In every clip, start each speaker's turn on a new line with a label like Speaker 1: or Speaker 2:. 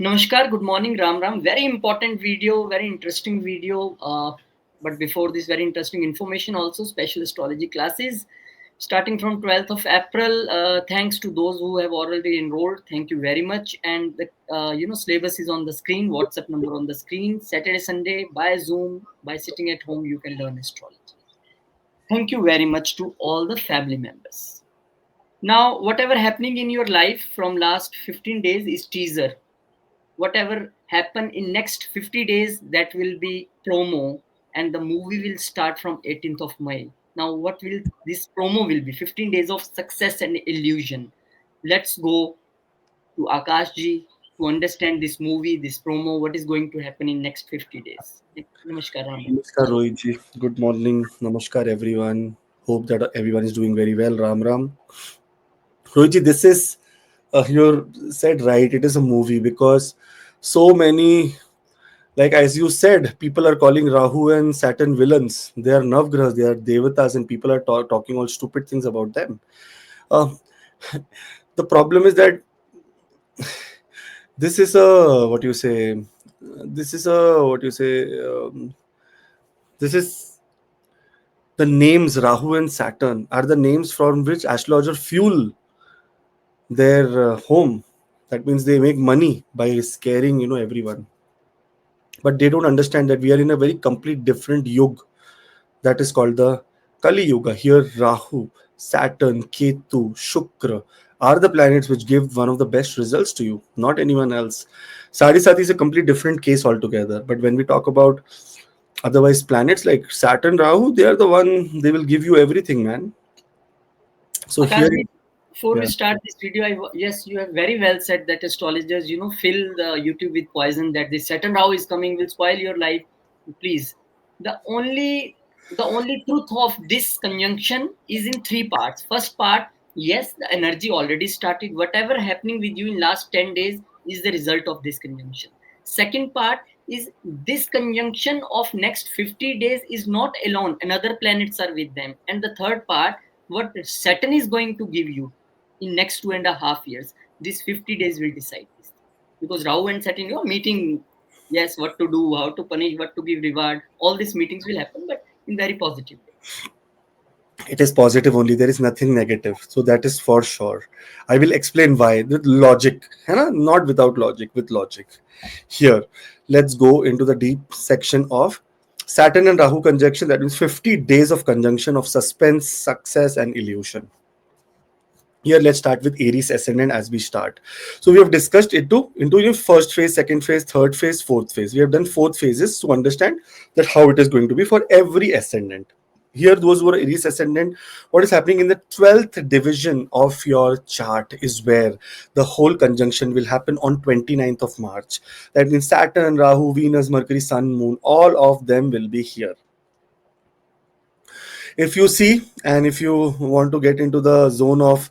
Speaker 1: Namaskar, good morning, Ram Ram. Very important video, very interesting video. But before this, very interesting information also, special astrology classes starting from 12th of April. Thanks to those who have already enrolled. Thank you very much. And the syllabus is on the screen, WhatsApp number on the screen. Saturday, Sunday, by Zoom, by sitting at home, you can learn astrology. Thank you very much to all the family members. Now, whatever happening in your life from last 15 days is teaser. Whatever happen in next 50 days, that will be promo, and the movie will start from 18th of May. Now what will this promo will be? 15 days of success and illusion. Let's go to Akash ji to understand this movie, this promo, what is going to happen in next 50 days. Namaskar, Ram.
Speaker 2: Namaskar, Rohitji. Good morning. Namaskar, everyone. Hope that everyone is doing very well. Ram Ram. Rohitji, this is, you said right, it is a movie because so many, like as you said, people are calling Rahu and Saturn villains. They are Navgrahas, they are Devatas, and people are talking all stupid things about them. Uh, the problem is that this is a, what you say, this is a, what you say, this is the names Rahu and Saturn are the names from which astrologer fuel their home. That means they make money by scaring, everyone. But they don't understand that we are in a very complete different yug that is called the Kali Yuga. Here, Rahu, Saturn, Ketu, Shukra are the planets which give one of the best results to you, not anyone else. Sadi Sati is a complete different case altogether. But when we talk about otherwise planets like Saturn, Rahu, they are the one, they will give you everything, man. So
Speaker 1: Akash
Speaker 2: here,
Speaker 1: ji, before we
Speaker 2: yeah.
Speaker 1: start this video, yes, you have very well said that astrologers, fill the YouTube with poison. That the Saturn Rahu is coming will spoil your life. Please, the only the only truth of this conjunction is in three parts. First part, yes, the energy already started. Whatever happening with you in last 10 days is the result of this conjunction. Second part is this conjunction of next 50 days is not alone. Another planets are with them. And the third part, what Saturn is going to give you in next 2.5 years. These 50 days will decide this. Because Rahu and Saturn, meeting, yes, what to do, how to punish, what to give reward. All these meetings will happen, but in very positive way.
Speaker 2: It is positive only. There is nothing negative. So that is for sure. I will explain why. With logic. है ना? Not without logic, with logic. Here, let's go into the deep section of Saturn and Rahu conjunction. That means 50 days of conjunction of suspense, success, and illusion. Here, let's start with Aries ascendant as we start. So we have discussed it into your first phase, second phase, third phase, fourth phase. We have done fourth phases to understand that how it is going to be for every ascendant. Here, those who are Aries ascendant, what is happening in the 12th division of your chart is where the whole conjunction will happen on 29th of March. That means Saturn, Rahu, Venus, Mercury, Sun, Moon, all of them will be here. If you see, and if you want to get into the zone of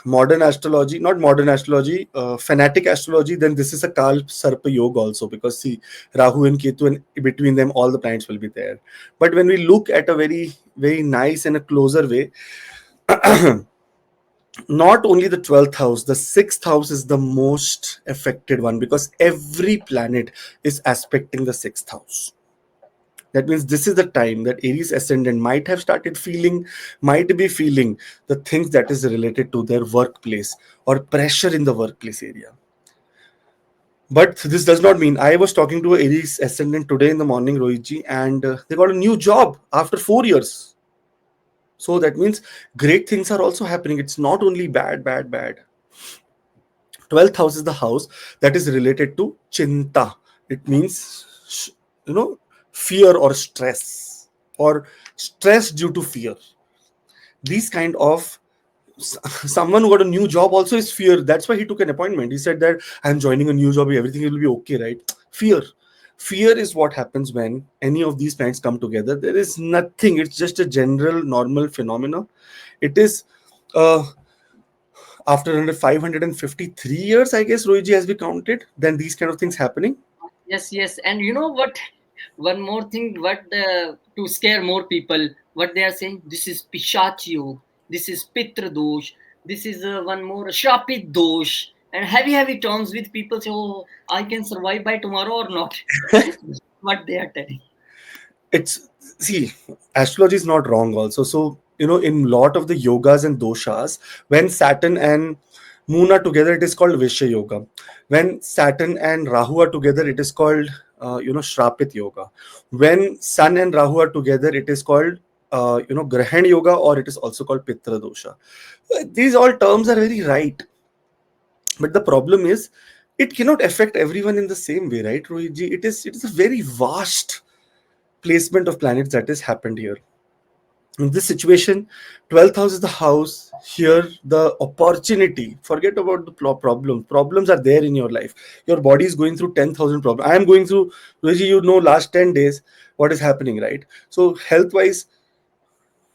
Speaker 2: modern astrology, not modern astrology, fanatic astrology, then this is a Kal Sarpa Yoga also, because see, Rahu and Ketu, and between them, all the planets will be there. But when we look at a very, very nice and a closer way, not only the 12th house, the 6th house is the most affected one because every planet is aspecting the 6th house. That means this is the time that Aries ascendant might have started feeling, might be feeling the things that is related to their workplace or pressure in the workplace area. But this does not mean, I was talking to Aries ascendant today in the morning, Rohitji, and they got a new job after 4 years. So that means great things are also happening. It's not only bad, bad, bad. 12th house is the house that is related to chinta. It means, fear or stress due to fear. These kind of someone who got a new job also is fear. That's why he took an appointment. He said that I'm joining a new job, everything will be okay, right? Fear is what happens when any of these planets come together. There is nothing, it's just a general normal phenomena. It is after 553 years, I guess, Rohiji, has been counted, then these kind of things happening.
Speaker 1: Yes, yes. And you know what? One more thing, to scare more people, what they are saying, this is Pishach Yog, this is Pitra Dosh, this is one more Shapit Dosh. and heavy terms with people say, oh, I can survive by tomorrow or not. What they are telling.
Speaker 2: It's, see, astrology is not wrong also. So in lot of the yogas and doshas, when Saturn and Moon are together, it is called Vishya Yoga. When Saturn and Rahu are together, it is called Shrapit Yoga. When Sun and Rahu are together, it is called Grahan Yoga, or it is also called Pitra Dosha. These all terms are very right, but the problem is it cannot affect everyone in the same way, right, Rohitji? It is a very vast placement of planets that has happened here. In this situation, 12th house is the house. Here, the opportunity. Forget about the problems are there in your life. Your body is going through 10,000 problems. I am going through, Rohitji, last 10 days what is happening, right? So health wise,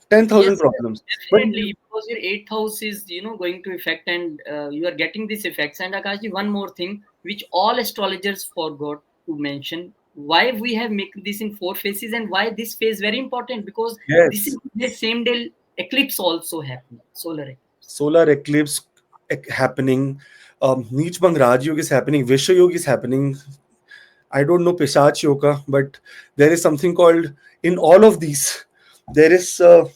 Speaker 2: 10,000
Speaker 1: Yes,
Speaker 2: problems. But
Speaker 1: definitely, because your eighth house is going to affect, and you are getting these effects. And Akashji, one more thing which all astrologers forgot to mention: why we have make this in four phases, and why this phase very important, because this is
Speaker 2: yes,
Speaker 1: the same day eclipse also happening, solar eclipse.
Speaker 2: solar eclipse happening, Neech Bang Raj Yoga is happening, Vishwa Yoga is happening. I don't know Pisach Yoga, but there is something called, in all of these, there is a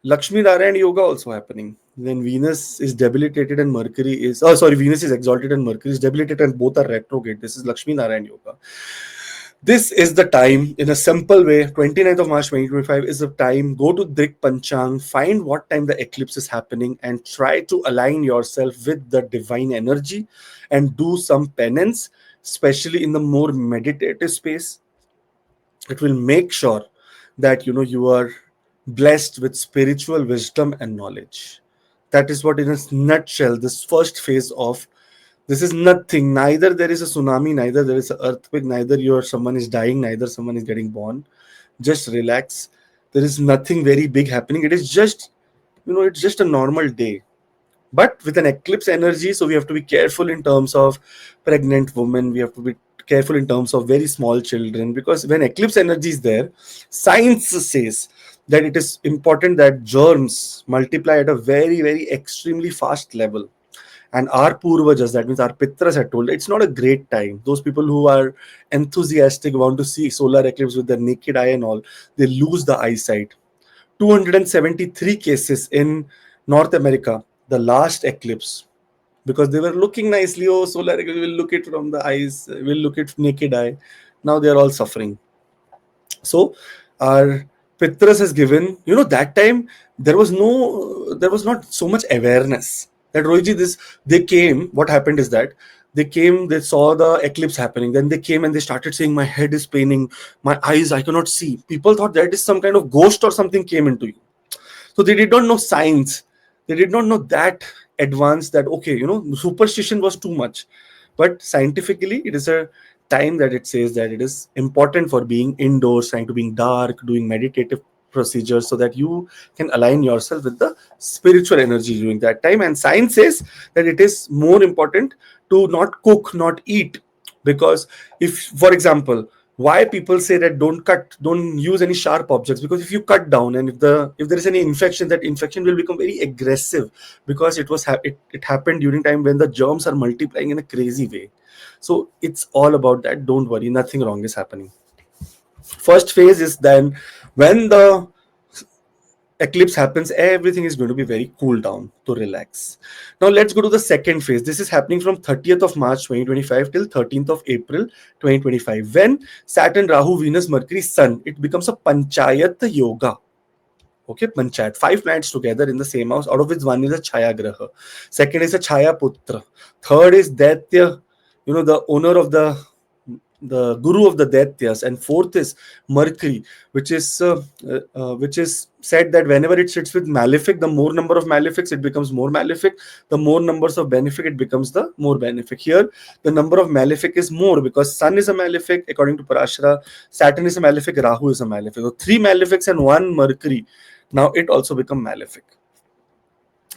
Speaker 2: Lakshmi Narayan Yoga also happening. When Venus is debilitated and Mercury is, oh sorry, Venus is exalted and Mercury is debilitated and both are retrograde. This is Lakshmi Narayan Yoga. This is the time, in a simple way, 29th of March 2025 is the time. Go to Dik Panchang, find what time the eclipse is happening, and try to align yourself with the divine energy and do some penance, especially in the more meditative space. It will make sure that you are blessed with spiritual wisdom and knowledge. That is what, in a nutshell, this first phase of, this is nothing. Neither there is a tsunami, neither there is an earthquake, neither someone is dying, neither someone is getting born. Just relax. There is nothing very big happening. It is just, it's just a normal day, but with an eclipse energy. So we have to be careful in terms of pregnant women. We have to be careful in terms of very small children, because when eclipse energy is there, science says that it is important that germs multiply at a very, very extremely fast level. And our purvajas, that means our pitras, had told it's not a great time. Those people who are enthusiastic, want to see solar eclipse with their naked eye and all, they lose the eyesight. 273 cases in North America, the last eclipse, because they were looking nicely. Oh, solar eclipse, we'll look it from the eyes, we'll look it naked eye. Now they are all suffering. So our Pitras has given, that time there was not so much awareness that, Rohiji, this, they came, what happened is that they came, they saw the eclipse happening, then they came and they started saying, my head is paining, my eyes, I cannot see. People thought that is some kind of ghost or something came into you. So they did not know science. They did not know that advanced, that okay, superstition was too much. But scientifically, it is a time that it says that it is important for being indoors, trying to being dark, doing meditative procedures, so that you can align yourself with the spiritual energy during that time. And science says that it is more important to not cook, not eat, because if, for example, why people say that don't use any sharp objects, because if you cut down, and if there is any infection, that infection will become very aggressive, because it happened during time when the germs are multiplying in a crazy way. So it's all about that. Don't worry, nothing wrong is happening. First phase is then when the eclipse happens, everything is going to be very cool down to relax. Now let's go to the second phase. This is happening from 30th of March 2025 till 13th of April 2025, when Saturn, Rahu, Venus, Mercury, Sun, it becomes a panchayat yoga. Okay, panchayat, five planets together in the same house, out of which one is a chaya graha, second is a chaya putra, third is daitya, the owner of the guru of the Daityas, and fourth is Mercury, which is said that whenever it sits with malefic, the more number of malefics, it becomes more malefic. The more numbers of benefic, it becomes the more benefic. Here, the number of malefic is more, because Sun is a malefic according to Parashara, Saturn is a malefic, Rahu is a malefic. So three malefics and one Mercury. Now it also become malefic.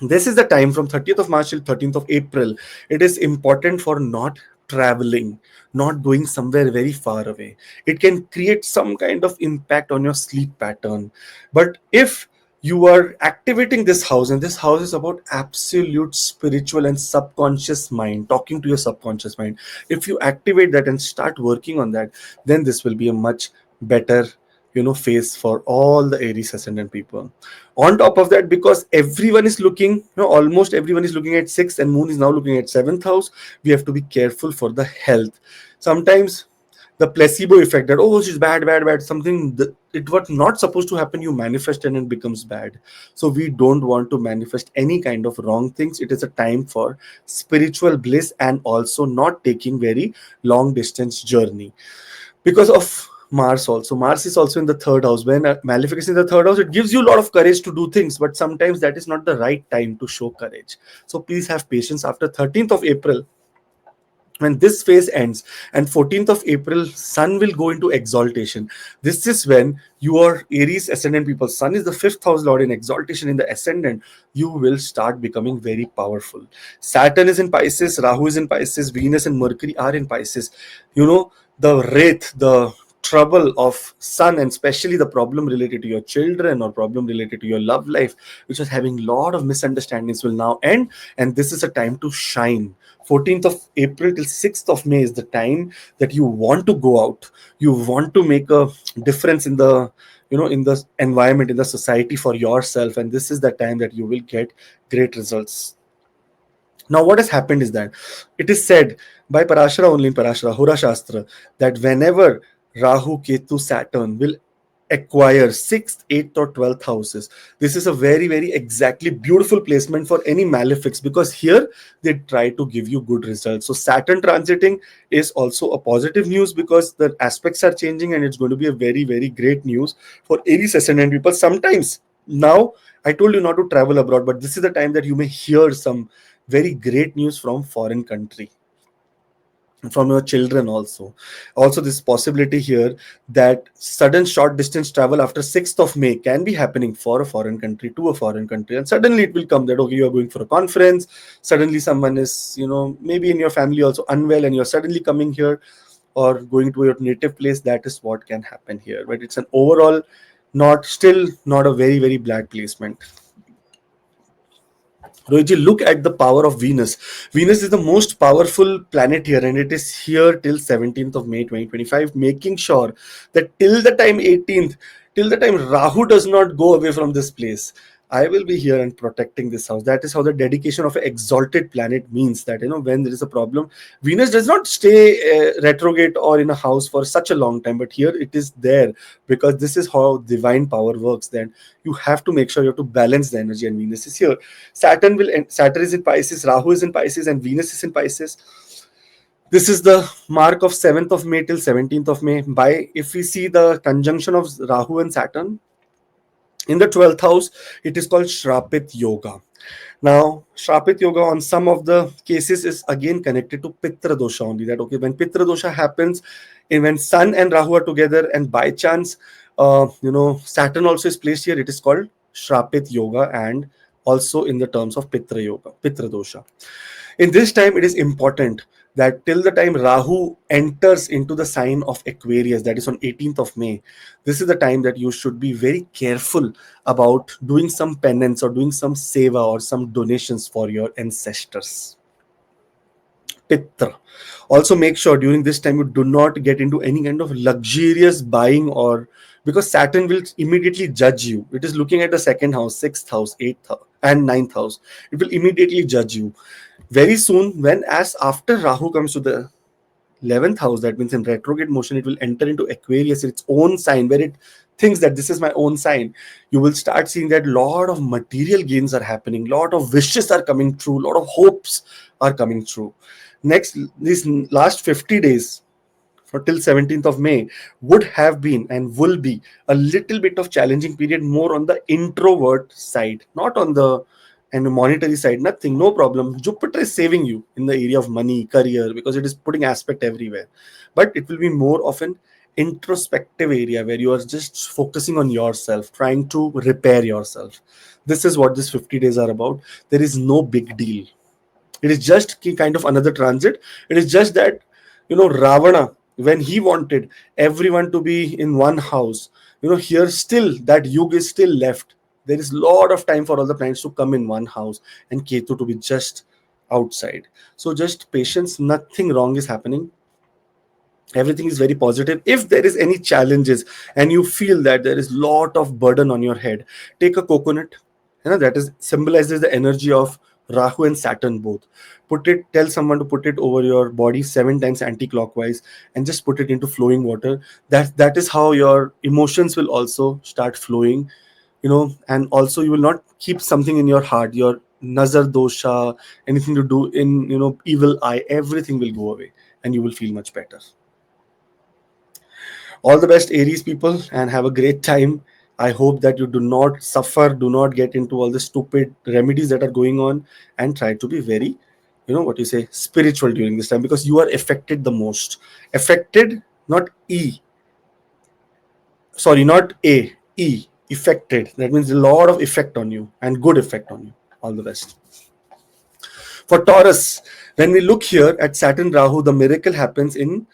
Speaker 2: This is the time from 30th of March till 13th of April. It is important for not traveling, not going somewhere very far away. It can create some kind of impact on your sleep pattern. But if you are activating this house, and this house is about absolute spiritual and subconscious mind, talking to your subconscious mind. If you activate that and start working on that, then this will be a much better phase for all the Aries ascendant people. On top of that, because everyone is looking, almost everyone is looking at sixth, and moon is now looking at seventh house, we have to be careful for the health. Sometimes the placebo effect, that oh, she's bad, bad, bad, something that it was not supposed to happen, you manifest and it becomes bad. So we don't want to manifest any kind of wrong things. It is a time for spiritual bliss, and also not taking very long distance journey because of Mars. Also, Mars is also in the third house. When malefic is in the third house, it gives you a lot of courage to do things, but sometimes that is not the right time to show courage. So please have patience. After 13th of April, when this phase ends, and 14th of April, Sun will go into exaltation. This is when your Aries ascendant people, Sun is the fifth house lord in exaltation in the ascendant, you will start becoming very powerful. Saturn is in Pisces, Rahu is in Pisces, Venus and Mercury are in Pisces. The wraith, the trouble of Sun, and especially the problem related to your children or problem related to your love life, which was having a lot of misunderstandings, will now end, and this is a time to shine. 14th of April till 6th of May is the time that you want to go out. You want to make a difference in the in the environment, in the society, for yourself, and this is the time that you will get great results. Now, what has happened is that it is said by Parashara, only in Parashara, Hora Shastra, that whenever Rahu, Ketu, Saturn will acquire 6th, 8th, or 12th houses, this is a very, very exactly beautiful placement for any malefics, because here they try to give you good results. So, Saturn transiting is also a positive news, because the aspects are changing, and it's going to be a very, very great news for Aries ascendant people. Sometimes now, I told you not to travel abroad, but this is the time that you may hear some very great news from foreign country, from your children. Also this possibility here that sudden short distance travel after 6th of May can be happening for a foreign country, to a foreign country, and suddenly it will come that okay, you are going for a conference, suddenly someone is maybe in your family also unwell, and you're suddenly coming here or going to your native place. That is what can happen here, but it's an overall not a very, very black placement. Rohitji, look at the power of Venus. Venus is the most powerful planet here, and it is here till 17th of May 2025, making sure that till the time 18th, till the time Rahu does not go away from this place, I will be here and protecting this house. That is how the dedication of an exalted planet means that, when there is a problem, Venus does not stay retrograde or in a house for such a long time, but here it is there, because this is how divine power works. Then you have to make sure you have to balance the energy, and Venus is here. Saturn is in Pisces, Rahu is in Pisces, and Venus is in Pisces. This is the mark of 7th of May till 17th of May. By if we see the conjunction of Rahu and Saturn in the 12th house, it is called Shrapit Yoga. Now, Shrapit Yoga on some of the cases is again connected to Pitra Dosha only. That okay, when Pitra Dosha happens, and when Sun and Rahu are together, and by chance, Saturn also is placed here, it is called Shrapit Yoga, and also in the terms of Pitra Yoga, Pitra Dosha. In this time, it is important that till the time Rahu enters into the sign of Aquarius, that is on 18th of May, this is the time that you should be very careful about doing some penance or doing some seva or some donations for your ancestors. Pitra. Also, make sure during this time you do not get into any kind of luxurious buying, or because Saturn will immediately judge you. It is looking at the second house, sixth house, eighth house, and ninth house. It will immediately judge you. Very soon, when as after Rahu comes to the 11th house, that means in retrograde motion, it will enter into Aquarius, its own sign, where it thinks that this is my own sign. You will start seeing that lot of material gains are happening, lot of wishes are coming true, lot of hopes are coming true. Next, these last 50 days for till 17th of May would have been and will be a little bit of challenging period, more on the introvert side, not on the and monetary side. Nothing, no problem. Jupiter is saving you in the area of money, career, because it is putting aspect everywhere. But it will be more of an introspective area where you are just focusing on yourself, trying to repair yourself. This is what this 50 days are about. There is no big deal. It is just kind of another transit. It is just that, Ravana, when he wanted everyone to be in one house, here still that yuga is still left. There is a lot of time for all the planets to come in one house and Ketu to be just outside. So just patience, nothing wrong is happening. Everything is very positive. If there is any challenges and you feel that there is lot of burden on your head, take a coconut, that is symbolizes the energy of Rahu and Saturn both. Put it, tell someone to put it over your body 7 times anti-clockwise, and just put it into flowing water. That is how your emotions will also start flowing, and also you will not keep something in your heart, your nazar dosha, anything to do in, evil eye, everything will go away and you will feel much better. All the best, Aries people, and have a great time. I hope that you do not suffer, do not get into all the stupid remedies that are going on, and try to be very, what you say, spiritual during this time, because you are affected the most. Affected, not E. Sorry, not A. E. Affected. That means a lot of effect on you and good effect on you. All the best. For Taurus, when we look here at Saturn Rahu, the miracle happens in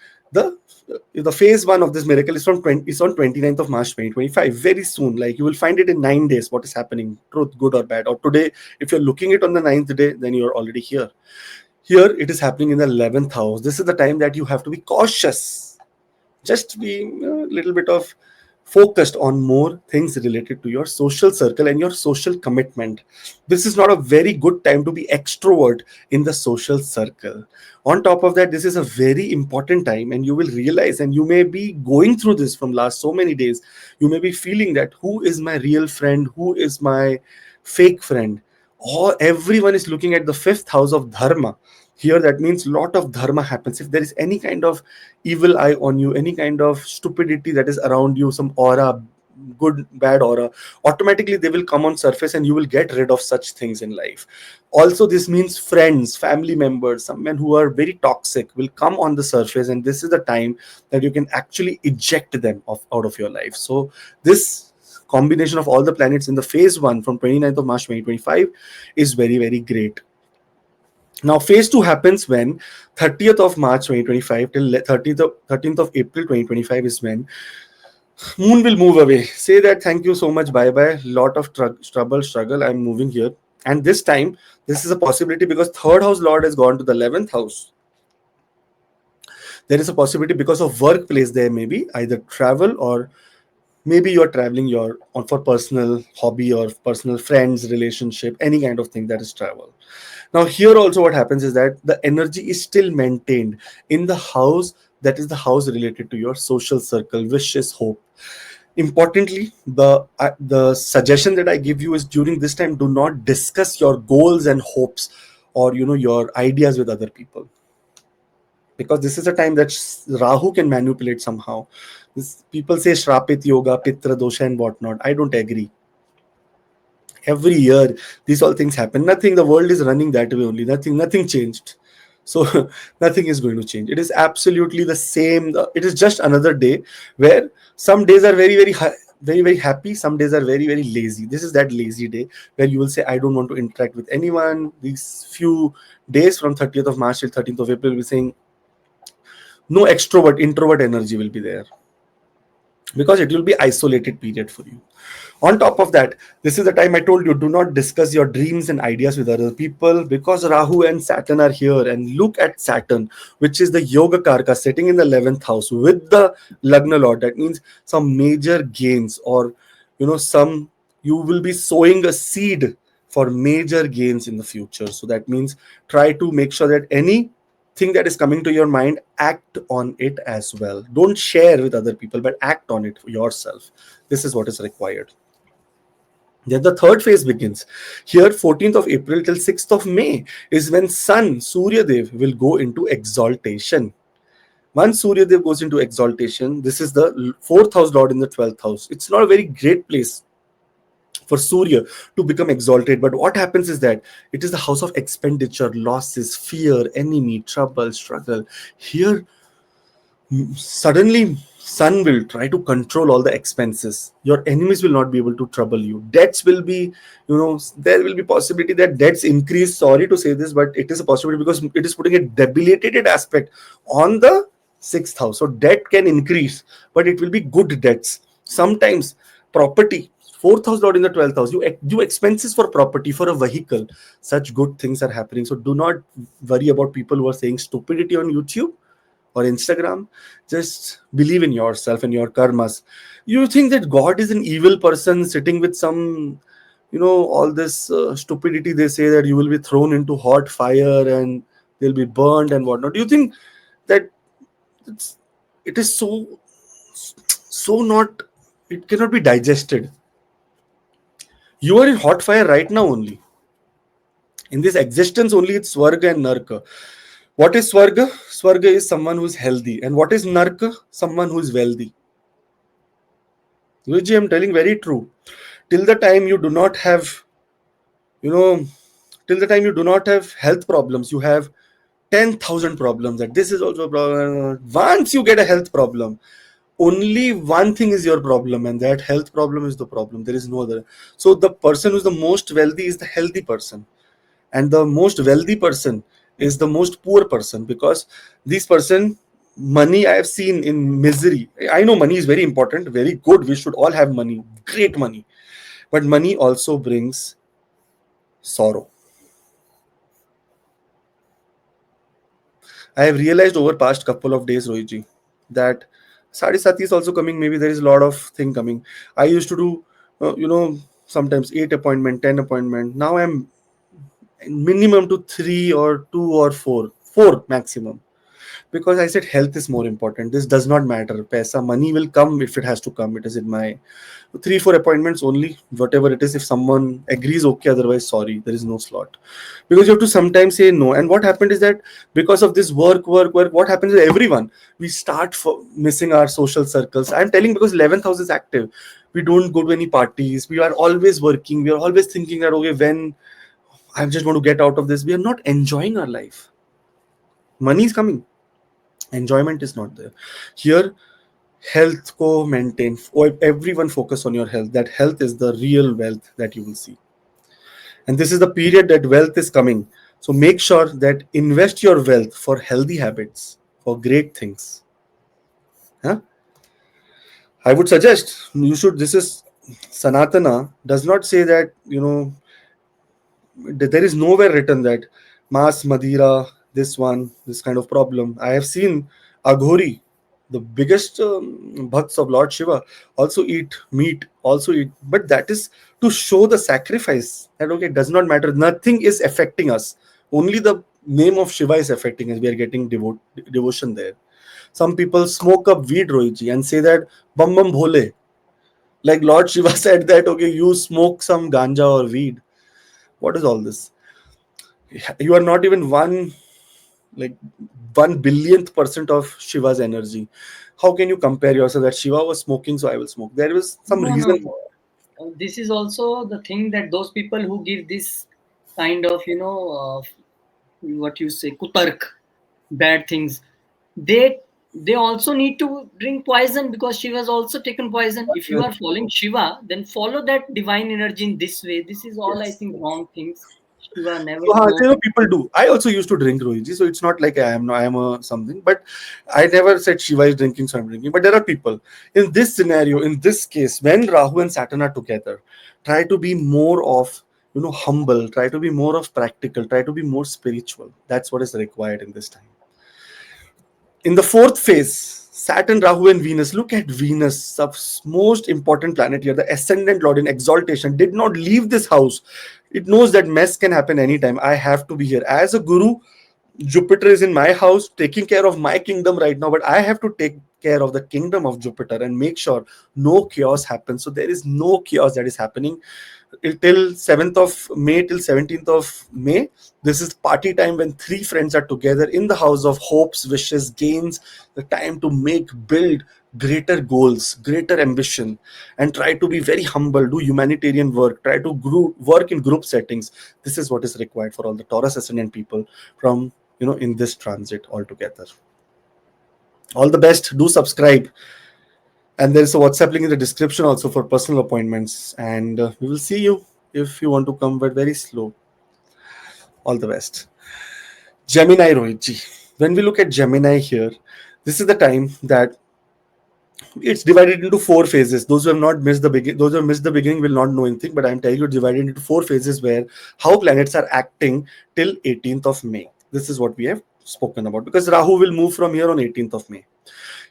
Speaker 2: the phase one of this miracle is is on 29th of March 2025. Very soon, like you will find it in 9 days. What is happening, truth, good or bad, or today, if you're looking it on the ninth day, then you're already here. Here it is happening in the 11th house. This is the time that you have to be cautious, just be a little bit of focused on more things related to your social circle and your social commitment. This is not a very good time to be extrovert in the social circle. On top of that, this is a very important time, and you will realize, and you may be going through this from last so many days, you may be feeling that who is my real friend, who is my fake friend, or everyone is looking at the fifth house of dharma. Here that means lot of dharma happens. If there is any kind of evil eye on you, any kind of stupidity that is around you, some aura, good bad aura, automatically they will come on surface and you will get rid of such things in life. Also, this means friends, family members, some men who are very toxic will come on the surface, and this is the time that you can actually eject them out of your life. So this combination of all the planets in the phase one from 29th of March 2025 is very, very great. Now, phase 2 happens when 30th of March 2025 till 13th of April 2025 is when Moon will move away. Say that thank you so much, bye bye. Lot of struggle. I'm moving here. And this time, this is a possibility because third house Lord has gone to the 11th house. There is a possibility because of workplace. There may be either travel, or maybe you're traveling for personal hobby or personal friends, relationship, any kind of thing that is travel. Now, here also what happens is that the energy is still maintained in the house that is the house related to your social circle, wishes, hope. Importantly, the suggestion that I give you is during this time, do not discuss your goals and hopes or your ideas with other people, because this is a time that Rahu can manipulate somehow. People say Shrapit Yoga, Pitra Dosha, and whatnot. I don't agree. Every year these all things happen. Nothing, the world is running that way only. Nothing changed. So nothing is going to change. It is absolutely the same. It is just another day where some days are very, very very, very happy, some days are very, very lazy. This is that lazy day where you will say, I don't want to interact with anyone. These few days from 30th of March till 13th of April, we're saying no extrovert, introvert energy will be there, because it will be isolated period for you. On top of that, this is the time I told you, do not discuss your dreams and ideas with other people, because Rahu and Saturn are here. And look at Saturn, which is the Yoga Karka, sitting in the 11th house with the Lagna Lord. That means some major gains, or some, you will be sowing a seed for major gains in the future. So that means try to make sure that any thing that is coming to your mind, act on it as well. Don't share with other people, but act on it yourself. This is what is required. Then the third phase begins. Here, 14th of April till 6th of May is when Sun, Surya Dev, will go into exaltation. Once Surya Dev goes into exaltation, this is the 4th house Lord in the 12th house. It's not a very great place for Surya to become exalted. But what happens is that it is the house of expenditure, losses, fear, enemy, trouble, struggle. Here, suddenly Sun will try to control all the expenses. Your enemies will not be able to trouble you. Debts will be, there will be possibility that debts increase. Sorry to say this, but it is a possibility because it is putting a debilitated aspect on the 6th house. So debt can increase, but it will be good debts. Sometimes property, Fourth house lord in the 12th house. You do expenses for property, for a vehicle. Such good things are happening. So do not worry about people who are saying stupidity on YouTube or Instagram. Just believe in yourself and your karmas. You think that God is an evil person sitting with some, all this stupidity. They say that you will be thrown into hot fire and they'll be burned and whatnot. Do you think that it's, it is so not, it cannot be digested? You are in hot fire right now only. In this existence only, it's Swarga and Narka. What is Swarga? Swarga is someone who's healthy. And what is Narka? Someone who's wealthy. Vijay, I'm telling very true. Till the time you do not have, you know, till the time you do not have health problems, you have 10,000 problems. That this is also a problem. Once you get a health problem, only one thing is your problem, and that health problem is the problem. There is no other. So the person who's the most wealthy is the healthy person, and the most wealthy person is the most poor person, because this person, money I have seen in misery. I know money is very important, very good. We should all have money, great money, but money also brings sorrow. I have realized over past couple of days, Rohitji, that Sadi Sati is also coming. Maybe there is a lot of thing coming. I used to do, sometimes 8 appointment, 10 appointment. Now I'm minimum to 3 or 2 or 4 maximum, because I said health is more important. This does not matter. Paisa, money will come if it has to come. It is in my 3 4 appointments only, whatever it is. If someone agrees, okay. Otherwise, sorry, there is no slot, because you have to sometimes say no. And what happened is that because of this work, what happens is everyone, we start missing our social circles. I'm telling, because 11th house is active. We don't go to any parties. We are always working. We are always thinking that, okay, when I just want to get out of this, we are not enjoying our life. Money is coming, enjoyment is not there. Here, health ko maintain. Everyone focus on your health. That health is the real wealth that you will see, and this is the period that wealth is coming. So make sure that invest your wealth for healthy habits, for great things. Huh? I would suggest you should. This is Sanatana does not say that, there is nowhere written that mass Madira, this kind of problem. I have seen Aghori, the biggest bhakts of Lord Shiva, also eat meat, also eat, but that is to show the sacrifice that, okay, it does not matter. Nothing is affecting us. Only the name of Shiva is affecting us. We are getting devotion there. Some people smoke up weed, Rohitji, and say that Bam Bam Bhole. Like Lord Shiva said that, okay, you smoke some ganja or weed. What is all this? You are not even like 1 billionth% of Shiva's energy. How can you compare yourself that Shiva was smoking, so I will smoke? There was some
Speaker 1: No, no,
Speaker 2: reason.
Speaker 1: no. This is also the thing that those people who give this kind of, what you say, kutark, bad things, they they also need to drink poison, because Shiva has also taken poison. If you are following Shiva, then follow that divine energy in this way. This is all, I
Speaker 2: Yes.
Speaker 1: think, wrong things. Shiva never
Speaker 2: So,
Speaker 1: spoke.
Speaker 2: people do. I also used to drink, Rohiji, so it's not like I am a something. But I never said Shiva is drinking, so I'm drinking. But there are people in this scenario, in this case, when Rahu and Saturn are together, try to be more of, humble. Try to be more of practical. Try to be more spiritual. That's what is required in this time. In the fourth phase, Saturn, Rahu, and Venus. Look at Venus, the most important planet here, the ascendant lord in exaltation, did not leave this house. It knows that mess can happen anytime. I have to be here. As a guru, Jupiter is in my house taking care of my kingdom right now, but I have to take care of the kingdom of Jupiter and make sure no chaos happens. So there is no chaos that is happening till 7th of May, till 17th of May. This is party time when three friends are together in the house of hopes, wishes, gains, the time to build greater goals, greater ambition, and try to be very humble, do humanitarian work, try to work in group settings. This is what is required for all the Taurus ascendant people from, in this transit altogether. All the best. Do subscribe. And there's a WhatsApp link in the description also for personal appointments. And we will see you if you want to come, but very slow. All the best. Gemini, Rohitji. When we look at Gemini here, this is the time that It's divided into 4 phases. Those who have not missed the begin, those who have missed the beginning will not know anything. But I'm telling you, it's divided into 4 phases where how planets are acting till 18th of May. This is what we have spoken about, because Rahu will move from here on 18th of May.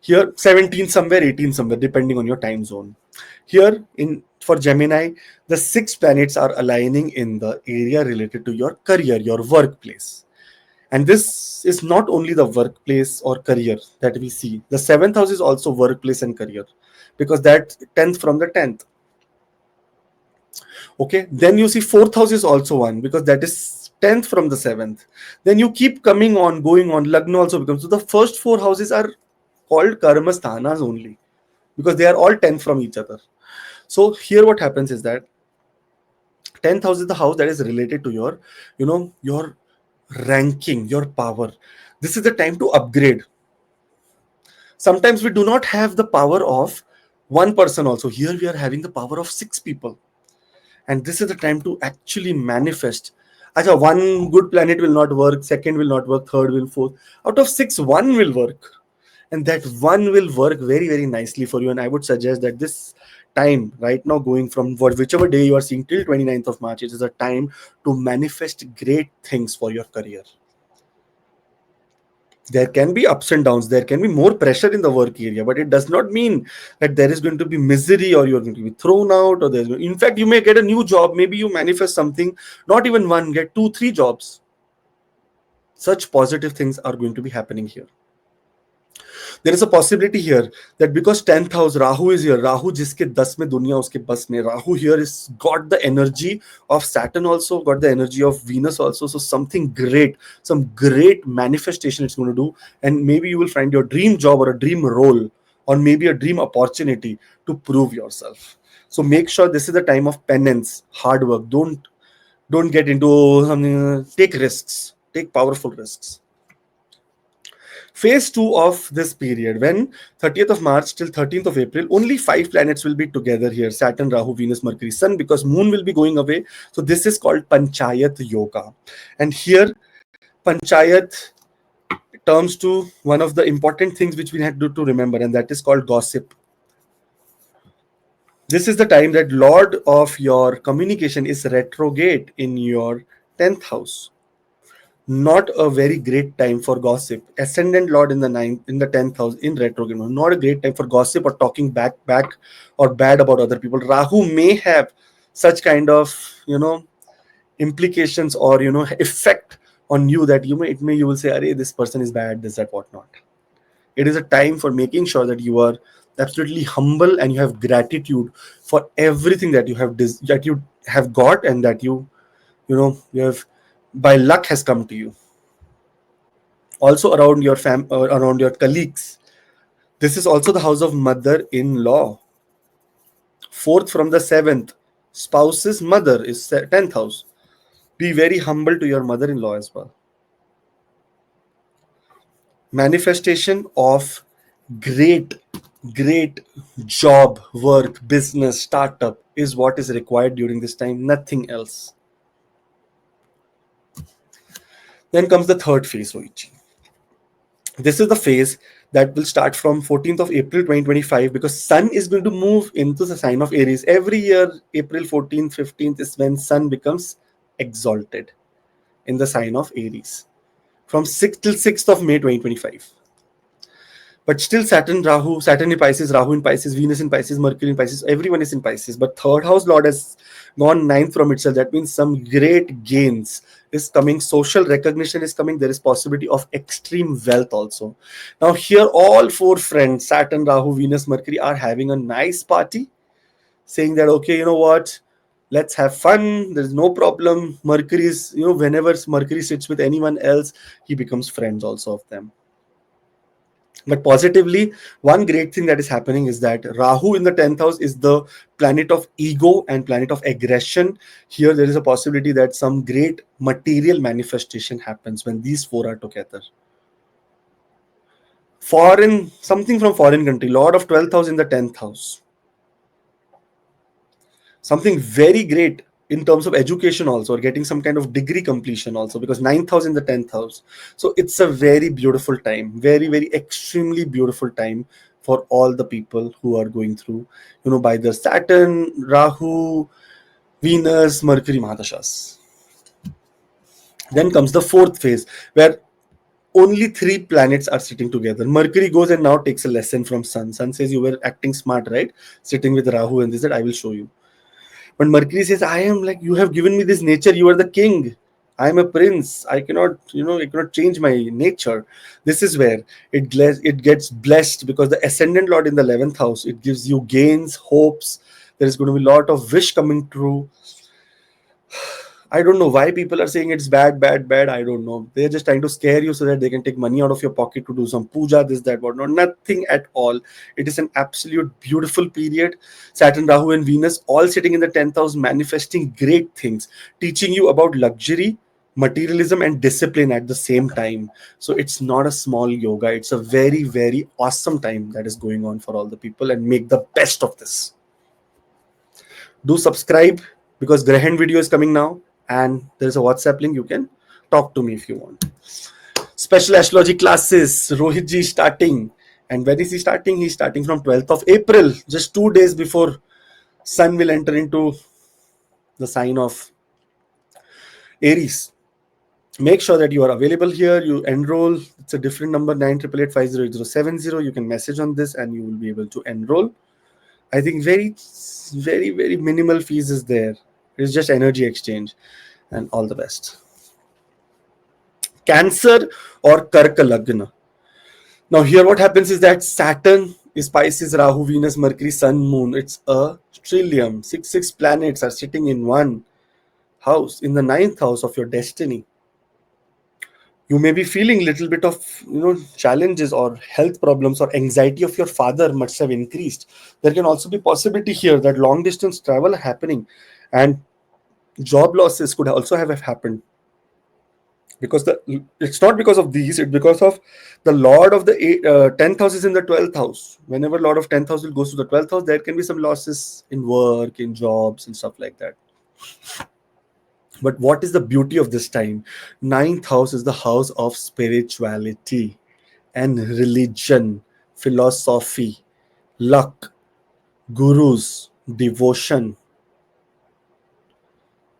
Speaker 2: Here 17th somewhere, 18th somewhere, depending on your time zone. Here in for Gemini, the 6 planets are aligning in the area related to your career, your workplace. And this is not only the workplace or career that we see. The 7th house is also workplace and career, because that 10th from the 10th. Okay, then you see 4th house is also one, because that is 10th from the 7th. Then you keep coming on, going on. Lagna also becomes. So the first 4 houses are called karma sthanas only, because they are all 10th from each other. So here what happens is that 10th house is the house that is related to your, your ranking, your power. This is the time to upgrade. Sometimes we do not have the power of one person also. Here we are having the power of 6 people. And this is the time to actually manifest. Acha, one good planet will not work, second will not work, third will, fourth. Out of 6, one will work. And that one will work very, very nicely for you. And I would suggest that this time right now, going from whichever day you are seeing till 29th of March, it is a time to manifest great things for your career. There can be ups and downs, there can be more pressure in the work area, but it does not mean that there is going to be misery or you're going to be thrown out, or in fact you may get a new job. Maybe you manifest something, not even one, get 2 3 jobs. Such positive things are going to be happening here. There is a possibility here that because 10th house Rahu is here, Rahu jiske 10 mein duniya uske bas mein, Rahu here is got the energy of Saturn, also got the energy of Venus also. So something great, some great manifestation it's going to do. And maybe you will find your dream job or a dream role, or maybe a dream opportunity to prove yourself. So make sure this is the time of penance, hard work. Don't get into something. Take risks, take powerful risks. Phase 2 of this period, when 30th of March till 13th of April, only 5 planets will be together here: Saturn, Rahu, Venus, Mercury, Sun, because Moon will be going away. So this is called Panchayat Yoga. And here, Panchayat terms to one of the important things which we had to remember, and that is called gossip. This is the time that Lord of your communication is retrograde in your 10th house. Not a very great time for gossip. Ascendant Lord in the 9th, in the 10th house, in retrograde. Not a great time for gossip or talking back or bad about other people. Rahu may have such kind of implications or effect on you, that you will say, "Arey, this person is bad, this, that, whatnot." It is a time for making sure that you are absolutely humble and you have gratitude for everything that you have got, and that you have by luck has come to you. Also around your around your colleagues. This is also the house of mother-in-law. 4th from the 7th, spouse's mother is 10th house. Be very humble to your mother-in-law as well. Manifestation of great job, work, business, startup is what is required during this time, nothing else. Then comes the third phase, Oichi. This is the phase that will start from 14th of April 2025, because Sun is going to move into the sign of Aries. Every year, April 14th, 15th is when Sun becomes exalted in the sign of Aries. From 6th till 6th of May 2025. But still Saturn in Pisces, Rahu in Pisces, Venus in Pisces, Mercury in Pisces, everyone is in Pisces. But third house Lord has gone 9th from itself. That means some great gains is coming. Social recognition is coming. There is possibility of extreme wealth also. Now here all 4 friends, Saturn, Rahu, Venus, Mercury, are having a nice party, saying that, okay, you know what? Let's have fun. There's no problem. Mercury is, whenever Mercury sits with anyone else, he becomes friends also of them. But positively, one great thing that is happening is that Rahu in the 10th house is the planet of ego and planet of aggression. Here, there is a possibility that some great material manifestation happens when these 4 are together. Something from foreign country, Lord of 12th house in the 10th house. Something very great in terms of education also, or getting some kind of degree completion also, because 9th house in the 10th house. So it's a very beautiful time, very, very extremely beautiful time for all the people who are going through, by the Saturn, Rahu, Venus, Mercury Mahadashas. Then comes the fourth phase, where only three planets are sitting together. Mercury goes and now takes a lesson from Sun. Sun says, you were acting smart, right? Sitting with Rahu, and they said, I will show you. But Mercury says, I am like, you have given me this nature, you are the king. I am a prince. I cannot, I cannot change my nature. This is where it gets blessed, because the ascendant lord in the 11th house, it gives you gains, hopes. There is going to be a lot of wish coming true. I don't know why people are saying it's bad, bad, bad. I don't know. They're just trying to scare you so that they can take money out of your pocket to do some puja, this, that, whatnot. Nothing at all. It is an absolute beautiful period. Saturn, Rahu, and Venus all sitting in the 10th house, manifesting great things, teaching you about luxury, materialism, and discipline at the same time. So it's not a small yoga. It's a very, very awesome time that is going on for all the people, and make the best of this. Do subscribe, because Grahan video is coming now, and there's a WhatsApp link. You can talk to me if you want. Special astrology classes, Rohit ji starting. And when is he starting? He's starting from 12th of April, just 2 days before Sun will enter into the sign of Aries. Make sure that you are available here. You enroll. It's a different number, 9888508070. You can message on this and you will be able to enroll. I think very, very, very minimal fees is there. It's just energy exchange, and all the best. Cancer or Karka Lagna. Now here what happens is that Saturn is Pisces, Rahu, Venus, Mercury, Sun, Moon. It's a trillium. Six planets are sitting in one house, in the 9th house of your destiny. You may be feeling little bit of challenges or health problems, or anxiety of your father must have increased. There can also be possibility here that long distance travel happening, and job losses could also have happened, because it's not because of these, it's because of the lord of the 10th house is in the 12th house. Whenever lord of 10th house goes to the 12th house, there can be some losses in work, in jobs, and stuff like that. But what is the beauty of this time? 9th house is the house of spirituality and religion, philosophy, luck, gurus, devotion.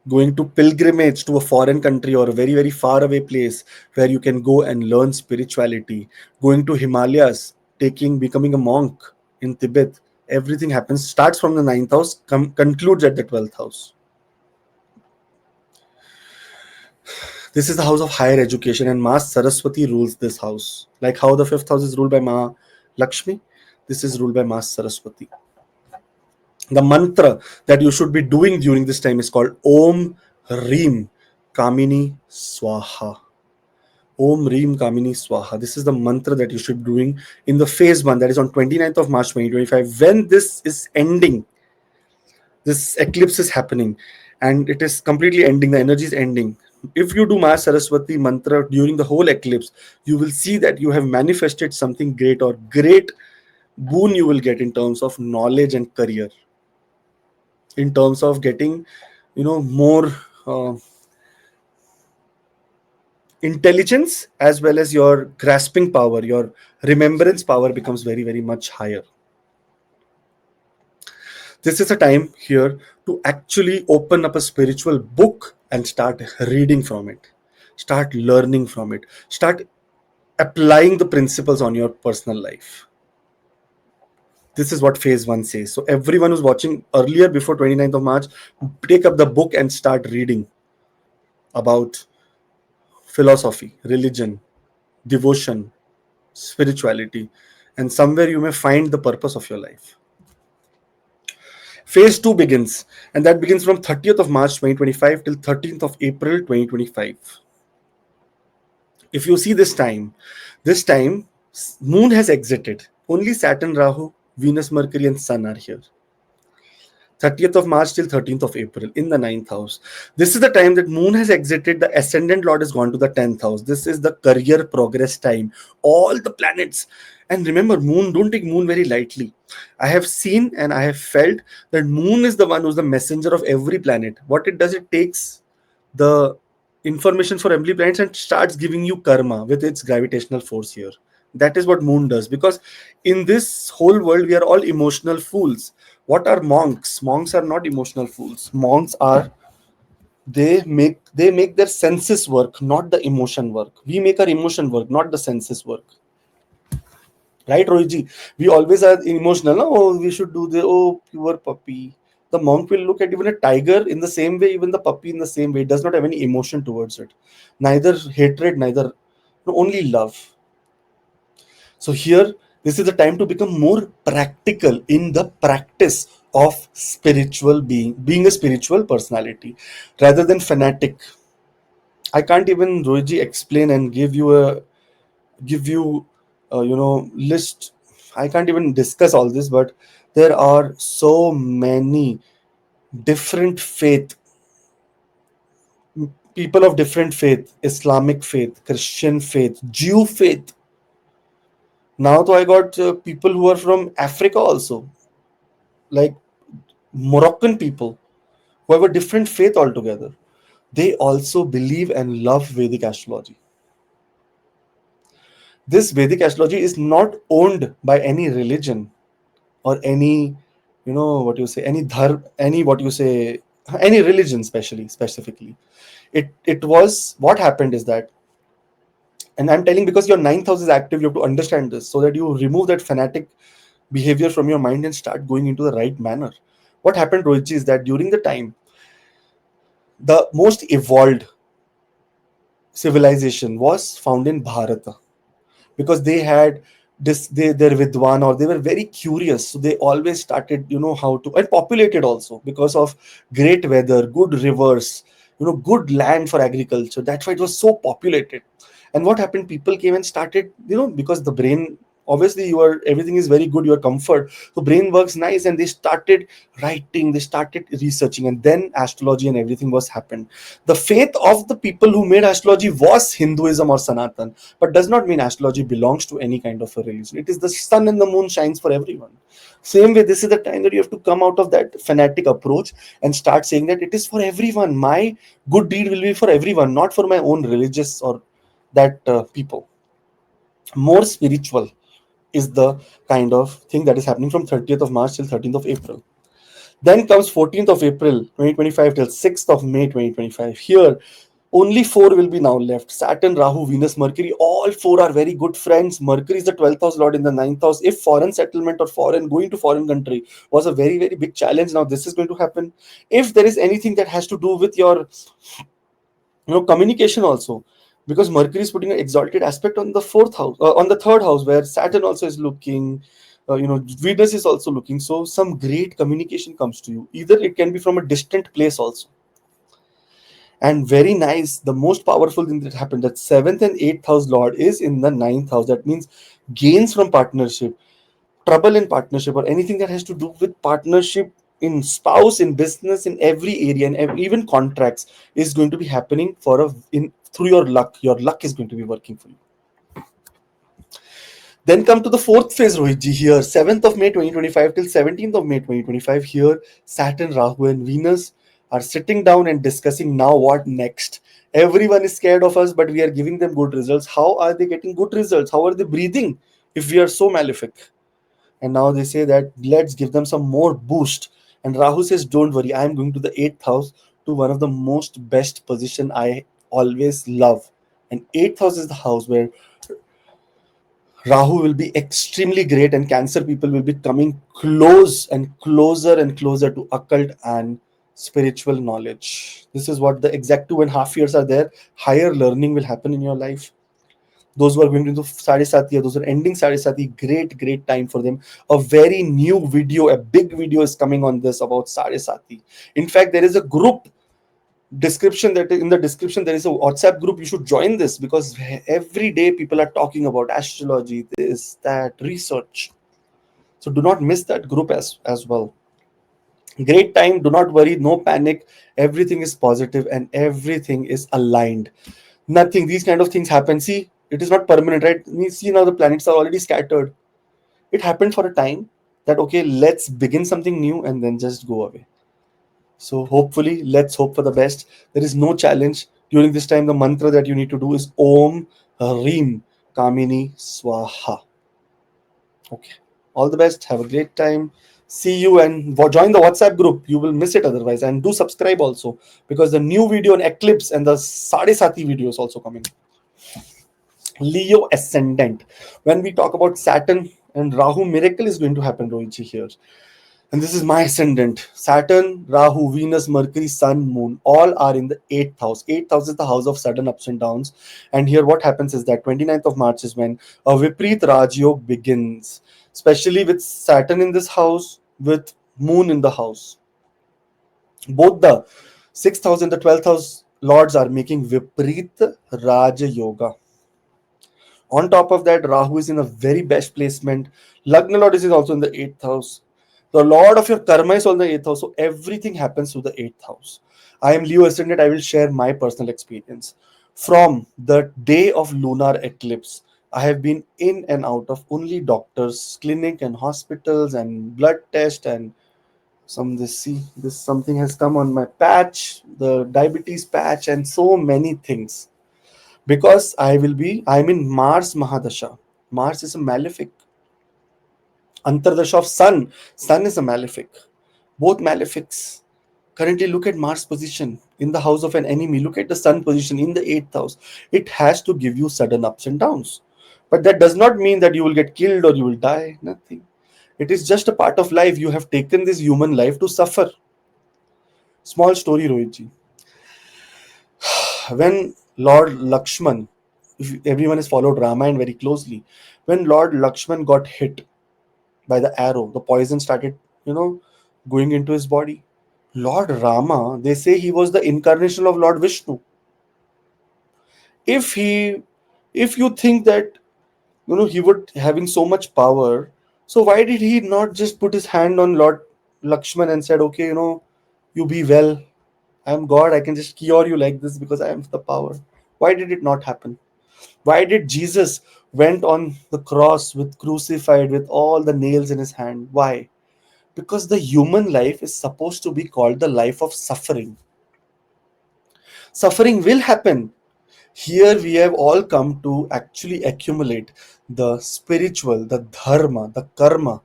Speaker 2: Going to pilgrimage to a foreign country or a very, very far away place where you can go and learn spirituality. Going to Himalayas, becoming a monk in Tibet. Everything happens, starts from the 9th house, concludes at the 12th house. This is the house of higher education, and Ma Saraswati rules this house. Like how the 5th house is ruled by Ma Lakshmi, this is ruled by Ma Saraswati. The mantra that you should be doing during this time is called Om Reem Kamini Swaha. Om Reem Kamini Swaha. This is the mantra that you should be doing in the phase 1, that is on 29th of March 2025. When this is ending, this eclipse is happening, and it is completely ending, the energy is ending. If you do Ma Saraswati mantra during the whole eclipse, you will see that you have manifested something great, or great boon you will get in terms of knowledge and career, in terms of getting more intelligence, as well as your grasping power, your remembrance power becomes very, very much higher. This is a time here to actually open up a spiritual book and start reading from it, start learning from it, start applying the principles on your personal life. This is what phase 1 says. So everyone who's watching earlier, before 29th of March, take up the book and start reading about philosophy, religion, devotion, spirituality, and somewhere you may find the purpose of your life. Phase 2 begins, and that begins from 30th of March 2025 till 13th of April 2025. If you see this time Moon has exited. Only Saturn, Rahu, Venus, Mercury, and Sun are here. 30th of March till 13th of April in the 9th house. This is the time that Moon has exited. The ascendant lord has gone to the 10th house. This is the career progress time. All the planets. And remember, Moon, don't take Moon very lightly. I have seen and I have felt that Moon is the one who's the messenger of every planet. What it does, it takes the information for every planet and starts giving you karma with its gravitational force here. That is what moon does. Because in this whole world, we are all emotional fools. What are monks? Monks are not emotional fools. Monks are, they make their senses work, not the emotion work. We make our emotion work, not the senses work. Right, Rohiji? We always are emotional. No? Oh, we should do the, oh, pure puppy. The monk will look at even a tiger in the same way, even the puppy in the same way. It does not have any emotion towards it. Neither hatred, neither, no, only love. So here, this is the time to become more practical in the practice of spiritual being a spiritual personality rather than fanatic. I can't even, Rohiji, explain and give you list. I can't even discuss all this, but there are so many different faith, people of different faith, Islamic faith, Christian faith, Jew faith. Now though I got people who are from Africa also, like Moroccan people who have a different faith altogether. They also believe and love Vedic astrology. This Vedic astrology is not owned by any religion or any, what you say, any any, what you say, any religion, specifically. It was, what happened is that, and I'm telling, because your ninth house is active, you have to understand this so that you remove that fanatic behavior from your mind and start going into the right manner. What happened, Rohit, is that during the time, the most evolved civilization was found in Bharata, because they had this, their vidwan, or they were very curious, so they always started, how to, and populated also, because of great weather, good rivers, good land for agriculture. That's why it was so populated. And what happened, people came and started, because the brain, obviously, you are, everything is very good, your comfort, so brain works nice, and they started writing, they started researching, and then astrology and everything was happened. The faith of the people who made astrology was Hinduism or Sanatan, but does not mean astrology belongs to any kind of a religion. It is the sun and the moon shines for everyone. Same way, this is the time that you have to come out of that fanatic approach and start saying that it is for everyone. My good deed will be for everyone, not for my own religious or that people. More spiritual is the kind of thing that is happening from 30th of March till 13th of April. Then comes 14th of April 2025 till 6th of May 2025. Here, only four will be now left: Saturn, Rahu, Venus, Mercury. All four are very good friends. Mercury is the 12th house lord in the ninth house. If foreign settlement or foreign, going to foreign country was a very, very big challenge, now this is going to happen. If there is anything that has to do with your, communication also, because Mercury is putting an exalted aspect on the fourth house, on the third house, where Saturn also is looking, Venus is also looking. So some great communication comes to you. Either it can be from a distant place also. And very nice, the most powerful thing that happened, that seventh and eighth house lord is in the ninth house. That means gains from partnership, trouble in partnership, or anything that has to do with partnership in spouse, in business, in every area, and even contracts is going to be happening for a in through your luck. Your luck is going to be working for you. Then come to the fourth phase, Rohitji. Here, 7th of May 2025 till 17th of May 2025. Here, Saturn, Rahu, and Venus are sitting down and discussing now what next. Everyone is scared of us, but we are giving them good results. How are they getting good results? How are they breathing if we are so malefic? And now they say that let's give them some more boost. And Rahu says, don't worry, I am going to the eighth house, to one of the most best position I always love. And eighth house is the house where Rahu will be extremely great, and Cancer people will be coming close and closer and closer to occult and spiritual knowledge. This is what the exact 2.5 years are there. Higher learning will happen in your life. Those who are going into Sadisati, those who are ending Sadisati, great time for them. A very new video, a big video is coming on this about Sadisati. In fact, there is a group description, that in the description there is a WhatsApp group. You should join this, because every day people are talking about astrology, this, that, research. So do not miss that group as well. Great time, do not worry, no panic. Everything is positive and everything is aligned. Nothing, these kind of things happen. See, it is not permanent, right? We see now the planets are already scattered. It happened for a time, that okay, let's begin something new and then just go away. So hopefully, let's hope for the best. There is no challenge during this time. The mantra that you need to do is Om Reem. Kamini Swaha. Okay. All the best. Have a great time. See you and join the WhatsApp group. You will miss it otherwise. And do subscribe also because the new video on eclipse and the Sade Sati video is also coming. Leo ascendant. When we talk about Saturn and Rahu, miracle is going to happen, Rohitji, here. And this is my ascendant. Saturn, Rahu, Venus, Mercury, Sun, Moon, all are in the 8th house. 8th house is the house of sudden ups and downs. And here what happens is that 29th of March is when a Viprit Raj Yog begins, especially with Saturn in this house, with Moon in the house. Both the 6th house and the 12th house lords are making Viprit Raja Yoga. On top of that, Rahu is in a very best placement. Lagna Lord is also in the 8th house. The Lord of your karma is on the 8th house. So everything happens to the 8th house. I am Leo Ascendant. I will share my personal experience. From the day of lunar eclipse, I have been in and out of only doctors, clinic and hospitals and blood test and some this see this something has come on my patch, the diabetes patch and so many things because I'm in Mars Mahadasha. Mars is a malefic. Antardasha of Sun. Sun is a malefic. Both malefics. Currently, look at Mars position in the house of an enemy. Look at the Sun position in the 8th house. It has to give you sudden ups and downs. But that does not mean that you will get killed or you will die. Nothing. It is just a part of life. You have taken this human life to suffer. Small story, Rohitji. When Lord Lakshman, if everyone has followed Ramayana very closely, when Lord Lakshman got hit by the arrow, the poison started, going into his body. Lord Rama, they say he was the incarnation of Lord Vishnu. If he, if you think that he would having so much power, so why did he not just put his hand on Lord Lakshman and said, okay, you be well. I am God. I can just cure you like this because I am the power. Why did it not happen? Why did Jesus went on the cross with crucified with all the nails in his hand? Why? Because the human life is supposed to be called the life of suffering. Suffering will happen. Here we have all come to actually accumulate the spiritual, the dharma, the karma,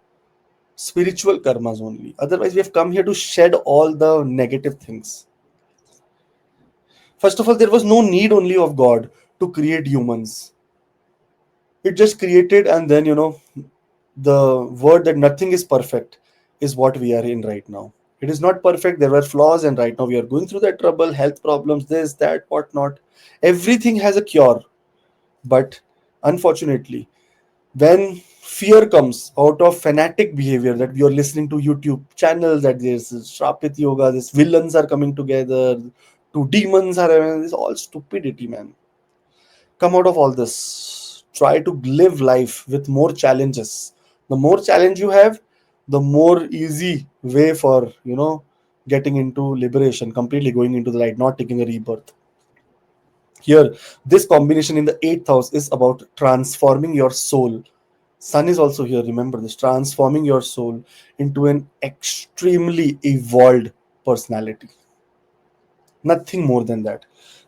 Speaker 2: spiritual karmas only. Otherwise, we have come here to shed all the negative things. First of all, there was no need only of God to create humans. It just created, and then, the word that nothing is perfect is what we are in right now. It is not perfect. There were flaws, and right now we are going through that trouble, health problems, this, that, whatnot. Everything has a cure. But unfortunately, when fear comes out of fanatic behavior that we are listening to YouTube channels, that there's Shrapit Yoga, these villains are coming together, two demons are, it's all stupidity, man. Come out of all this. Try to live life with more challenges. The more challenge you have, the more easy way for getting into liberation, completely going into the light, not taking a rebirth. Here, this combination in the 8th house is about transforming your soul. Sun is also here, remember this, transforming your soul into an extremely evolved personality. Nothing more than that.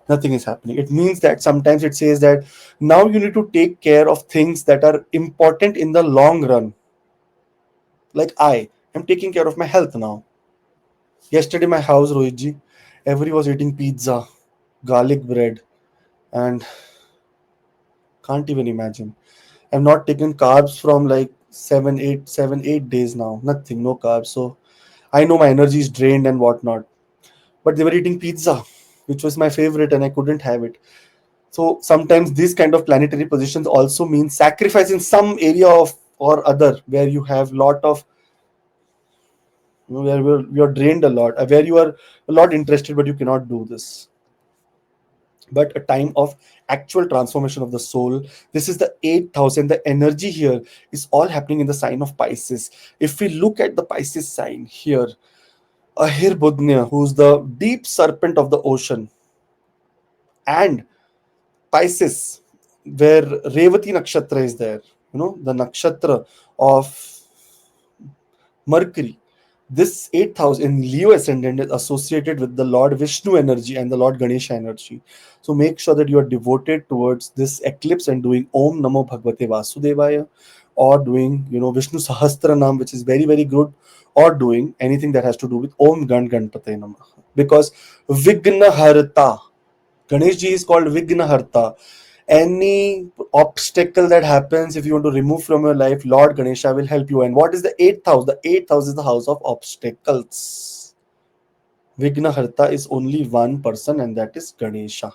Speaker 2: Nothing is happening. It means that sometimes it says that now you need to take care of things that are important in the long run. Like I am taking care of my health now. Yesterday, my house, Rohitji, everybody was eating pizza, garlic bread, and can't even imagine. I've not taken carbs from like 7, 8 days now. Nothing, no carbs. So I know my energy is drained and whatnot. But they were eating pizza, which was my favorite, and I couldn't have it. So sometimes these kind of planetary positions also mean sacrifice in some area of or other where you have lot of where you're drained a lot, where you are a lot interested but you cannot do this. But a time of actual transformation of the soul. This is the 8,000. The energy here is all happening in the sign of Pisces. If we look at the Pisces sign here, Ahir Budnya, who's the deep serpent of the ocean, and Pisces, where Revati Nakshatra is there, the nakshatra of Mercury. This 8th house in Leo ascendant is associated with the Lord Vishnu energy and the Lord Ganesha energy. So make sure that you are devoted towards this eclipse and doing Om Namo Bhagavate Vasudevaya, or doing, Vishnu Sahasranam, which is very, very good, or doing anything that has to do with Om Ganpate Namah. Because Vigna Harta, Ganesh ji is called Vigna Harta. Any obstacle that happens, if you want to remove from your life, Lord Ganesha will help you. And what is the 8th house? The 8th house is the house of obstacles. Vignaharta is only one person, and that is Ganesha.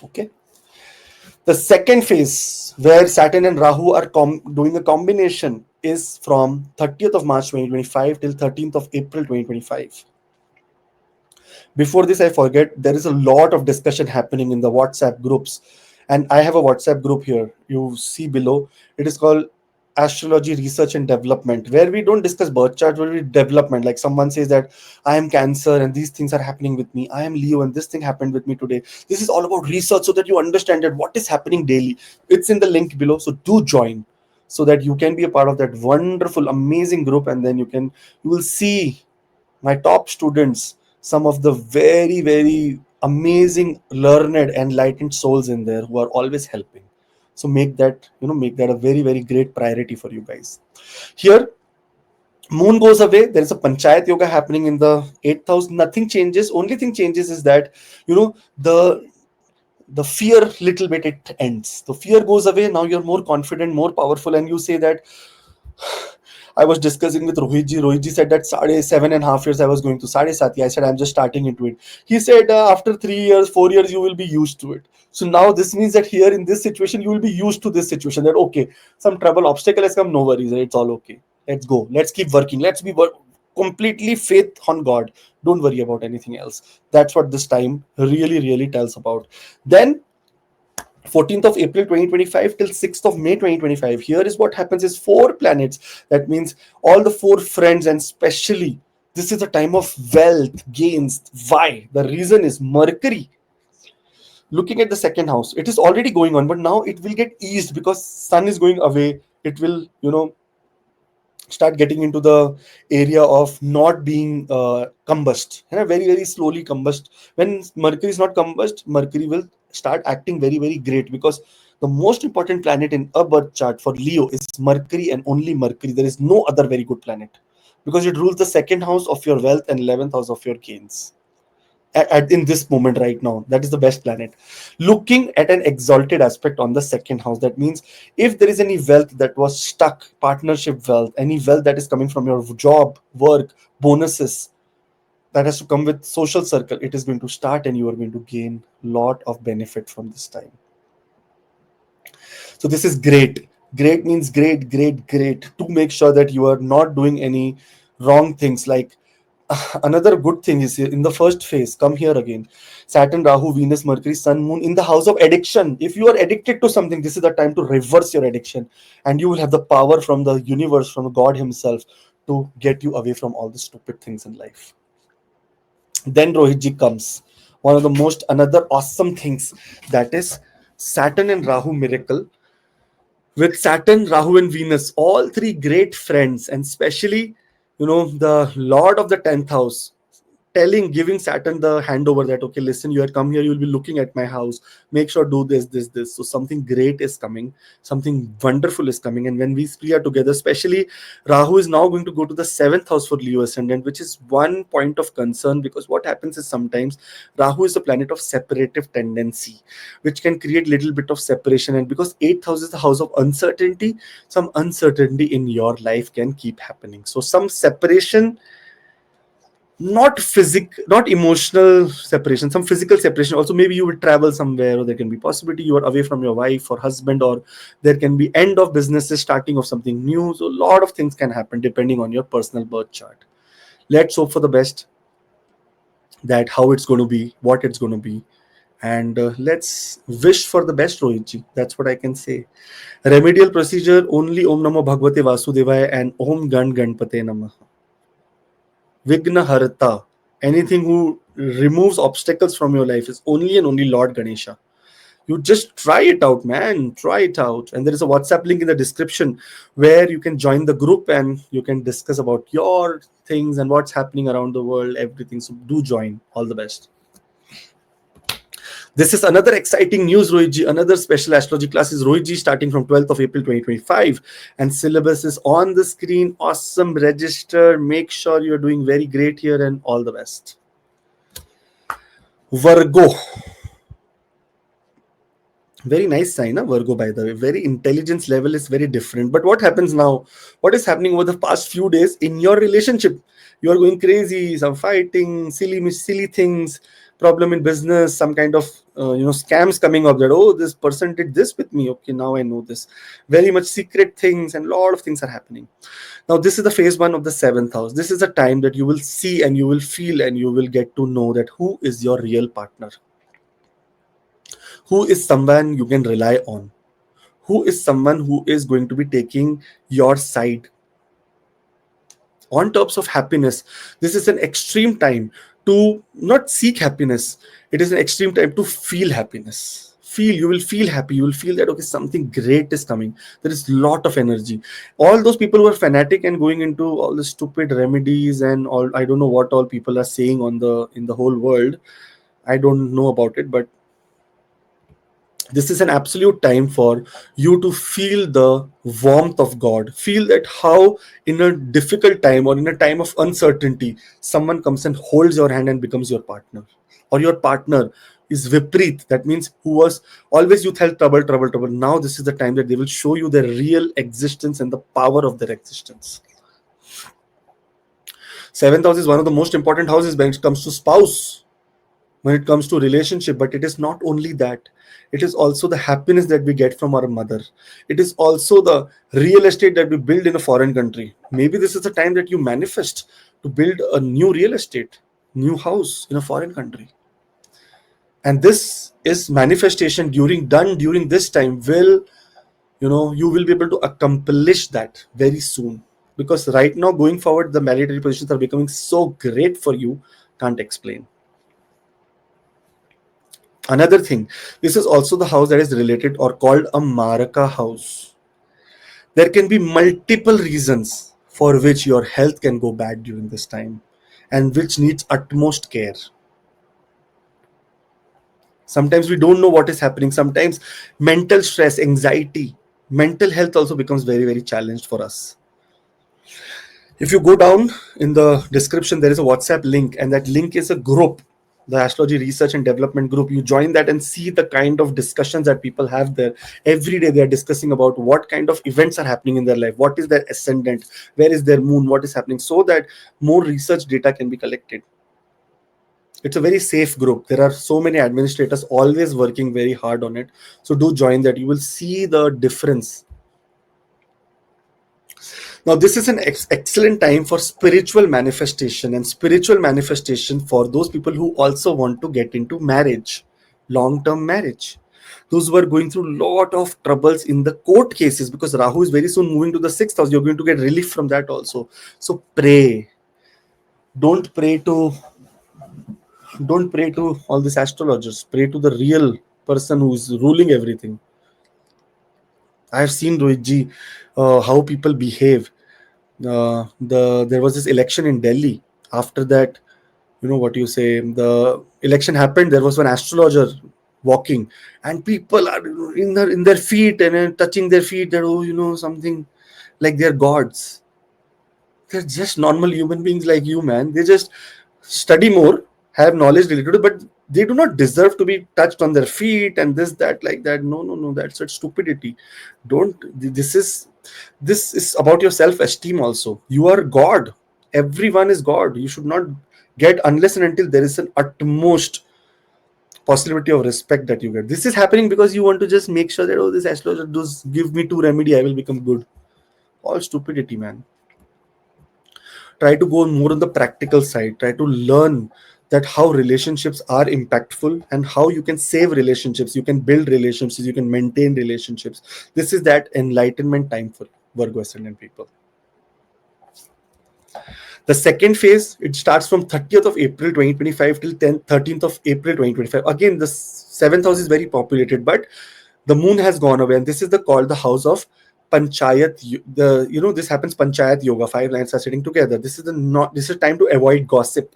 Speaker 2: Okay. The second phase where Saturn and Rahu are doing a combination is from 30th of March 2025 till 13th of April 2025. Before this, I forget, there is a lot of discussion happening in the WhatsApp groups, and I have a WhatsApp group here, you see below. It is called Astrology Research and Development, where we don't discuss birth chart, where we development. Like someone says that I am Cancer and these things are happening with me, I am Leo and this thing happened with me today. This is all about research, so that you understand that what is happening daily. It's in the link below, so do join, so that you can be a part of that wonderful amazing group. And then you will see my top students, some of the very, very amazing, learned, enlightened souls in there who are always helping. So make that a very, very great priority for you guys. Here, moon goes away. There is a panchayat yoga happening in the 8th house. Nothing changes. Only thing changes is that, the fear little bit it ends. The fear goes away. Now you're more confident, more powerful, and you say that I was discussing with Rohit ji. Rohit ji said that 7.5 years I was going to Sade Sati. I said I'm just starting into it. He said after 3 years, 4 years, you will be used to it. So now this means that here in this situation, you will be used to this situation. That okay, some trouble, obstacle has come, no worries, it's all okay. Let's go. Let's keep working. Let's be completely faith on God. Don't worry about anything else. That's what this time really, really tells about. Then 14th of April 2025 till 6th of May 2025. Here is what happens is four planets. That means all the four friends, and especially this is a time of wealth gains. Why? The reason is Mercury. Looking at the second house, it is already going on, but now it will get eased because Sun is going away. It will, start getting into the area of not being combust, very, very slowly combust. When Mercury is not combust, Mercury will start acting very, very great, because the most important planet in a birth chart for Leo is Mercury and only Mercury. There is no other very good planet, because it rules the second house of your wealth and 11th house of your gains. In this moment right now, that is the best planet. Looking at an exalted aspect on the second house, that means if there is any wealth that was stuck, partnership wealth, any wealth that is coming from your job, work, bonuses, that has to come with social circle, it is going to start, and you are going to gain lot of benefit from this time. So this is great. Great means great, great, great, to make sure that you are not doing any wrong things. Like another good thing is here in the first phase, come here again, Saturn, Rahu, Venus, Mercury, Sun, Moon in the house of addiction. If you are addicted to something, this is the time to reverse your addiction, and you will have the power from the universe, from God himself, to get you away from all the stupid things in life. Then Rohitji comes, one of the most another awesome things, that is Saturn and Rahu miracle. With Saturn, Rahu, and Venus, all three great friends, and especially, the Lord of the 10th house, giving Saturn the handover that, okay, listen, you had come here, you'll be looking at my house, make sure do this. So something great is coming, something wonderful is coming. And when we three are together, especially Rahu is now going to go to the 7th house for Leo ascendant, which is one point of concern, because what happens is sometimes Rahu is a planet of separative tendency, which can create little bit of separation. And because 8th house is the house of uncertainty, some uncertainty in your life can keep happening. So some separation, not emotional separation, some physical separation also. Maybe you will travel somewhere, or there can be possibility you are away from your wife or husband, or there can be end of businesses, starting of something new. So a lot of things can happen depending on your personal birth chart. Let's hope for the best, that how it's going to be, what it's going to be, and let's wish for the best, Rohitji. That's what I can say. Remedial procedure only Om Namo Bhagavate Vasudevaya and Om Ganpate Namah. Vigna Harta. Anything who removes obstacles from your life is only and only Lord Ganesha. You just try it out, man. Try it out. And there is a WhatsApp link in the description where you can join the group and you can discuss about your things and what's happening around the world, everything. So do join. All the best. This is another exciting news, Rohitji. Another special astrology class is Rohitji starting from 12th of April 2025. And syllabus is on the screen. Awesome. Register. Make sure you're doing very great here and all the best. Virgo. Very nice sign, huh? Virgo, by the way. Very intelligence level is very different. But what happens now? What is happening over the past few days in your relationship? You are going crazy, some fighting, silly things, problem in business, some kind of scams coming up that, oh, this person did this with me. Okay, now I know this. Very much secret things and a lot of things are happening. Now, this is the phase one of the seventh house. This is a time that you will see and you will feel and you will get to know that who is your real partner. Who is someone you can rely on? Who is someone who is going to be taking your side? On terms of happiness, this is an extreme time to not seek happiness. It is an extreme time to feel happiness. You will feel happy. You will feel that, okay, something great is coming. There is a lot of energy. All those people who are fanatic and going into all the stupid remedies and all, I don't know what all people are saying in the whole world. I don't know about it, but this is an absolute time for you to feel the warmth of God. Feel that how in a difficult time or in a time of uncertainty, someone comes and holds your hand and becomes your partner. Or your partner is Viprit. That means who was always you felt trouble. Now this is the time that they will show you their real existence and the power of their existence. Seventh house is one of the most important houses when it comes to spouse, when it comes to relationship. But it is not only that. It is also the happiness that we get from our mother. It is also the real estate that we build in a foreign country. Maybe this is the time that you manifest to build a new real estate, new house in a foreign country. And this is manifestation done during this time will, you will be able to accomplish that very soon. Because right now, going forward, the military positions are becoming so great for you, can't explain. Another thing, this is also the house that is related or called a Maraka house. There can be multiple reasons for which your health can go bad during this time and which needs utmost care. Sometimes we don't know what is happening. Sometimes mental stress, anxiety, mental health also becomes very, very challenged for us. If you go down in the description, there is a WhatsApp link, and that link is a group, the Astrology Research and Development Group. You join that and see the kind of discussions that people have there. Every day they are discussing about what kind of events are happening in their life, what is their ascendant, where is their moon, what is happening, so that more research data can be collected. It's a very safe group. There are so many administrators always working very hard on it. So do join that. You will see the difference. Now, this is an excellent time for spiritual manifestation, and spiritual manifestation for those people who also want to get into marriage, long-term marriage. Those who are going through a lot of troubles in the court cases, because Rahu is very soon moving to the 6th house. You're going to get relief from that also. So pray. Don't pray to all these astrologers. Pray to the real person who's ruling everything. I have seen, Rohitji, how people behave. There was this election in Delhi. After that, what you say, the election happened. There was one astrologer walking, and people are in their feet and touching their feet. That something like they're gods. They're just normal human beings like you, man. They just study more, have knowledge related to it, but they do not deserve to be touched on their feet and this, that, like that. No. That's such stupidity. Don't. This is about your self-esteem also. You are God. Everyone is God. You should not get unless and until there is an utmost possibility of respect that you get. This is happening because you want to just make sure that, oh, this astrologer does give me 2 remedy, I will become good. All stupidity, man. Try to go more on the practical side. Try to learn that how relationships are impactful and how you can save relationships, you can build relationships, you can maintain relationships. This is that enlightenment time for Virgo ascendant people. The second phase, it starts from 30th of April 2025 till 13th of April 2025. Again, the seventh house is very populated, but the moon has gone away, and this is the called the house of panchayat. The this happens panchayat yoga. Five lines are sitting together. This is the not. This is time to avoid gossip.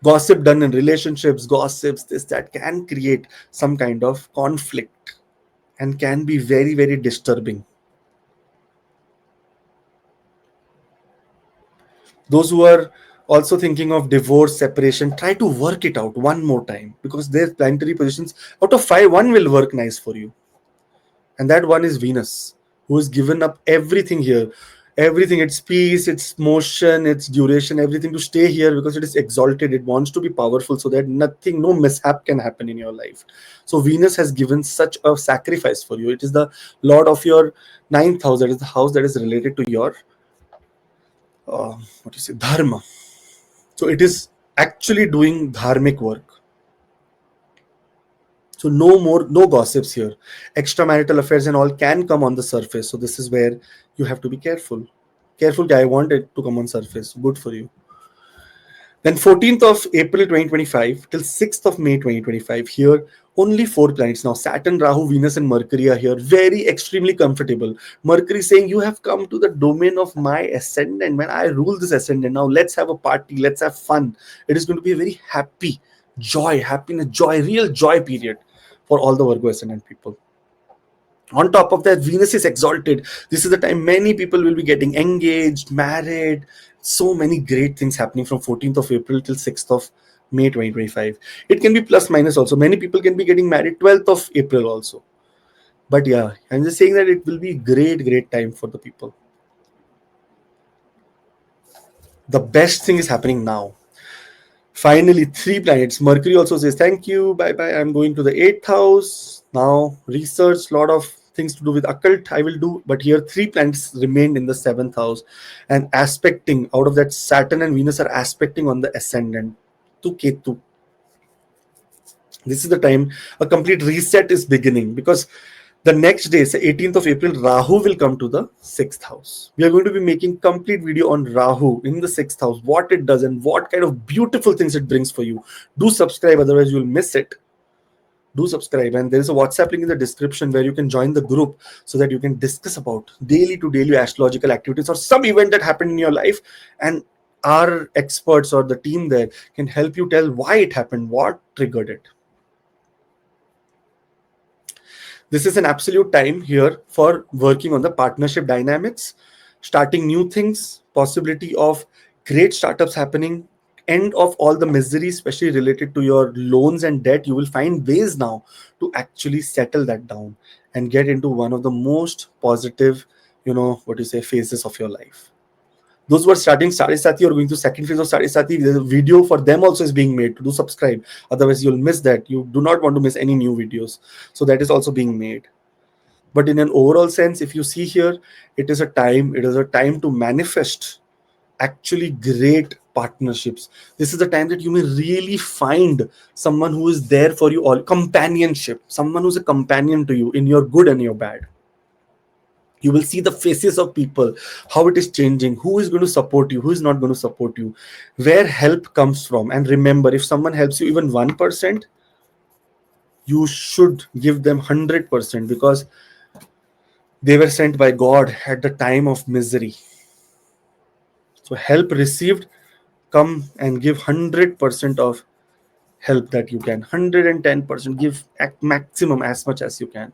Speaker 2: Gossip done in relationships, gossips this that can create some kind of conflict and can be very very disturbing. Those who are also thinking of divorce, separation, try to work it out one more time, because there's planetary positions out of five, one will work nice for you, and that one is Venus, who has given up everything here, everything, its peace, its motion, its duration, everything to stay here because it is exalted, it wants to be powerful so that nothing, no mishap can happen in your life. So Venus has given such a sacrifice for you. It is the lord of your ninth house, that is the house that is related to your what do you say, dharma. So it is actually doing dharmic work. So no more, no gossips here. Extramarital affairs and all can come on the surface. So this is where you have to be careful. Careful, guy. I want it to come on surface. Good for you. Then 14th of April 2025 till 6th of May 2025. Here, only four planets now. Saturn, Rahu, Venus, and Mercury are here. Very extremely comfortable. Mercury saying, you have come to the domain of my ascendant. When I rule this ascendant, now let's have a party. Let's have fun. It is going to be a very happy, joy, happiness, joy, real joy period for all the Virgo ascendant people. On top of that, Venus is exalted. This is the time many people will be getting engaged, married. So many great things happening from 14th of April till 6th of May 2025. It can be plus minus also. Many people can be getting married 12th of April also. But yeah, I'm just saying that it will be great time for the people. The best thing is happening now. Finally, three planets. Mercury also says, thank you, bye bye. I'm going to the 8th house. Now, research, lot of things to do with occult I will do. But here, three planets remained in the 7th house. And aspecting, out of that, Saturn and Venus are aspecting on the ascendant to Ketu. This is the time a complete reset is beginning, because the next day, say 18th of April, Rahu will come to the 6th house. We are going to be making complete video on Rahu in the 6th house, what it does and what kind of beautiful things it brings for you. Do subscribe, otherwise you'll miss it. Do subscribe, and there is a WhatsApp link in the description where you can join the group so that you can discuss about daily to daily astrological activities or some event that happened in your life, and our experts or the team there can help you tell why it happened, what triggered it. This is an absolute time here for working on the partnership dynamics, starting new things, possibility of great startups happening, end of all the misery, especially related to your loans and debt. You will find ways now to actually settle that down and get into one of the most positive, phases of your life. Those who are starting Sari Sati or going to second phase of Sari Sati, the video for them also is being made. To do subscribe, otherwise you'll miss that. You do not want to miss any new videos, so that is also being made. But in an overall sense, if you see here, it is a time to manifest actually great partnerships. This is the time that you may really find someone who is there for you, all companionship, someone who's a companion to you in your good and your bad. You will see the faces of people, how it is changing, who is going to support you, who is not going to support you, where help comes from. And remember, if someone helps you even 1%, you should give them 100%, because they were sent by God at the time of misery. So help received, come and give 100% of help that you can. 110%, give at maximum as much as you can.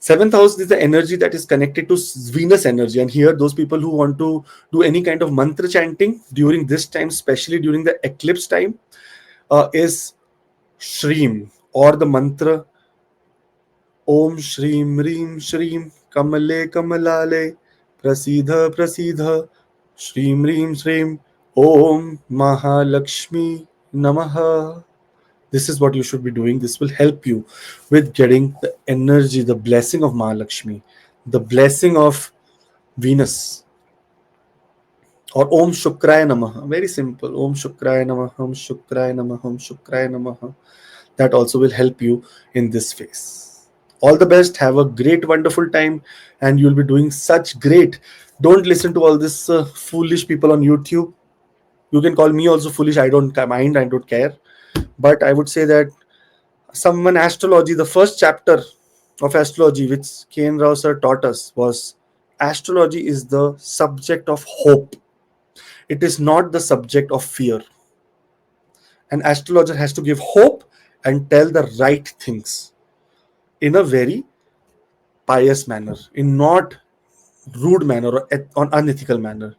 Speaker 2: Seventh house is the energy that is connected to Venus energy, and here those people who want to do any kind of mantra chanting during this time, especially during the eclipse time, is Shreem, or the mantra Om Shreem Reem Shreem Kamale Kamalale Prasidha Prasidha Shreem Reem Shreem Om Mahalakshmi Namaha. This is what you should be doing. This will help you with getting the energy, the blessing of Mahalakshmi, the blessing of Venus. Or Om Shukraya Namaha. Very simple. Om Shukraya Namaha, Om Shukraya Namaha, Om Shukraya Namaha. That also will help you in this phase. All the best. Have a great, wonderful time. And you'll be doing such great Don't listen to all this foolish people on YouTube. You can call me also foolish. I don't mind. I don't care. But I would say that someone astrology, the first chapter of astrology, which Ken Rao sir taught us, was astrology is the subject of hope. It is not the subject of fear. An astrologer has to give hope and tell the right things in a very pious manner, in not rude manner or unethical manner.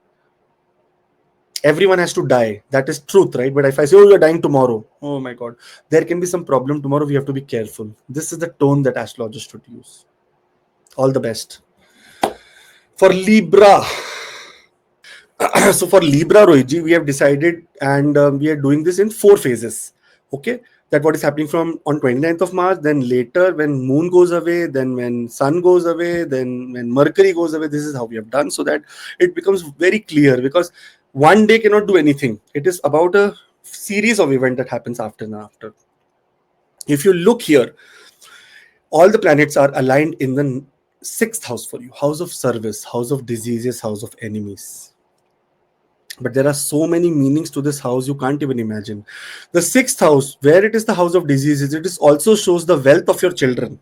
Speaker 2: Everyone has to die. That is truth, right? But if I say, oh, you're dying tomorrow, oh my God, there can be some problem tomorrow. We have to be careful. This is the tone that astrologers should use. All the best. For Libra. So for Libra, Rohitji, we have decided and we are doing this in 4 phases. Okay. That what is happening from on 29th of March, then later when moon goes away, then when sun goes away, then when Mercury goes away. This is how we have done so that it becomes very clear, because one day cannot do anything. It is about a series of events that happens after and after. If you look here, all the planets are aligned in the sixth house for you: house of service, house of diseases, house of enemies. But there are so many meanings to this house you can't even imagine. The sixth house, where it is the house of diseases, it is also shows the wealth of your children,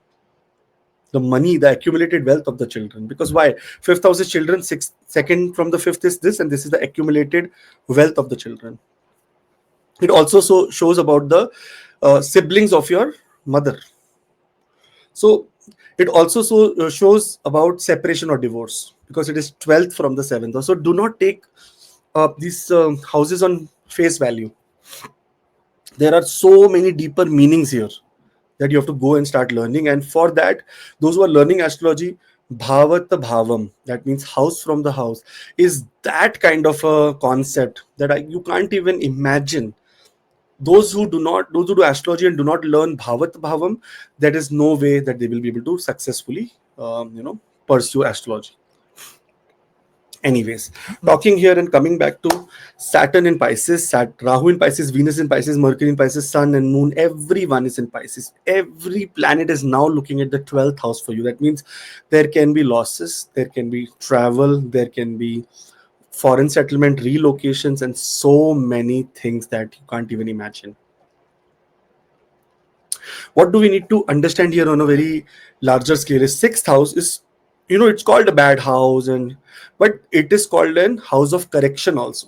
Speaker 2: the money, the accumulated wealth of the children. Because why? Fifth house is children, sixth, second from the fifth is this, and this is the accumulated wealth of the children. It also shows about the siblings of your mother. So it also shows about separation or divorce, because it is 12th from the 7th. So do not take these houses on face value. There are so many deeper meanings here that you have to go and start learning. And for that, those who are learning astrology, bhavat bhavam, that means house from the house, is that kind of a concept that you can't even imagine. Those who do astrology and do not learn bhavat bhavam, there is no way that they will be able to successfully pursue astrology. Anyways, talking here and coming back to Saturn in Pisces, Rahu in Pisces, Venus in Pisces, Mercury in Pisces, Sun and Moon, everyone is in Pisces. Every planet is now looking at the 12th house for you. That means there can be losses, there can be travel, there can be foreign settlement, relocations, and so many things that you can't even imagine. What do we need to understand here on a very larger scale is sixth house is, it's called a bad house, and but it is called an house of correction also.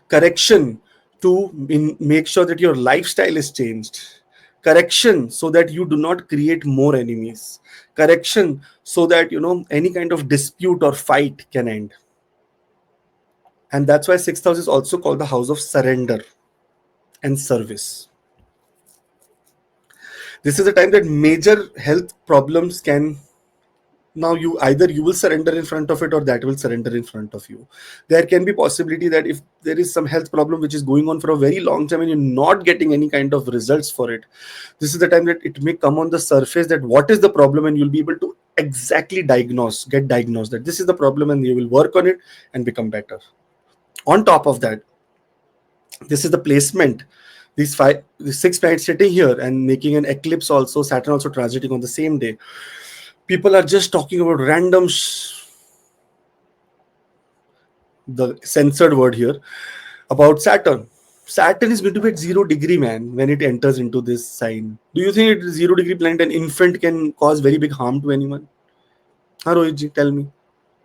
Speaker 2: Correction to make sure that your lifestyle is changed. Correction so that you do not create more enemies. Correction so that any kind of dispute or fight can end. And that's why sixth house is also called the house of surrender and service. This is a time that major health problems can, now you will surrender in front of it, or that will surrender in front of you. There can be possibility that if there is some health problem which is going on for a very long time and you're not getting any kind of results for it, this is the time that it may come on the surface that what is the problem, and you'll be able to exactly get diagnosed that this is the problem, and you will work on it and become better. On top of that, this is the placement, the 6 planets sitting here and making an eclipse also, Saturn also transiting on the same day. People are just talking about random the censored word here about Saturn. Saturn is going to be at 0 degree, man, when it enters into this sign. Do you think it is 0 degree planet, an infant can cause very big harm to anyone? Rohitji, tell me.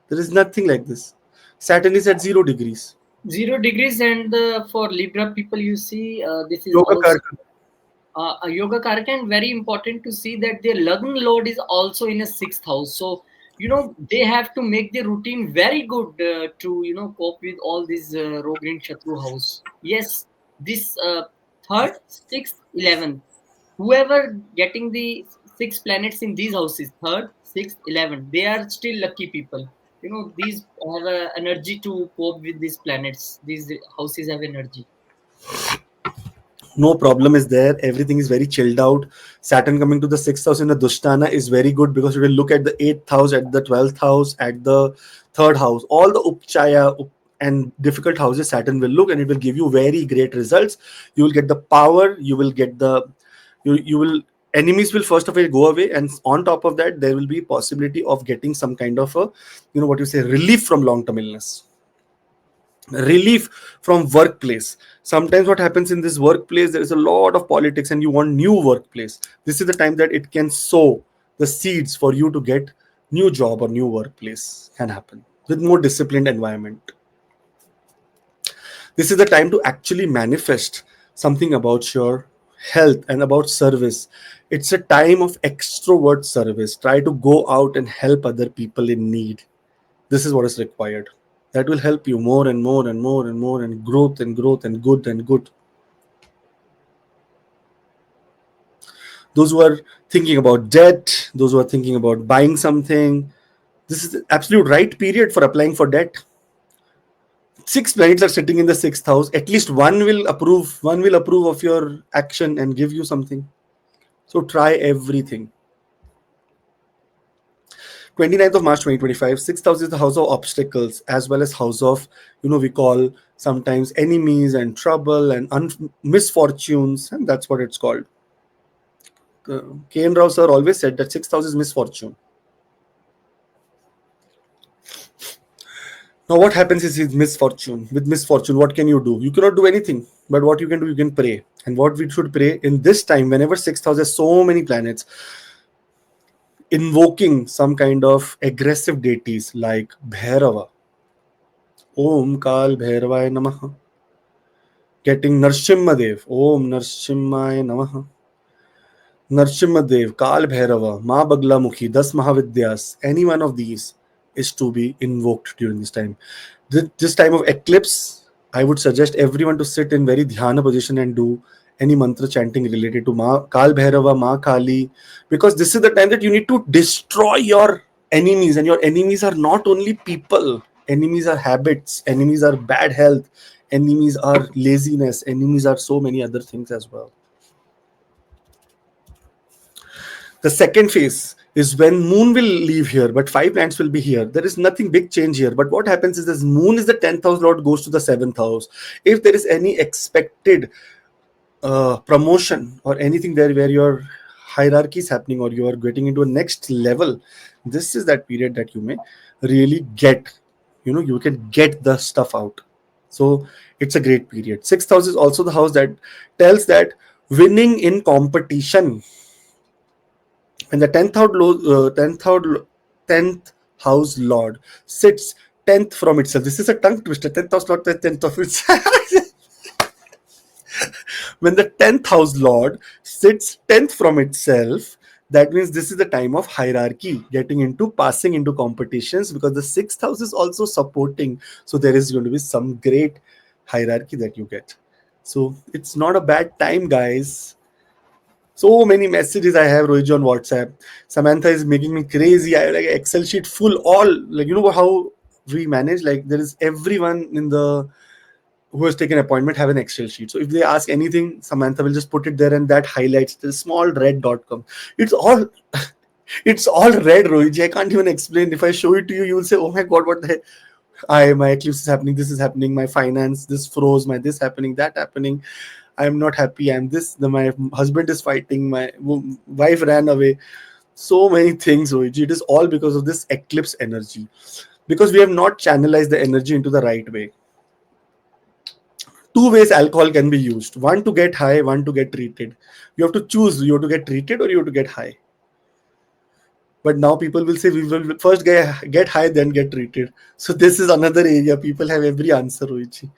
Speaker 2: There is nothing like this. Saturn is at 0 degrees.
Speaker 1: 0 degrees, and for Libra people, you see, this is
Speaker 2: Yoga
Speaker 1: also
Speaker 2: Karka.
Speaker 1: a yoga karaka, and very important to see that their lagna lord is also in a sixth house. So they have to make the routine very good to cope with all these rogue in Shatru house. Yes, this third, sixth, 11th, whoever getting the six planets in these houses, third, sixth, 11th, they are still lucky people. These have energy to cope with these planets. These houses have energy.
Speaker 2: No problem is there. Everything is very chilled out. Saturn coming to the sixth house in the Dushtana is very good, because you will look at the eighth house, at the 12th house, at the third house, all the and difficult houses Saturn will look, and it will give you very great results. You will get the power, you will get the you will enemies will first of all go away, and on top of that there will be possibility of getting some kind of a, what you say, relief from long term illness, relief from workplace. Sometimes what happens in this workplace, there is a lot of politics and you want new workplace. This is the time that it can sow the seeds for you to get new job or new workplace can happen with more disciplined environment. This is the time to actually manifest something about your health and about service. It's a time of extrovert service. Try to go out and help other people in need. This is what is required. That will help you more and more and more and more, and growth and growth and good and good. Those who are thinking about debt, those who are thinking about buying something, this is the absolute right period for applying for debt. 6 planets are sitting in the sixth house. At least one will approve of your action and give you something. So try everything. 29th of March 2025, sixth house is the house of obstacles, as well as house of, we call sometimes enemies and trouble and misfortunes, and that's what it's called. K.N. Rao sir always said that sixth house is misfortune. Now what happens is misfortune. With misfortune, what can you do? You cannot do anything. But what you can do, you can pray. And what we should pray in this time, whenever sixth house has so many planets, invoking some kind of aggressive deities like Bhairava. Om Kal Bhairavaya Namaha. Getting Narsimhadev. Om Narsimhaya Namaha. Narsimhadev, Kal Bhairava, Ma Bagla Mukhi, Das Mahavidyas. Any one of these is to be invoked during this time. This time of eclipse, I would suggest everyone to sit in very dhyana position and do any mantra chanting related to Kal Bhairava, Ma Kali, because this is the time that you need to destroy your enemies, and your enemies are not only people. Enemies are habits, enemies are bad health, enemies are laziness, enemies are so many other things as well. The second phase is when moon will leave here, but 5 planets will be here. There is nothing big change here. But what happens is this moon is the 10th house lord, goes to the 7th house. If there is any expected promotion or anything there where your hierarchy is happening or you are getting into a next level, this is that period that you may really get, you can get the stuff out. So it's a great period. 6th house is also the house that tells that winning in competition. When the 10th house lord sits 10th from itself. This is a tongue twister. 10th house lord, 10th of itself. When the 10th house lord sits 10th from itself, that means this is the time of hierarchy, passing into competitions, because the 6th house is also supporting. So there is going to be some great hierarchy that you get. So it's not a bad time, guys. So many messages I have, Rohit, on WhatsApp. Samantha is making me crazy. I have like an Excel sheet full, all like, how we manage. Like there is everyone in the who has taken appointment have an Excel sheet. So if they ask anything, Samantha will just put it there, and that highlights the small red dot com. It's all it's all red, Rohit. I can't even explain. If I show it to you, you will say, "Oh my God, what the heck? My eclipse is happening. This is happening. My finance, this froze. My this happening, that happening. I'm not happy. I'm this. My husband is fighting. My wife ran away. So many things, Rohit. It is all because of this eclipse energy. Because we have not channelized the energy into the right way. 2 ways alcohol can be used. One to get high, one to get treated. You have to choose. You have to get treated or you have to get high. But now people will say we will first get high, then get treated. So this is another area. People have every answer, Rohit.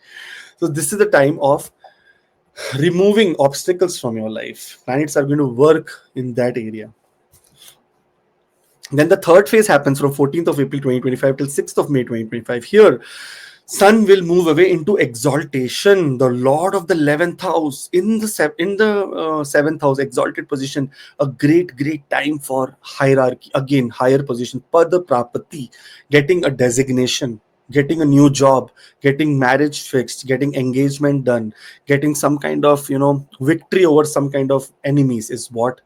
Speaker 2: So this is the time of removing obstacles from your life. Planets are going to work in that area. Then the third phase happens from 14th of April 2025 till 6th of May 2025. Here, Sun will move away into exaltation, the Lord of the 11th house in the 7th house, exalted position. A great time for hierarchy, again higher position, pada prapati, getting a designation, getting a new job, getting marriage fixed, getting engagement done, getting some kind of victory over some kind of enemies is what.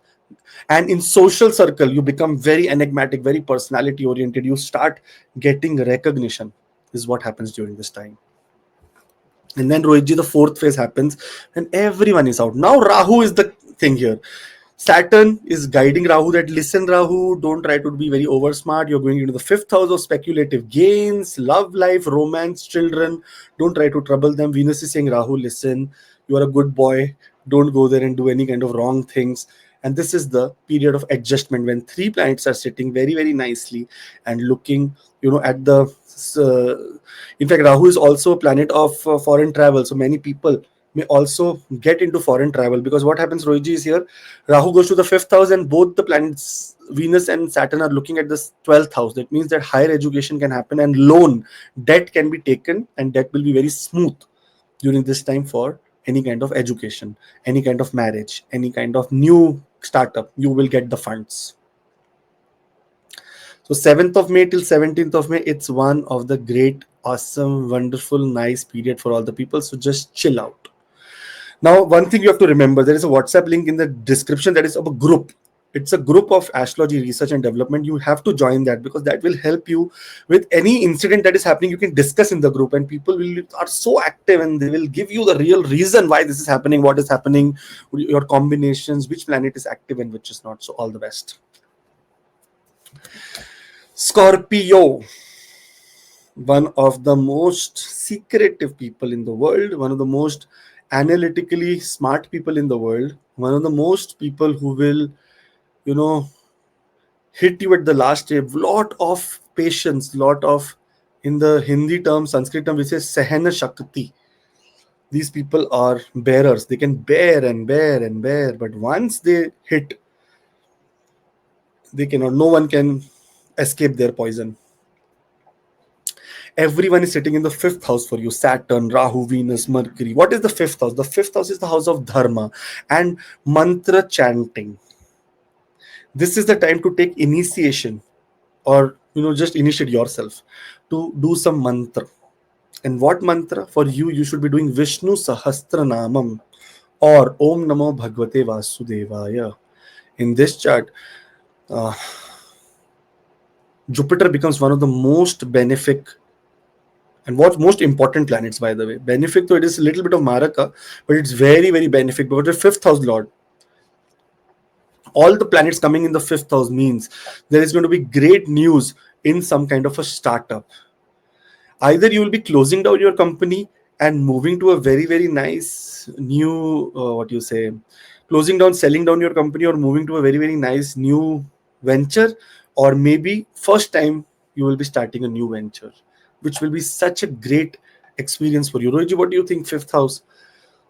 Speaker 2: And in social circle, you become very enigmatic, very personality oriented. You start getting recognition is what happens during this time. And then Rohitji, the fourth phase happens and everyone is out. Now Rahu is the thing here. Saturn is guiding Rahu that listen, Rahu, don't try to be very over smart. You're going into the fifth house of speculative gains, love life, romance, children. Don't try to trouble them. Venus is saying, Rahu, listen, you are a good boy. Don't go there and do any kind of wrong things. And this is the period of adjustment when three planets are sitting very, very nicely and looking, at the. In fact, Rahu is also a planet of foreign travel. So many people may also get into foreign travel because what happens, Rohiji, is here Rahu goes to the fifth house, and both the planets, Venus and Saturn, are looking at this 12th house. That means that higher education can happen and loan, debt can be taken, and debt will be very smooth during this time for any kind of education, any kind of marriage, any kind of new startup. You will get the funds. So 7th of May till 17th of May, it's one of the great, awesome, wonderful, nice period for all the people. So just chill out. Now, one thing you have to remember, there is a WhatsApp link in the description that is of a group. It's a group of astrology research and development. You have to join that because that will help you with any incident that is happening. You can discuss in the group, and people will are so active and they will give you the real reason why this is happening, what is happening, your combinations, which planet is active and which is not. So all the best. Scorpio, one of the most secretive people in the world, one of the most analytically smart people in the world, one of the most people who will, you know, hit you at the last step. Lot of patience, lot of, in the Hindi term, Sanskrit term, we say Sahana Shakti. These people are bearers. They can bear and bear and bear, but once they hit, they cannot. No one can escape their poison. Everyone is sitting in the fifth house for you: Saturn, Rahu, Venus, Mercury. What is the fifth house? The fifth house is the house of dharma and mantra chanting. This is the time to take initiation, or just initiate yourself to do some mantra. And what mantra? For you should be doing Vishnu Sahasranamam or Om Namo Bhagavate Vasudevaya. In this chart, uh, Jupiter becomes one of the most benefic and what most important planets, by the way. Benefic, though it is a little bit of Maraka, but it's very, very benefic because the fifth house lord, all the planets coming in the fifth house means there is going to be great news in some kind of a startup. Either you will be closing down your company and moving to a very, very nice new, what you say, closing down, selling down your company, or moving to a very, very nice new venture, or maybe first time you will be starting a new venture, which will be such a great experience for you. Rohit, what do you think? Fifth house,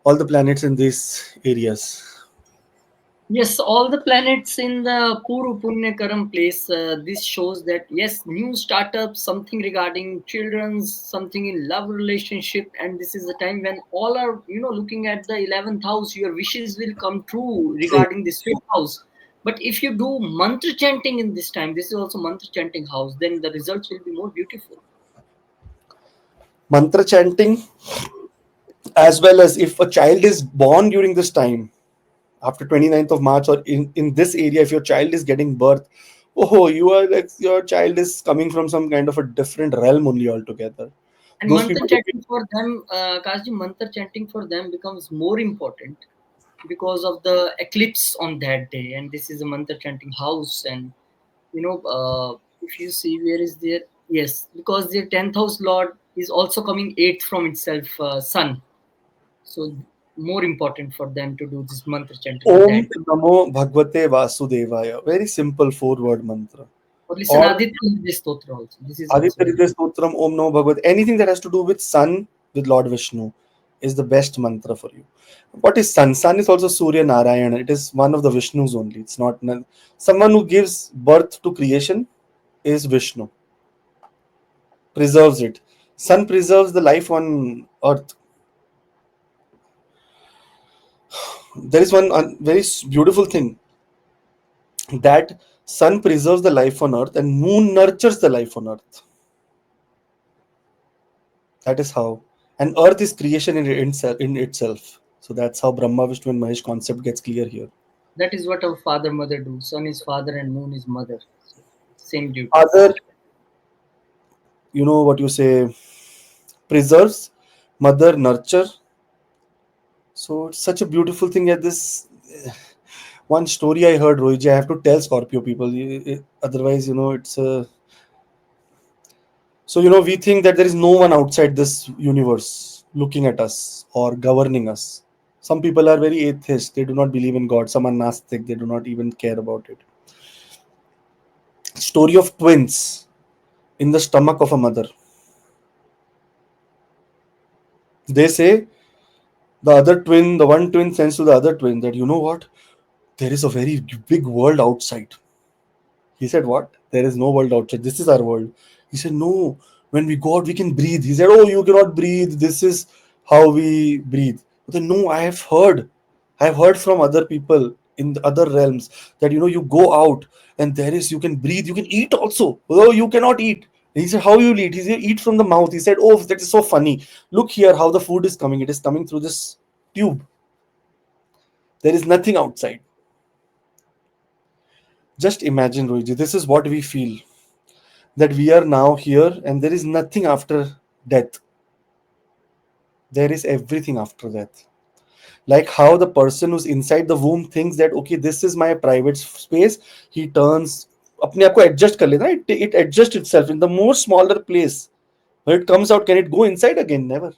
Speaker 2: all the planets in these areas.
Speaker 1: Yes, all the planets in the Puru Punya Karam place. This shows that yes, new startups, something regarding children's, something in love relationship, and this is the time when all are looking at the 11th house. Your wishes will come true
Speaker 2: True.
Speaker 1: regarding this fifth house. But if you do mantra chanting in this time, this is also mantra chanting house, then the results will be more beautiful.
Speaker 2: Mantra chanting, as well as if a child is born during this time, after 29th of March, or in this area, if your child is getting birth, oh, you are like, your child is coming from some kind of a different realm only altogether.
Speaker 1: And
Speaker 2: Those
Speaker 1: mantra
Speaker 2: people,
Speaker 1: chanting for them, Kashji, mantra chanting for them becomes more important because of the eclipse on that day. And this is a mantra chanting house. And, if you see where is there, yes, because their 10th house lord is also coming 8th from itself, sun. So, more important for them to do this mantra chanting on
Speaker 2: Om
Speaker 1: that day.
Speaker 2: Namo Bhagavate Vasudevaya. Very simple four-word mantra.
Speaker 1: Or listen,
Speaker 2: Or
Speaker 1: Aditya Hriday Stotra also. This is also
Speaker 2: Aditya
Speaker 1: very
Speaker 2: Hriday Stotram, Om Namo Bhagavate. Anything that has to do with sun, with Lord Vishnu, is the best mantra for you. What is sun? Sun is also Surya Narayana. It is one of the Vishnus only. It's not someone who gives birth to creation is Vishnu. Preserves it. Sun preserves the life on earth. There is one very beautiful thing, that sun preserves the life on earth and moon nurtures the life on earth. That is how. And earth is creation in itself. So that's how Brahma, Vishnu, and Mahesh concept gets clear here.
Speaker 1: that is what our father mother do. Sun is father and moon is mother. So, same duties.
Speaker 2: Other, what you say, preserves, mother nurture. So it's such a beautiful thing at this. One story I heard, Rohiji, I have to tell Scorpio people, otherwise, it's a. So, we think that there is no one outside this universe looking at us or governing us. Some people are very atheist, they do not believe in God. Some are Gnostic, they do not even care about it. Story of twins in the stomach of a mother. They say the one twin says to the other twin that, you know what? There is a very big world outside. He said, what? There is no world outside. This is our world. He said, no. When we go out, we can breathe. He said, oh, you cannot breathe. This is how we breathe. But then, no, I have heard. I have heard from other people in the other realms that, you go out and you can breathe. You can eat also. Oh, you cannot eat. He said, how you eat? He said, eat from the mouth. He said, oh, that is so funny. Look here how the food is coming. It is coming through this tube. There is nothing outside. Just imagine, Rohiji, this is what we feel, that we are now here and there is nothing after death. There is everything after death. Like how the person who's inside the womb thinks that, okay, this is my private space. He turns अपने आप को adjust कर लेता है. It adjusts itself in the more smaller place. When it comes out, can it go inside again? Never.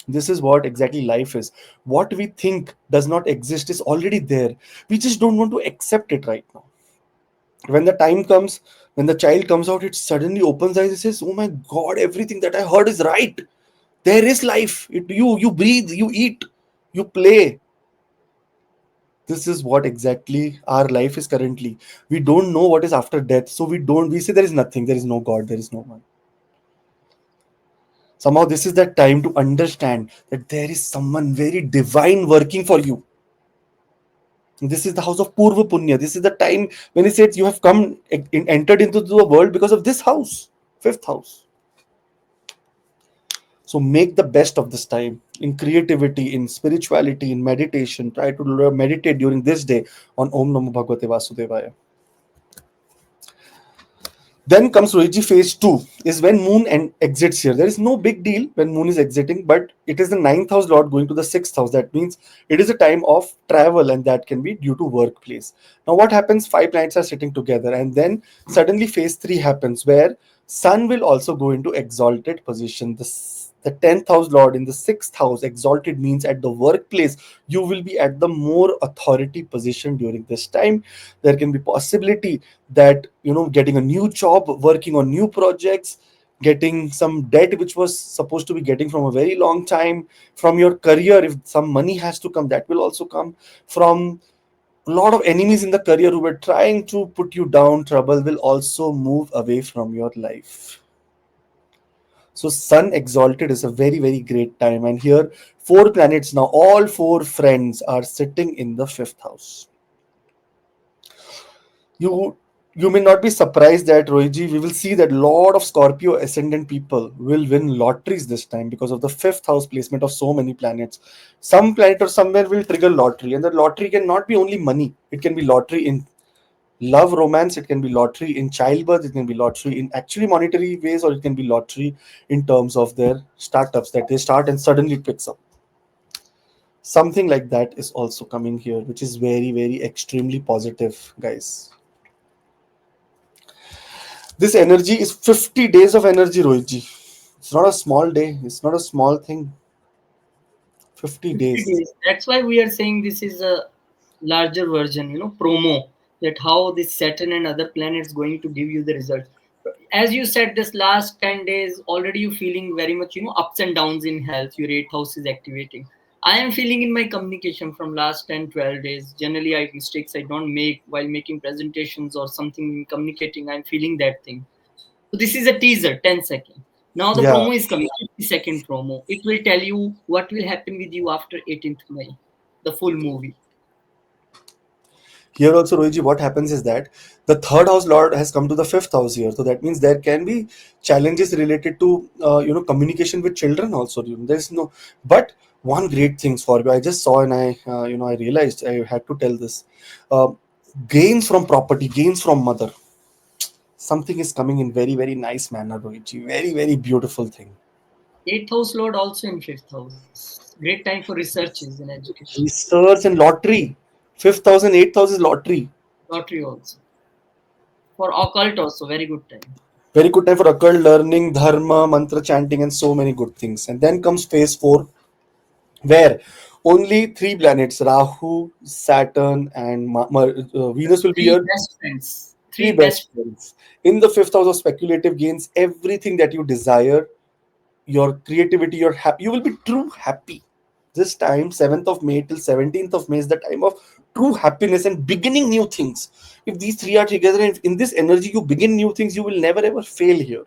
Speaker 2: This is what exactly life is. What we think does not exist is already there. We just don't want to accept it right now. When the time comes, when the child comes out, it suddenly opens eyes and says, oh my God, everything that I heard is right. There is life. You breathe, you eat, you play. This is what exactly our life is currently. We don't know what is after death. So we say there is nothing, there is no God, there is no one. Somehow this is that time to understand that there is someone very divine working for you. This is the house of Purva Punya. This is the time when he said you have come, entered into the world because of this house, fifth house. So make the best of this time in creativity, in spirituality, in meditation. Try to meditate during this day on Om Namo Bhagavate Vasudevaya. Then comes Rohiji phase 2 is when moon exits here. There is no big deal when moon is exiting, but it is the ninth house lord going to the sixth house. That means it is a time of travel and that can be due to workplace. Now what happens? Five planets are sitting together and then suddenly phase 3 happens where sun will also go into exalted position. The 10th house lord in the sixth house, exalted means at the workplace, you will be at the more authority position during this time. There can be possibility that getting a new job, working on new projects, getting some debt which was supposed to be getting from a very long time, from your career. If some money has to come, that will also come from a lot of enemies in the career who were trying to put you down. Trouble will also move away from your life. So sun exalted is a very, very great time, and here four planets, now all four friends are sitting in the fifth house. You may not be surprised that, Rohiji, we will see that a lot of Scorpio ascendant people will win lotteries this time because of the fifth house placement of so many planets. Some planet or somewhere will trigger lottery, and the lottery can not be only money. It can be lottery in love, romance. It can be lottery in childbirth. It can be lottery in actually monetary ways, or it can be lottery in terms of their startups that they start and suddenly it picks up. Something like that is also coming here, which is very, very extremely positive, guys. This energy is 50 days of energy, Rohitji. It's not a small day. It's not a small thing. 50
Speaker 1: 50
Speaker 2: days.
Speaker 1: days. That's why we are saying this is a larger version, promo, that how this Saturn and other planets going to give you the results. As you said, this last 10 days, already you feeling very much, ups and downs in health. Your eighth house is activating. I am feeling in my communication from last 10, 12 days. Generally, I mistakes I don't make while making presentations or something communicating. I'm feeling that thing. So this is a teaser, 10 seconds. Now the
Speaker 2: Yeah.
Speaker 1: promo is coming, 50-second promo. It will tell you what will happen with you after 18th May, the full movie.
Speaker 2: Here also, Rohitji, what happens is that the third house lord has come to the fifth house here. So that means there can be challenges related to, communication with children also. There's no, but one great thing for you, I just saw and I realized I had to tell this. Uh, Gains from property, gains from mother. Something is coming in very, very nice manner, Rohitji. Very, very beautiful thing.
Speaker 1: 8th house lord also in 5th house. Great time for researches in education.
Speaker 2: Research and lottery. Fifth house and eighth house is lottery.
Speaker 1: Lottery also. For occult also, very good time.
Speaker 2: Very good time for occult learning, dharma, mantra chanting, and so many good things. And then comes phase four, where only three planets, Rahu, Saturn, and Venus, will be
Speaker 1: Three
Speaker 2: here.
Speaker 1: best friends.
Speaker 2: Three
Speaker 1: Three
Speaker 2: best
Speaker 1: best.
Speaker 2: friends. In the fifth house of speculative gains, everything that you desire, your creativity, your happy, you will be true happy. This time, 7th of May till 17th of May is the time of true happiness and beginning new things. If these three are together and in this energy you begin new things, you will never ever fail here.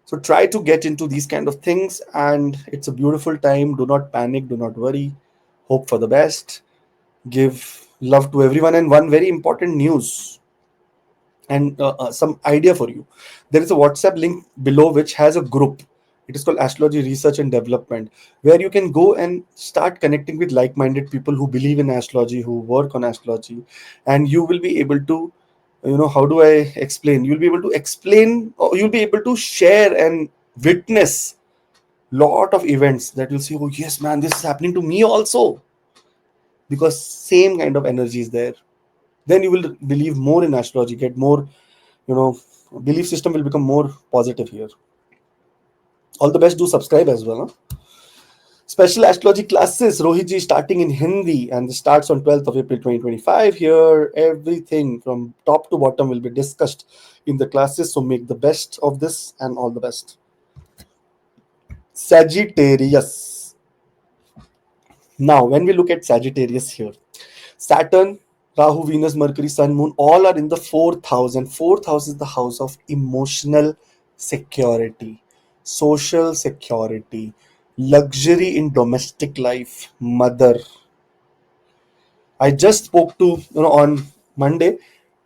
Speaker 2: So try to get into these kind of things, and it's a beautiful time. Do not panic, do not worry. Hope for the best. Give love to everyone. And one very important news and some idea for you. There is a WhatsApp link below which has a group. It is called Astrology Research and Development, where you can go and start connecting with like-minded people who believe in astrology, who work on astrology, and you will be able to, how do I explain? You'll be able to explain, or you'll be able to share and witness lot of events that you'll see. Oh yes, man, this is happening to me also, because same kind of energy is there. Then you will believe more in astrology, get more, you know belief system will become more positive here. All the best. Do subscribe as well, huh? Special astrology classes, Rohitji, starting in Hindi, and this starts on 12th of April 2025. Here everything from top to bottom will be discussed in the classes, so make the best of this, and all the best. Sagittarius. Now when we look at Sagittarius here, Saturn, Rahu, Venus, Mercury, Sun, Moon, all are in the fourth house, and fourth house is the house of emotional security, social security, luxury in domestic life, mother. I just spoke to, on Monday,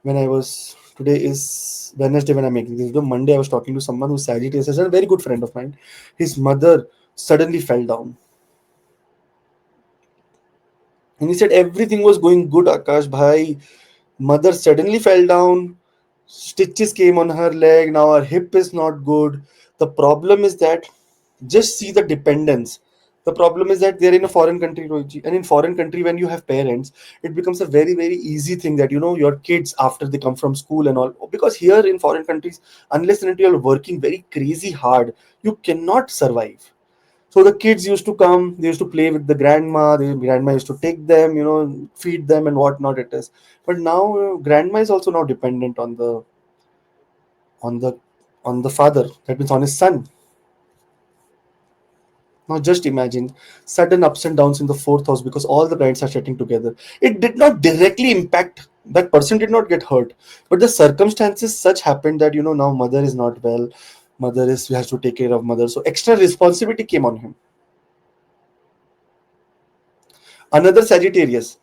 Speaker 2: when I was, today is Wednesday when I'm making this video. Monday I was talking to someone who's Sagittarius, a very good friend of mine. His mother suddenly fell down. And he said everything was going good, Akash bhai. Mother suddenly fell down, stitches came on her leg, now her hip is not good. The problem is that, just see the dependence. The problem is that they're in a foreign country, Rohitji. And in foreign country, when you have parents, it becomes a very, very easy thing that, your kids, after they come from school and all, because here in foreign countries, unless and until you're working very crazy hard, you cannot survive. So the kids used to come, they used to play with the grandma, the grandma used to take them, feed them and whatnot it is. But now grandma is also now dependent on the on the father, that means on his son. Now just imagine sudden ups and downs in the fourth house because all the planets are setting together. It did not directly impact, that person did not get hurt, but the circumstances such happened that now mother is not well, mother is has to take care of mother, so extra responsibility came on him. Another Sagittarius,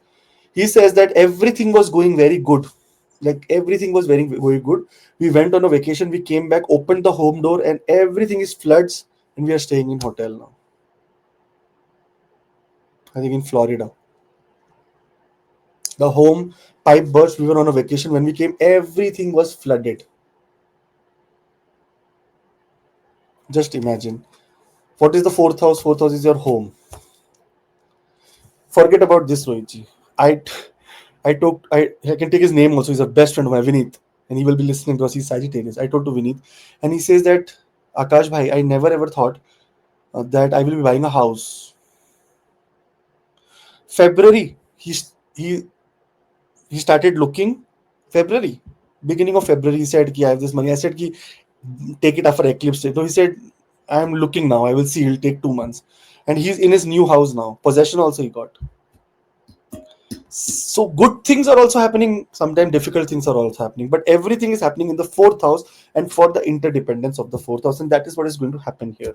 Speaker 2: he says that everything was going very good, like everything was very very good. We went on a vacation, we came back, opened the home door, and everything is floods, and we are staying in hotel now. I think in Florida, the home pipe burst. We were on a vacation, when we came everything was flooded. Just imagine. What is the fourth house? Fourth house is your home. Forget about this, Rohitji. I can take his name also. He's a best friend of mine, Vineet, and he will be listening because he's Sagittarius. I told to Vineet, and he says that, Akash bhai, I never ever thought that I will be buying a house. February, he started looking. February, beginning of February, he said, "Ki I have this money." I said, "Ki take it after eclipse." So he said, "I am looking now. I will see. He'll take 2 months." And he's in his new house now. Possession also he got. So good things are also happening. Sometimes difficult things are also happening. But everything is happening in the fourth house and for the interdependence of the fourth house. And that is what is going to happen here.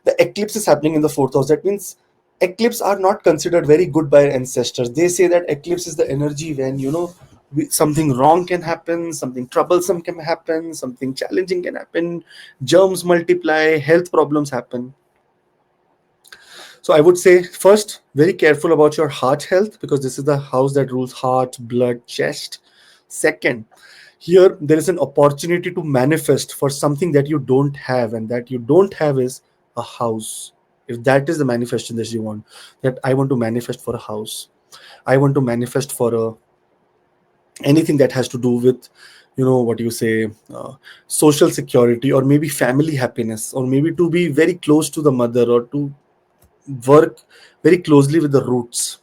Speaker 2: The eclipse is happening in the fourth house. That means eclipse are not considered very good by ancestors. They say that eclipse is the energy when, something wrong can happen, something troublesome can happen, something challenging can happen, germs multiply, health problems happen. So I would say, first, very careful about your heart health, because this is the house that rules heart, blood, chest. Second, here there is an opportunity to manifest for something that you don't have, and that you don't have is a house. If that is the manifestation that you want, that I want to manifest for a house. I want to manifest for anything that has to do with, what you say, social security, or maybe family happiness, or maybe to be very close to the mother, or to work very closely with the roots.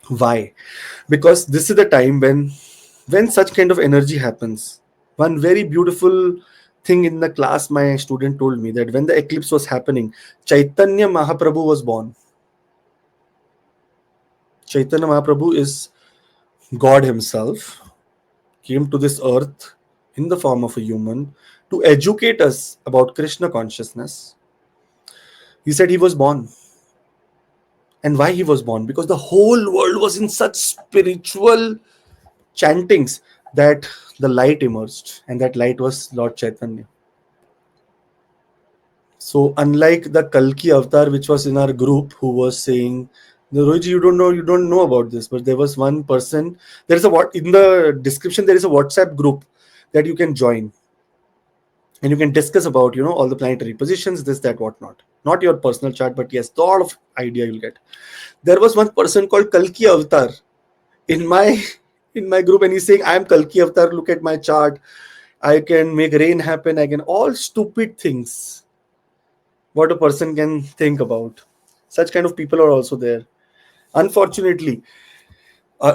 Speaker 2: Why? Because this is the time when such kind of energy happens. One very beautiful thing in the class, my student told me that when the eclipse was happening, Chaitanya Mahaprabhu was born. Chaitanya Mahaprabhu is God himself, came to this earth in the form of a human to educate us about Krishna consciousness. He said he was born. And why he was born? Because the whole world was in such spiritual chantings that the light emerged, and that light was Lord Chaitanya. So, unlike the Kalki avatar, which was in our group, who was saying, Rohiji, you don't know about this, but there was one person. There is a what in the description. There is a WhatsApp group that you can join, and you can discuss about all the planetary positions, this, that, whatnot. Not your personal chart, but yes, a lot of idea you'll get. There was one person called Kalki avatar in my in my group, and he's saying, I am Kalki avatar. Look at my chart. I can make rain happen. I can all stupid things what a person can think about. Such kind of people are also there. Unfortunately,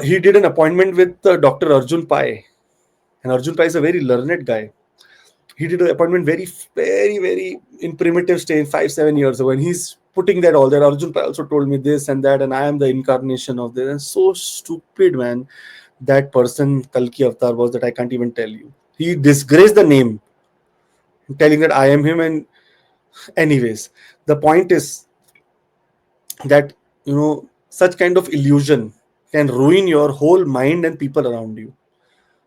Speaker 2: he did an appointment with Dr. Arjun Pai, and Arjun Pai is a very learned guy. He did an appointment very in primitive stage 5-7 years ago, and he's putting that all that. Arjun Pai also told me this and that, and I am the incarnation of this. And so stupid, man. That person Kalki Avatar was, that I can't even tell you. He disgraced the name, telling that I am him. And anyways, the point is that such kind of illusion can ruin your whole mind and people around you.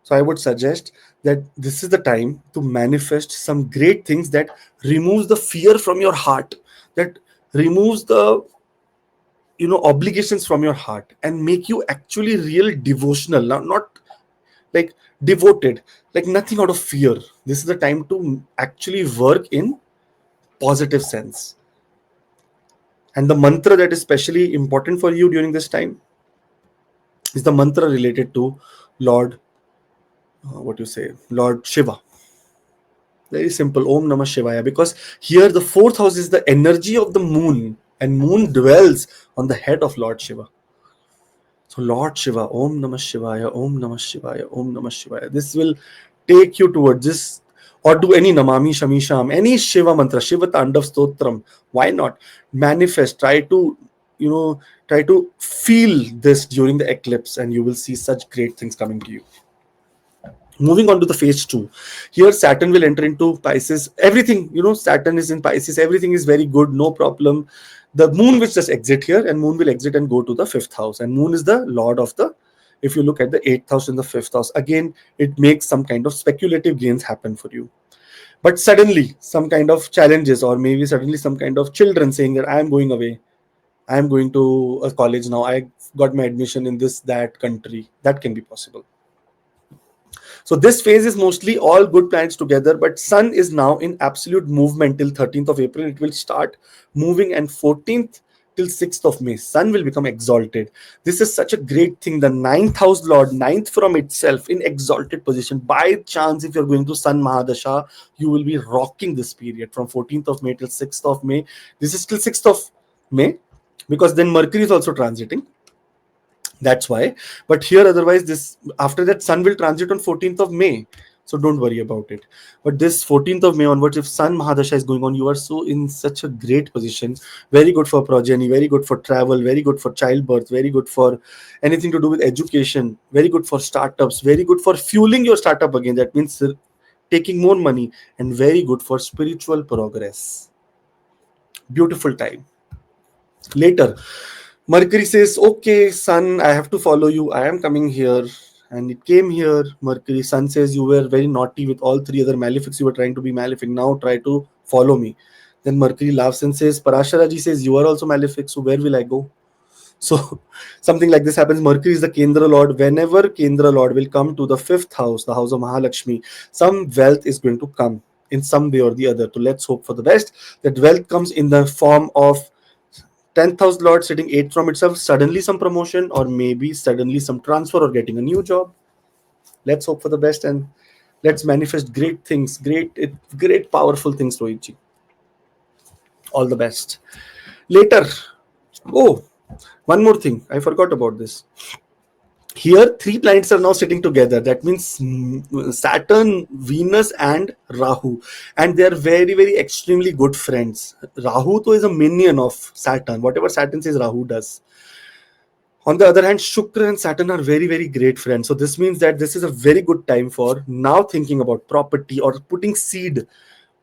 Speaker 2: So I would suggest that this is the time to manifest some great things that removes the fear from your heart, that removes the obligations from your heart, and make you actually real devotional. Now, not like devoted, like nothing out of fear. This is the time to actually work in positive sense. And the mantra that is especially important for you during this time is the mantra related to Lord, Lord Shiva. Very simple, Om Namah Shivaya, because here the fourth house is the energy of the moon, and moon dwells on the head of Lord Shiva. So Lord Shiva, Om Namah Shivaya, Om Namah Shivaya, Om Namah Shivaya. This will take you towards this, or do any Namami Shamisham, any Shiva mantra, Shiva Tandav Stotram. Why not? Manifest, try to feel this during the eclipse, and you will see such great things coming to you. Moving on to the phase 2. Here Saturn will enter into Pisces. Everything, Saturn is in Pisces. Everything is very good, no problem. The moon will just exit here, and moon will exit and go to the 5th house. And moon is the lord of the, if you look at the 8th house and the 5th house, again, it makes some kind of speculative gains happen for you. But suddenly, some kind of challenges, or maybe suddenly some kind of children saying that I am going away. I am going to a college now. I got my admission in this, that country. That can be possible. So this phase is mostly all good planets together, but Sun is now in absolute movement till 13th of April. It will start moving, and 14th till 6th of May, Sun will become exalted. This is such a great thing. The 9th house Lord, 9th from itself in exalted position. By chance, if you're going to Sun Mahadasha, you will be rocking this period from 14th of May till 6th of May. This is till 6th of May, because then Mercury is also transiting. That's why. But here, otherwise, this after that, Sun will transit on 14th of May. So don't worry about it. But this 14th of May onwards, if Sun Mahadasha is going on, you are so in such a great position. Very good for progeny, very good for travel, very good for childbirth, very good for anything to do with education, very good for startups, very good for fueling your startup again. That means taking more money, and very good for spiritual progress. Beautiful time. Later, Mercury says, okay, Sun, I have to follow you. I am coming here. And it came here. Mercury, Sun says, you were very naughty with all three other malefics. You were trying to be malefic. Now try to follow me. Then Mercury laughs and says, Parasharaji says, you are also malefic. So where will I go? So something like this happens. Mercury is the Kendra Lord. Whenever Kendra Lord will come to the 5th house, the house of Mahalakshmi, some wealth is going to come in some way or the other. So let's hope for the best. That wealth comes in the form of 10th house lord sitting 8th from itself, suddenly some promotion or maybe suddenly some transfer or getting a new job. Let's hope for the best and let's manifest great things, great powerful things, Rohitji. All the best. Later, oh, one more thing, I forgot about this. Here, three planets are now sitting together. That means Saturn, Venus, and Rahu, and they are very, very extremely good friends. Rahu, though, is a minion of Saturn. Whatever Saturn says, Rahu does. On the other hand, Shukra and Saturn are very, very great friends. So this means that this is a very good time for now thinking about property or putting seed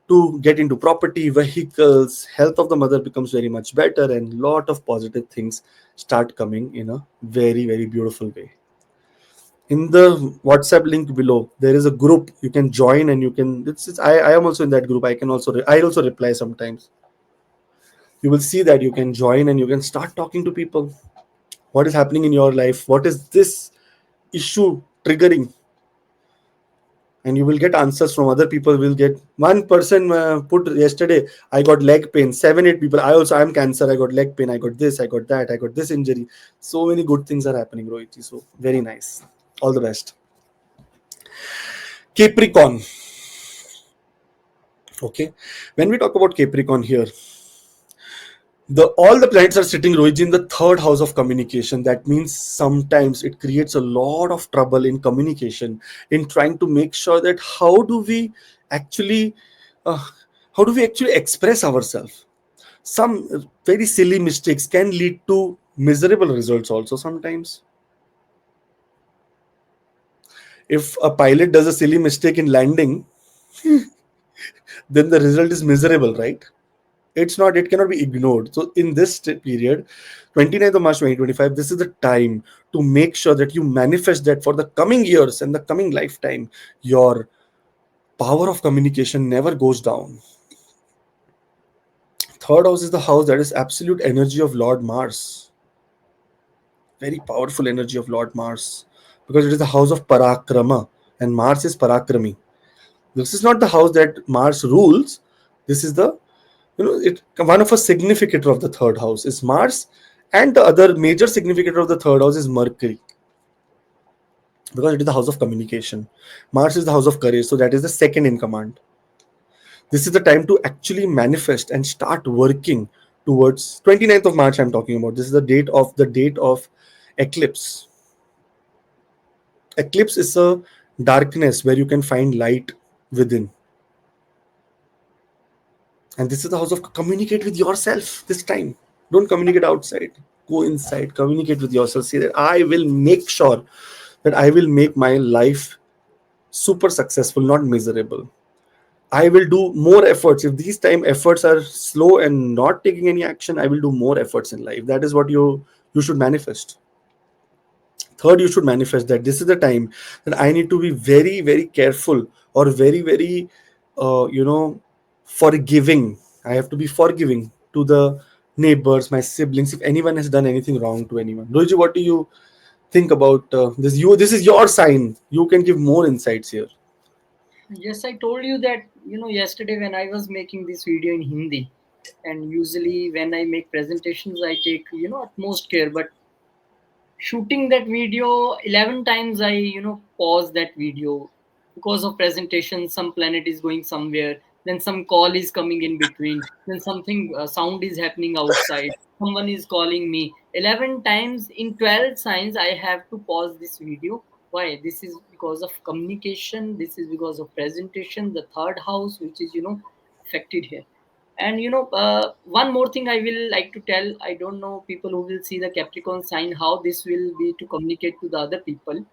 Speaker 2: to get into property, vehicles. Health of the mother becomes very much better, and lot of positive things start coming in a very, very beautiful way. In the WhatsApp link below, there is a group you can join, and you can. I am also in that group. I also reply sometimes. You will see that you can join and you can start talking to people. What is happening in your life? What is this issue triggering? And you will get answers from other people. Will get one person put yesterday, I got leg pain. 7 8 people, I'm cancer, I got leg pain, I got this, I got that, I got this injury. So many good things are happening, Rohit. So very nice. All the best. Capricorn. Okay, when we talk about Capricorn here, the all the planets are sitting, Rohit, in the third house of communication. That means sometimes it creates a lot of trouble in communication, in trying to make sure that actually uh, how do we actually express ourselves. Some very silly mistakes can lead to miserable results also sometimes. If a pilot does a silly mistake in landing, then the result is miserable, right? It cannot be ignored. So in this period, 29th of March 2025, this is the time to make sure that you manifest that for the coming years and the coming lifetime. Your power of communication never goes down. Third house is the house that is absolute energy of Lord Mars. Very powerful energy of Lord Mars, because it is the house of Parakrama, and Mars is Parakrami. This is not the house that Mars rules. This is the, one of a significator of the third house is Mars, and the other major significator of the third house is Mercury, because it is the house of communication. Mars is the house of courage, so that is the second in command. This is the time to actually manifest and start working towards 29th of March. I'm talking about this is the date of eclipse. Eclipse is a darkness where you can find light within. And this is the house of communicate with yourself this time. Don't communicate outside. Go inside, communicate with yourself. Say that I will make sure that I will make my life super successful, not miserable. I will do more efforts. If these time efforts are slow and not taking any action, I will do more efforts in life. That is what you should manifest. Third, you should manifest that this is the time that I need to be very, very careful, or very, very, forgiving. I have to be forgiving to the neighbors, my siblings, if anyone has done anything wrong to anyone. Roji, what do you think about this? This is your sign. You can give more insights here.
Speaker 1: Yes, I told you that, yesterday when I was making this video in Hindi, and usually when I make presentations, I take, utmost care. But shooting that video 11 times, I, pause that video because of presentation. Some planet is going somewhere, then some call is coming in between, then something sound is happening outside, someone is calling me. 11 times in 12 signs I have to pause this video. Why? This is because of communication, this is because of presentation, the third house which is, affected here. And one more thing I will like to tell. I don't know people who will see the Capricorn sign how this will be to communicate to the other people.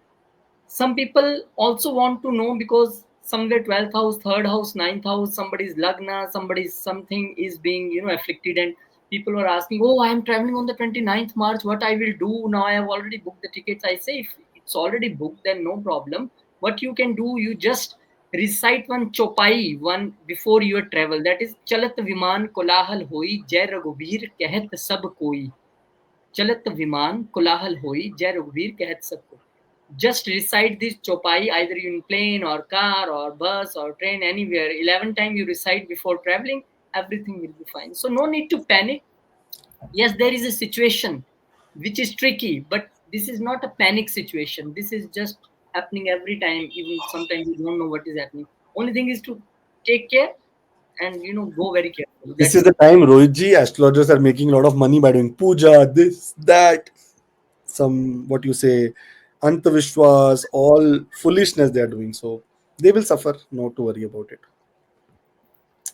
Speaker 1: Some people also want to know, because somewhere 12th house, third house, ninth house, somebody's lagna, somebody's something is being afflicted, and people are asking, oh, I am traveling on the 29th March, what I will do now? I have already booked the tickets. I say, if it's already booked, then no problem. What you can do, you just recite one chopai one before your travel, that is, chalat viman kolahal hoi jai raghuveer kahat sab koi. चलत विमान कोलाहल होई जय रघुवीर कहत सबको. Just recite this chopai, either in plane or car or bus or train, anywhere. 11 times you recite before traveling, everything will be fine. So no need to panic. Yes, there is a situation which is tricky, but this is not a panic situation. This is just happening every time. Even sometimes you don't know what is happening. Only thing is to take care and go very careful.
Speaker 2: This
Speaker 1: That's
Speaker 2: is
Speaker 1: it.
Speaker 2: the time Rohitji astrologers are making a lot of money by doing puja, this, that, some what you say, antavishwas, all foolishness they are doing. So they will suffer. Not to worry about it.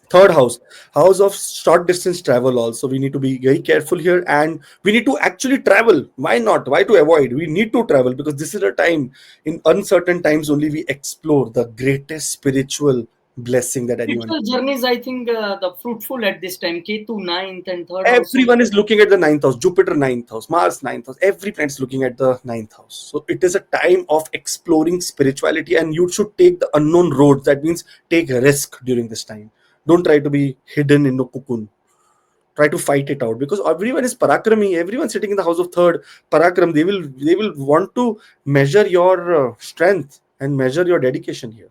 Speaker 2: Third house, house of short distance travel. Also, we need to be very careful here, and we need to actually travel. Why not? Why to avoid? We need to travel because this is a time, in uncertain times only, we explore the greatest spiritual blessing that anyone.
Speaker 1: Spiritual journeys, I think, the fruitful at this time. Ketu ninth and third house
Speaker 2: Everyone
Speaker 1: also.
Speaker 2: is looking at the ninth house, Jupiter ninth house, Mars ninth house. Every planet is looking at the ninth house. So it is a time of exploring spirituality, and you should take the unknown roads. That means take a risk during this time. Don't try to be hidden in a cocoon. Try to fight it out because everyone is parakrami. Everyone sitting in the house of third parakram. They will want to measure your strength and measure your dedication here.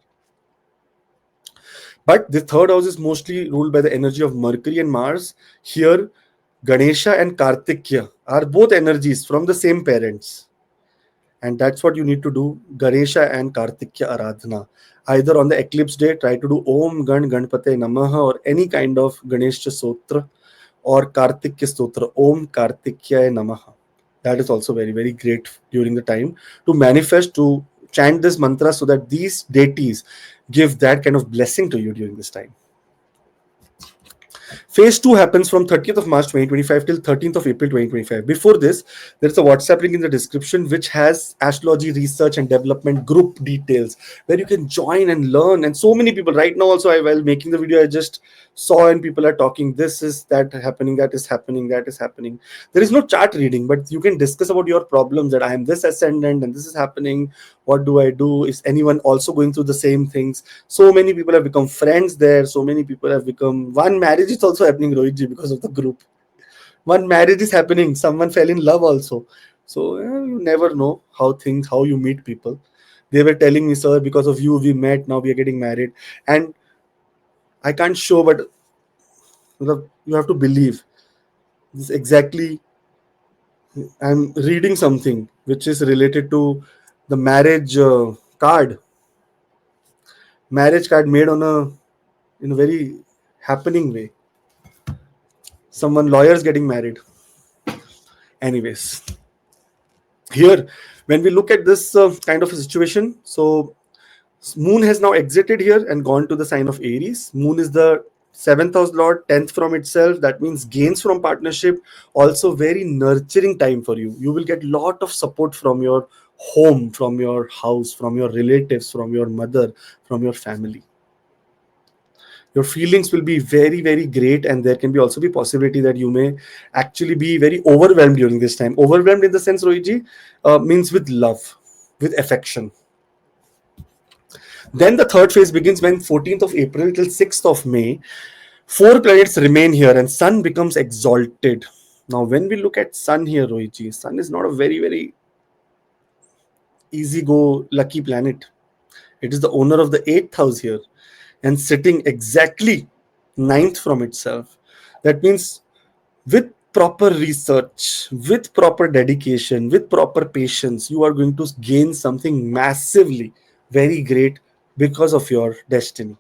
Speaker 2: But the third house is mostly ruled by the energy of Mercury and Mars. Here, Ganesha and Kartikya are both energies from the same parents. And that's what you need to do, Ganesha and Kartikya Aradhana. Either on the eclipse day, try to do Om Gan Ganpate Namaha or any kind of Ganesha Sotra or Kartikya Stotra, Om Kartikya Namaha. That is also very, very great during the time to manifest, to chant this mantra so that these deities give that kind of blessing to you during this time. Phase 2 happens from 30th of March 2025 till 13th of April 2025. Before this, there's a WhatsApp link in the description which has astrology research and development group details where you can join and learn. And so many people right now also, while making the video, I just saw and people are talking, this is that happening, that is happening, that is happening. There is no chart reading, but you can discuss about your problems, that I am this ascendant and this is happening. What do I do? Is anyone also going through the same things? So many people have become friends there. So many people have become, one marriage is also happening, Rohitji, because of the group. One marriage is happening. Someone fell in love also. So you never know how you meet people. They were telling me, sir, because of you we met, now we are getting married. And I can't show, but you have to believe this exactly. I'm reading something which is related to the marriage card made on a in a very happening way. Someone lawyers getting married. Anyways, here when we look at this kind of a situation, so Moon has now exited here and gone to the sign of Aries. Moon is the seventh house lord, 10th from itself. That means gains from partnership. Also, very nurturing time for you. You will get lot of support from your home, from your house, from your relatives, from your mother, from your family. Your feelings will be very, very great, and there can be also be possibility that you may actually be very overwhelmed during this time. Overwhelmed in the sense, Rohiji, means with love, with affection. Then the third phase begins when 14th of April till 6th of May. Four planets remain here and Sun becomes exalted. Now, when we look at Sun here, Rohiji, Sun is not a very, very easy go lucky planet. It is the owner of the eighth house here and sitting exactly ninth from itself. That means with proper research, with proper dedication, with proper patience, you are going to gain something massively very great because of your destiny.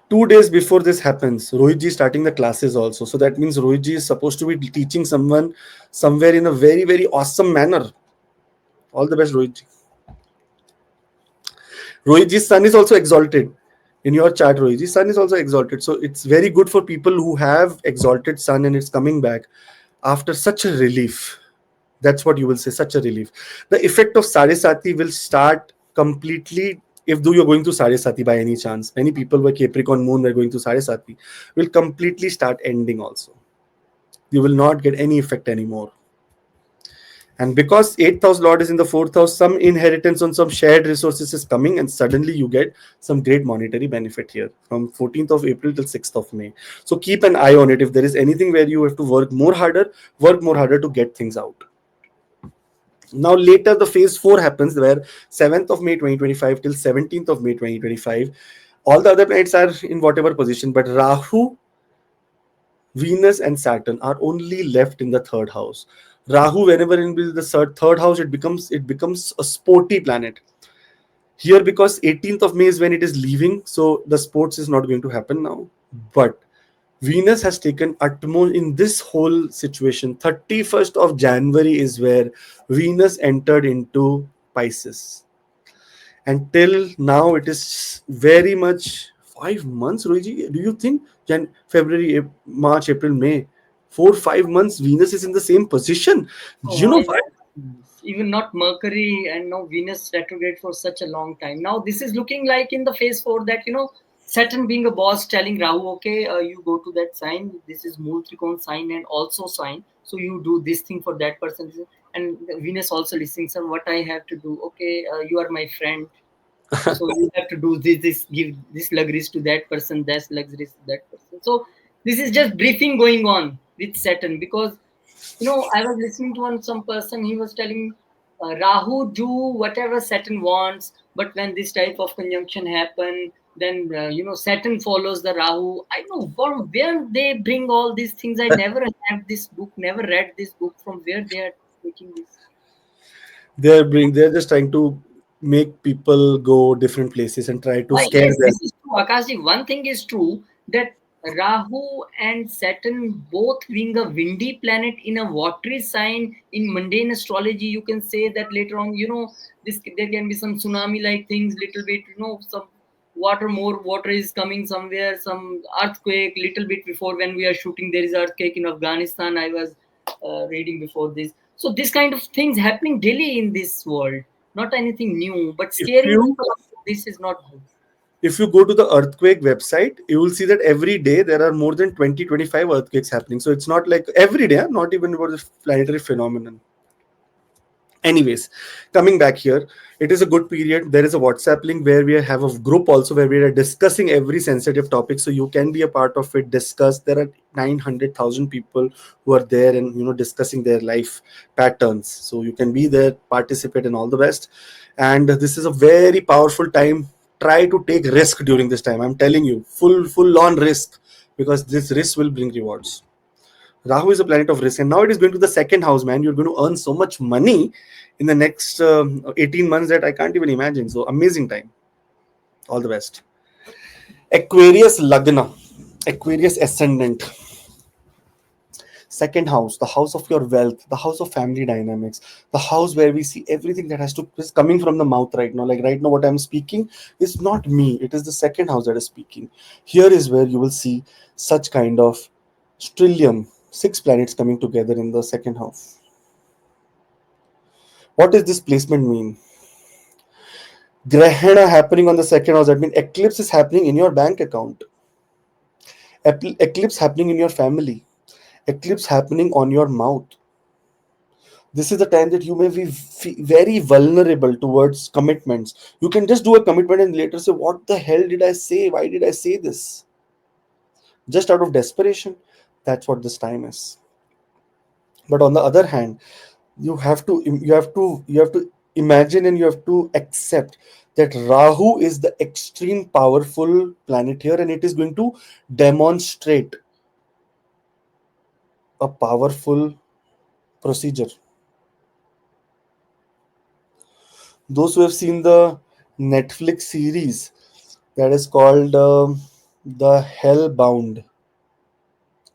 Speaker 2: 2 days before this happens, Rohitji is starting the classes also. So that means Rohitji is supposed to be teaching someone somewhere in a very, very awesome manner. All the best, Rohitji. Rohitji's sun is also exalted. In your chart, Rohitji's sun is also exalted. So it's very good for people who have exalted sun and it's coming back after such a relief. That's what you will say, such a relief. The effect of Sadesati will start completely if though you're going through Sadesati by any chance. Many people were Capricorn moon were going through Sadesati, will completely start ending also. You will not get any effect anymore. And because 8th house lord is in the 4th house, some inheritance on some shared resources is coming, and suddenly you get some great monetary benefit here from 14th of April till 6th of May. So keep an eye on it. If there is anything where you have to work more harder to get things out. Now later the phase 4 happens where 7th of May 2025 till 17th of May 2025. All the other planets are in whatever position, but Rahu, Venus, and Saturn are only left in the third house. Rahu, whenever in the third house, it becomes a sporty planet. Here, because 18th of May is when it is leaving, so the sports is not going to happen now. But Venus has taken utmost in this whole situation. 31st of January is where Venus entered into Pisces. Until now, it is very much 5 months, Rohiji. Do you think February, March, April, May, 4 5 months, Venus is in the same position? Do
Speaker 1: Oh,
Speaker 2: you know
Speaker 1: why
Speaker 2: why?
Speaker 1: not? Even not Mercury and no Venus retrograde for such a long time. Now this is looking like in the phase four that Saturn being a boss telling Rahu, okay, you go to that sign. This is Mool Trikon sign and also sign. So you do this thing for that person, and Venus also listening. Son, what I have to do? Okay, you are my friend, so you have to do this, give this luxuries to that person, that's luxuries to that person. So this is just briefing going on with Saturn, because I was listening to some person. He was telling Rahu do whatever Saturn wants, but when this type of conjunction happen, then Saturn follows the Rahu. I know from where they bring all these things. I never have this book, never read this book. From where they are taking this?
Speaker 2: They're just trying to make people go different places and try to scare
Speaker 1: Yes,
Speaker 2: them.
Speaker 1: this is true, Akashi. One thing is true that Rahu and Saturn both being a windy planet in a watery sign in mundane astrology, you can say that later on, this there can be some tsunami-like things, little bit, some more water is coming somewhere, some earthquake, little bit before when we are shooting, there is earthquake in Afghanistan. I was reading before this. So this kind of things happening daily in this world, not anything new, but
Speaker 2: If
Speaker 1: scaring
Speaker 2: you
Speaker 1: people. This is not good.
Speaker 2: if you go to the earthquake website, you will see that every day there are more than 20 25 earthquakes happening. So it's not like every day, not even about the planetary phenomenon. Anyways, coming back here, it is a good period. There is a WhatsApp link where we have a group also where we are discussing every sensitive topic, so you can be a part of it. Discuss. There are 900,000 people who are there and discussing their life patterns, so you can be there, participate, and all the best. And this is a very powerful time. Try to take risk during this time. I'm telling you, full on risk, because this risk will bring rewards. Rahu is a planet of risk, and now it is going to the second house, man. You're going to earn so much money in the next 18 months that I can't even imagine. So, amazing time. All the best. Aquarius Lagna, Aquarius Ascendant, second house, the house of your wealth, the house of family dynamics, the house where we see everything that has to is coming from the mouth right now. Like right now, what I'm speaking is not me, it is the second house that is speaking. Here is where you will see such kind of stellium, six planets coming together in the second house. What does this placement mean? Grahana happening on the second house, that means eclipse is happening in your bank account, eclipse happening in your family, eclipse happening on your mouth. This is the time that you may be very vulnerable towards commitments. You can just do a commitment and later say, what the hell did I say? Why did I say this? Just out of desperation. That's what this time is. But on the other hand, you have to imagine and you have to accept that Rahu is the extreme powerful planet here, and it is going to demonstrate a powerful procedure. Those who have seen the Netflix series that is called the Hellbound,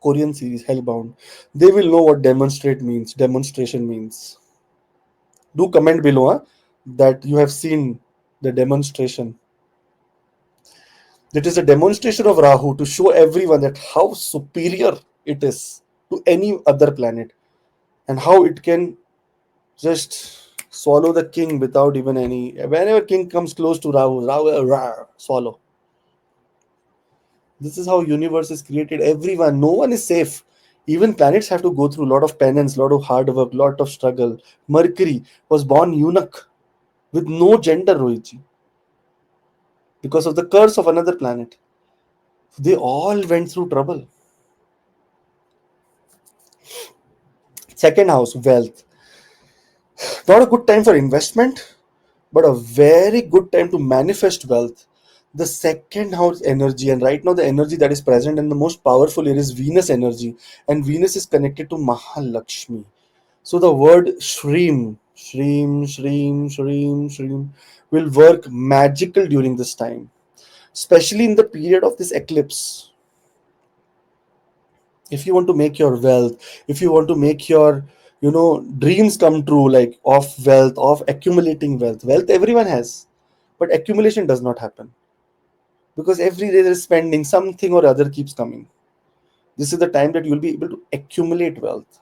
Speaker 2: Korean series Hellbound, they will know what demonstration means. Do comment below that you have seen the demonstration. That is a demonstration of Rahu to show everyone that how superior it is to any other planet, and how it can just swallow the king without even any. Whenever king comes close to Rahu, swallow. This is how universe is created. Everyone, no one is safe. Even planets have to go through a lot of penance, lot of hard work, lot of struggle. Mercury was born eunuch with no gender, Rohitji, because of the curse of another planet. They all went through trouble. Second house, wealth. Not a good time for investment, but a very good time to manifest wealth. The second house energy, and right now the energy that is present and the most powerful here is Venus energy, and Venus is connected to Mahalakshmi. So the word shreem will work magical during this time, especially in the period of this eclipse. If you want to make your wealth, if you want to make your dreams come true, like of wealth, of accumulating wealth everyone has, but accumulation does not happen because every day there is spending, something or other keeps coming. This is the time that you'll be able to accumulate wealth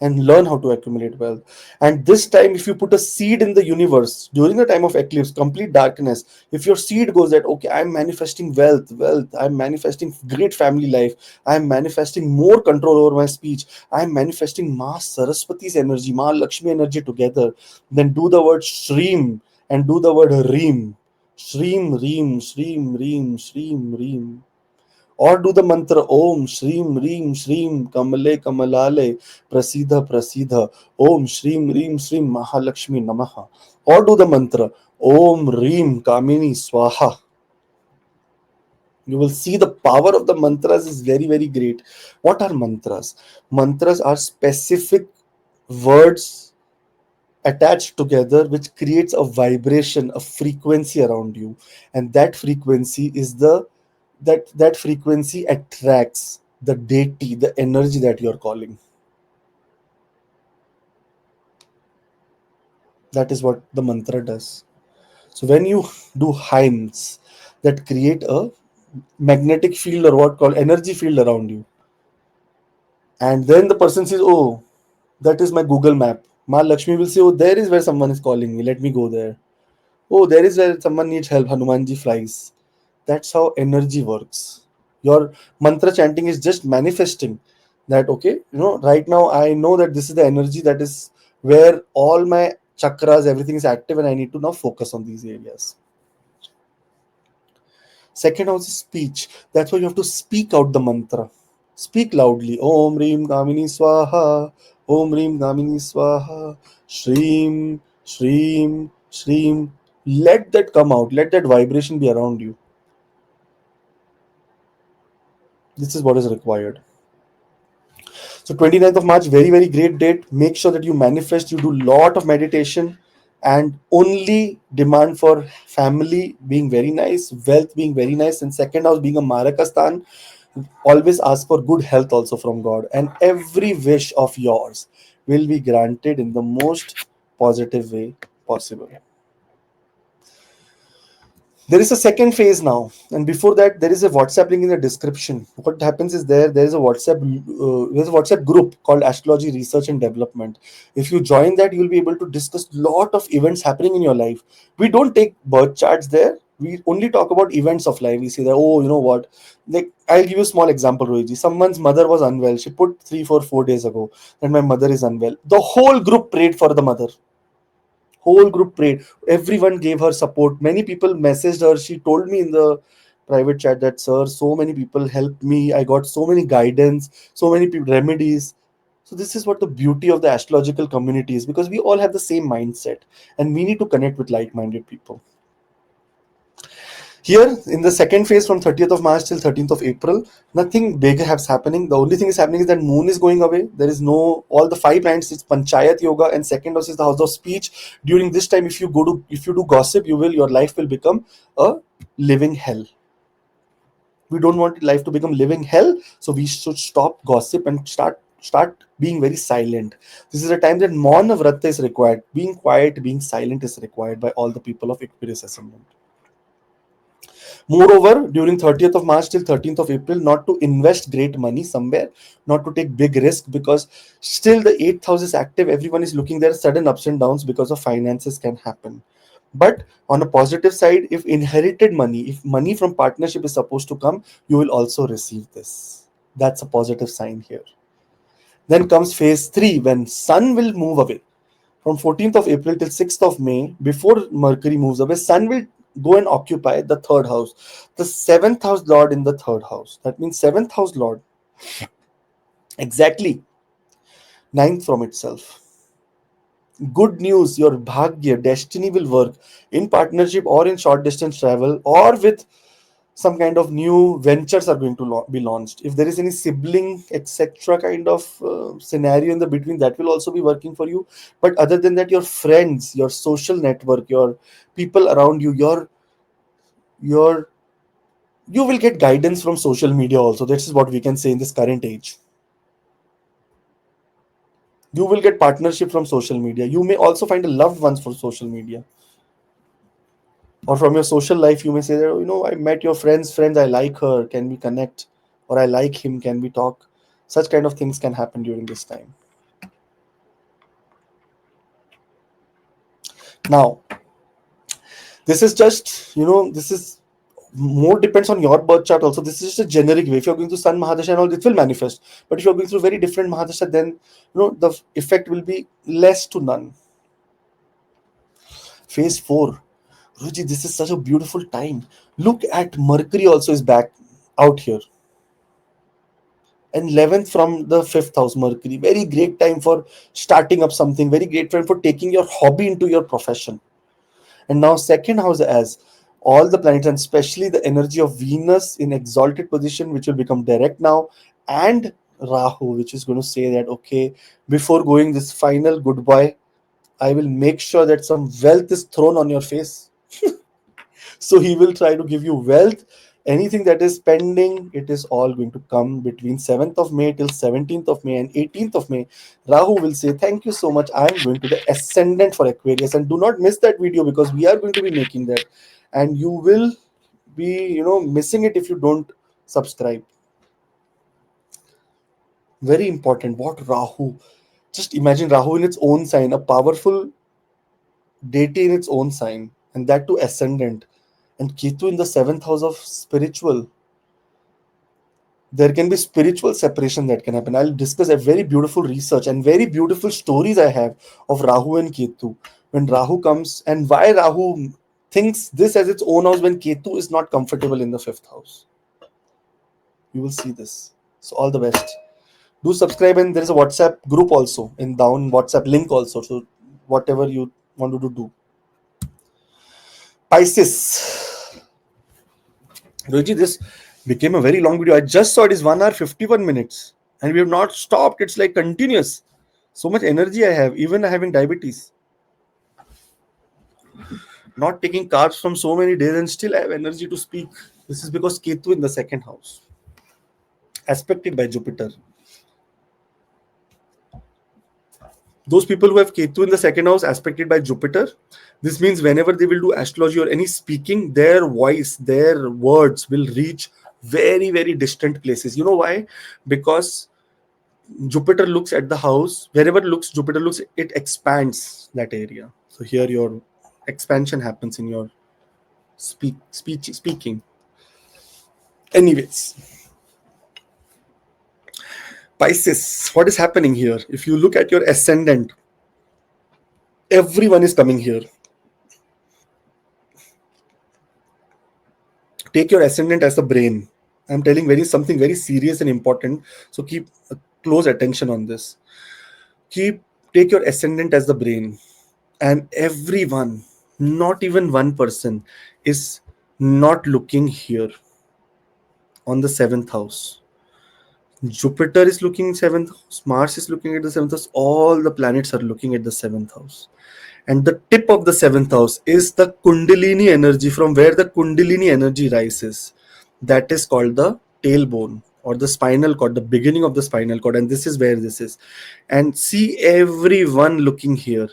Speaker 2: and learn how to accumulate wealth. And this time, if you put a seed in the universe during the time of eclipse, complete darkness, if your seed goes that, okay, I'm manifesting wealth, I'm manifesting great family life, I'm manifesting more control over my speech, I'm manifesting Ma Saraswati's energy, Ma Lakshmi energy together, then do the word Shreem and do the word Reem. Shreem, Reem, Shreem, Reem, Shreem, Reem. Or do the mantra Om Shreem Reem Shreem Kamale Kamalale Prasidha Prasidha Om Shreem Reem Shreem Mahalakshmi Namaha. Or do the mantra Om Reem Kamini Swaha. You will see the power of the mantras is very, very great. What are mantras? Mantras are specific words attached together which creates a vibration, a frequency around you, and that frequency is the that frequency attracts the deity, the energy that you're calling. That is what the mantra does. So when you do hymns that create a magnetic field or what called energy field around you, and then the person says, oh, that is my Google map. Ma Lakshmi will say, oh, there is where someone is calling me, let me go there. Oh, there is where someone needs help, Hanumanji flies. That's how energy works. Your mantra chanting is just manifesting that, okay, right now I know that this is the energy that is where all my chakras, everything is active, and I need to now focus on these areas. Second house is speech. That's why you have to speak out the mantra. Speak loudly. Om Reem Gamini Swaha. Om Reem Gamini Swaha. Shreem, Shreem, Shreem. Let that come out. Let that vibration be around you. This is what is required. So 29th of March, very, very great date. Make sure that you manifest, you do lot of meditation, and only demand for family being very nice, wealth being very nice, and second house being a Marakastan. Always ask for good health also from God, and every wish of yours will be granted in the most positive way possible. There is a second phase now, and before that there is a WhatsApp link in the description. What happens is there is a WhatsApp group called Astrology Research and Development. If you join that, you will be able to discuss lot of events happening in your life. We don't take birth charts there, we only talk about events of life. We say that, oh, you know what, like, I'll give you a small example, Rohiji. Someone's mother was unwell, she put 4 days ago that my mother is unwell. The whole group prayed for the mother. Whole group prayed, everyone gave her support. Many people messaged her, she told me in the private chat that, sir, so many people helped me, I got so many guidance, so many remedies. So this is what the beauty of the astrological community is, because we all have the same mindset and we need to connect with like-minded people. Here in the second phase from 30th of March till 13th of April, nothing big has happening. The only thing is happening is that moon is going away. There is no, all the 5 planets, it's Panchayat Yoga, and second house is the house of speech. During this time, if you do gossip, your life will become a living hell. We don't want life to become living hell, so we should stop gossip and start being very silent. This is a time that Mauna Vrata is required. Being quiet, being silent is required by all the people of Aquarius ascendant. Moreover, during 30th of March till 13th of April, not to invest great money somewhere, not to take big risk, because still the 8th house is active. Everyone is looking there. Sudden ups and downs because of finances can happen. But on a positive side, if inherited money, if money from partnership is supposed to come, you will also receive this. That's a positive sign here. Then comes phase 3, when Sun will move away from 14th of April till 6th of May. Before Mercury moves away, Sun will go and occupy the third house, the seventh house lord in the third house. That means seventh house lord, exactly ninth from itself. Good news, your bhagya, destiny will work in partnership or in short distance travel or with some kind of new ventures are going to be launched. If there is any sibling etc kind of scenario in the between, that will also be working for you. But other than that, your friends, your social network, your people around you, your you will get guidance from social media also. This is what we can say in this current age. You will get partnership from social media. You may also find a loved ones for social media, or from your social life. You may say that, I met your friends, I like her, can we connect? Or I like him, can we talk? Such kind of things can happen during this time. Now, this is just, this is more depends on your birth chart also. This is just a generic way. If you're going to sun mahadasha and all, it will manifest. But if you're going through very different mahadasha, then the effect will be less to none. Phase 4, Ruji, this is such a beautiful time. Look at Mercury also is back out here, and 11th from the 5th house. Mercury, very great time for starting up something, very great time for taking your hobby into your profession. And now second house, as all the planets, and especially the energy of Venus in exalted position, which will become direct now, and Rahu, which is going to say that, okay, before going this final goodbye, I will make sure that some wealth is thrown on your face. So he will try to give you wealth. Anything that is pending, it is all going to come between 7th of May till 17th of May and 18th of May. Rahu will say, thank you so much. I'm going to the ascendant for Aquarius. And do not miss that video, because we are going to be making that. And you will be, missing it if you don't subscribe. Very important. What Rahu? Just imagine Rahu in its own sign, a powerful deity in its own sign, and that too ascendant. And Ketu in the 7th house of spiritual. There can be spiritual separation that can happen. I'll discuss a very beautiful research and very beautiful stories I have of Rahu and Ketu. When Rahu comes, and why Rahu thinks this as its own house when Ketu is not comfortable in the 5th house. You will see this. So all the best. Do subscribe, and there is a WhatsApp group also in down, WhatsApp link also. So whatever you want to do. Pisces. Roji, this became a very long video. I just saw it is 1 hour 51 minutes, and we have not stopped. It's like continuous. So much energy I have, even having diabetes. Not taking carbs from so many days, and still I have energy to speak. This is because Ketu in the 2nd house, aspected by Jupiter. Those people who have Ketu in the 2nd house, aspected by Jupiter, this means whenever they will do astrology or any speaking, their voice, their words will reach very, very distant places. You know why? Because Jupiter looks at the house. Wherever Jupiter looks, it expands that area. So here your expansion happens in your speaking. Anyways, Pisces, what is happening here? If you look at your ascendant, everyone is coming here. Take your ascendant as the brain. I'm telling something very serious and important. So keep close attention on this. Take your ascendant as the brain, and everyone, not even one person, is not looking here on the 7th house. Jupiter is looking 7th house, Mars is looking at the 7th house, all the planets are looking at the 7th house. And the tip of the 7th house is the Kundalini energy, from where the Kundalini energy rises. That is called the tailbone or the spinal cord, the beginning of the spinal cord. And this is where this is. And see everyone looking here.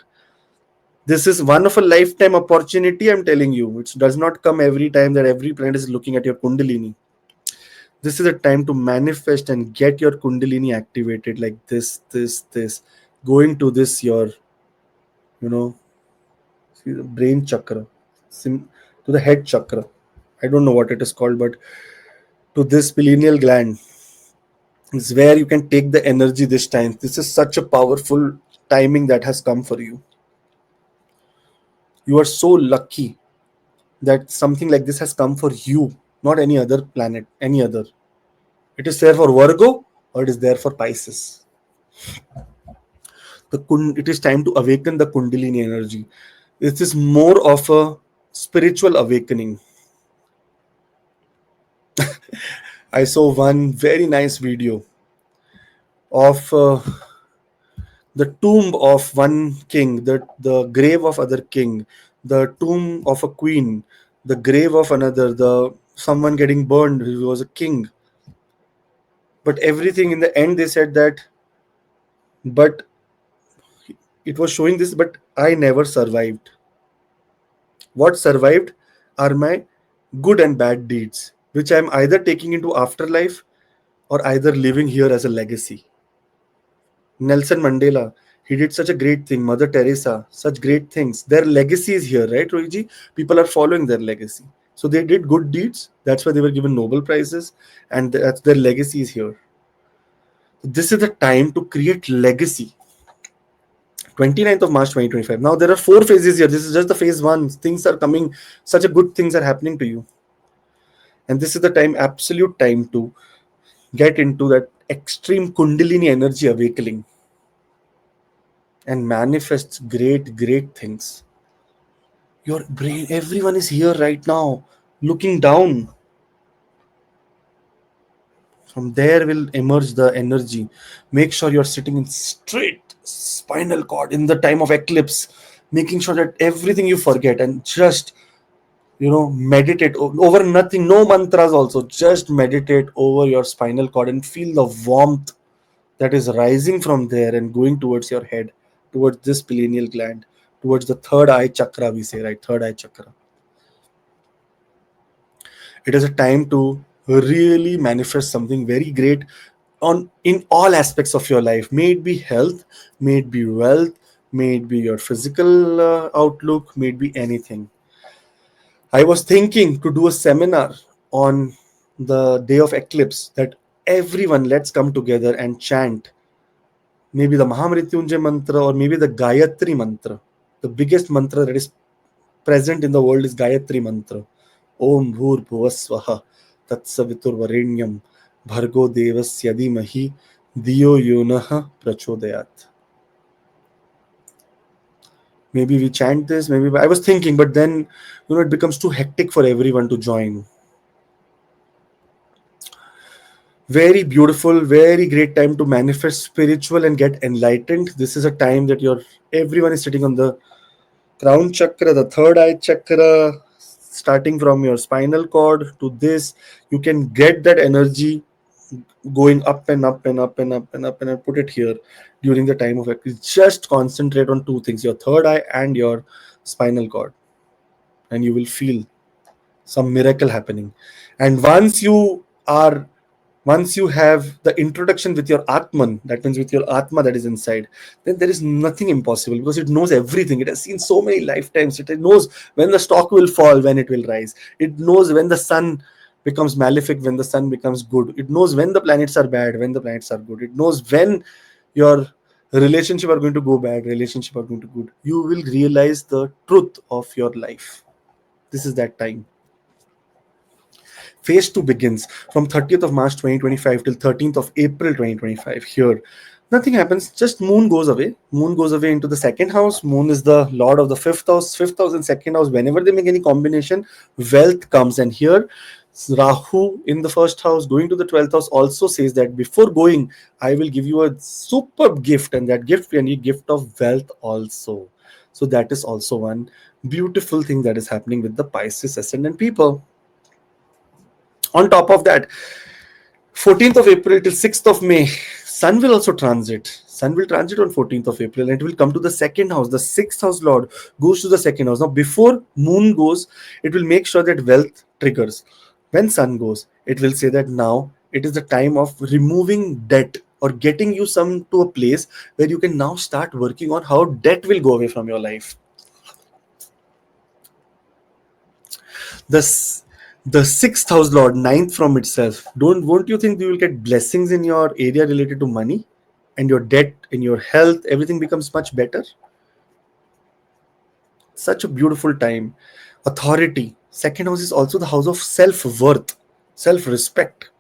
Speaker 2: This is one of a lifetime opportunity, I'm telling you. It does not come every time that every planet is looking at your Kundalini. This is a time to manifest and get your Kundalini activated, like this. Going to this, your, see the brain chakra, to the head chakra. I don't know what it is called, but to this pineal gland is where you can take the energy this time. This is such a powerful timing that has come for you. You are so lucky that something like this has come for you, not any other planet, any other. It is there for Virgo, or it is there for Pisces. It is time to awaken the Kundalini energy. This is more of a spiritual awakening. I saw one very nice video of the tomb of one king, the grave of other king, the tomb of a queen, the grave of another, the someone getting burned who was a king. But everything in the end they said that, but it was showing this, but I never survived. What survived are my good and bad deeds, which I'm either taking into afterlife or either living here as a legacy. Nelson Mandela, he did such a great thing. Mother Teresa, such great things. Their legacy is here, right, Rohiji? People are following their legacy. So they did good deeds. That's why they were given Nobel Prizes, and that's their legacy is here. This is the time to create legacy. 29th of March 2025. Now there are 4 phases here. This is just the phase one. Things are coming, such a good things are happening to you. And this is the time, absolute time to get into that extreme Kundalini energy awakening and manifests great things. Your brain, everyone is here right now, looking down. From there will emerge the energy. Make sure you're sitting in straight spinal cord in the time of eclipse, making sure that everything you forget and just meditate over nothing, no mantras also, just meditate over your spinal cord and feel the warmth that is rising from there and going towards your head, towards this pineal gland, towards the third eye chakra, we say, right? Third eye chakra. It is a time to really manifest something very great on in all aspects of your life. May it be health, may it be wealth, may it be your physical outlook, may it be anything. I was thinking to do a seminar on the day of eclipse, that everyone, let's come together and chant maybe the Mahamrityunjay mantra or maybe the Gayatri mantra. The biggest mantra that is present in the world is Gayatri mantra. Om Bhur Bhuvaswaha Tatsavitur Varenyam Bhargo Devasya Dhimahi Diyo Yonaha Prachodayat. Maybe we chant this, maybe I was thinking, but then it becomes too hectic for everyone to join. Very beautiful, very great time to manifest spiritual and get enlightened. This is a time that everyone is sitting on the crown chakra, the third eye chakra, starting from your spinal cord to this. You can get that energy going up and up and up and up and up, and I put it here during the time of eclipse. Just concentrate on two things, your third eye and your spinal cord, and you will feel some miracle happening. And once you have the introduction with your Atman, that means with your Atma that is inside, then there is nothing impossible, because it knows everything. It has seen so many lifetimes. It knows when the stock will fall, when it will rise. It knows when the sun becomes malefic, when the sun becomes good. It knows when the planets are bad, when the planets are good. It knows when your relationship are going to go bad, relationship are going to good. You will realize the truth of your life. This is that time. Phase 2 begins from 30th of March 2025 till 13th of April 2025. Here, nothing happens, just moon goes away. Moon goes away into the second house. Moon is the lord of the fifth house. Fifth house and second house, whenever they make any combination, wealth comes. And here, Rahu in the first house going to the 12th house also says that before going, I will give you a superb gift, and that gift can be gift of wealth also. So that is also one beautiful thing that is happening with the Pisces ascendant people. On top of that, 14th of April till 6th of May, Sun will also transit. Sun will transit on 14th of April, and it will come to the second house. The sixth house lord goes to the second house. Now, before moon goes, it will make sure that wealth triggers. When sun goes, it will say that now it is the time of removing debt, or getting you some to a place where you can now start working on how debt will go away from your life. The the sixth house lord, ninth from itself. Won't you think you will get blessings in your area related to money, and your debt, in your health, everything becomes much better? Such a beautiful time. Authority. Second house is also the house of self-worth, self-respect.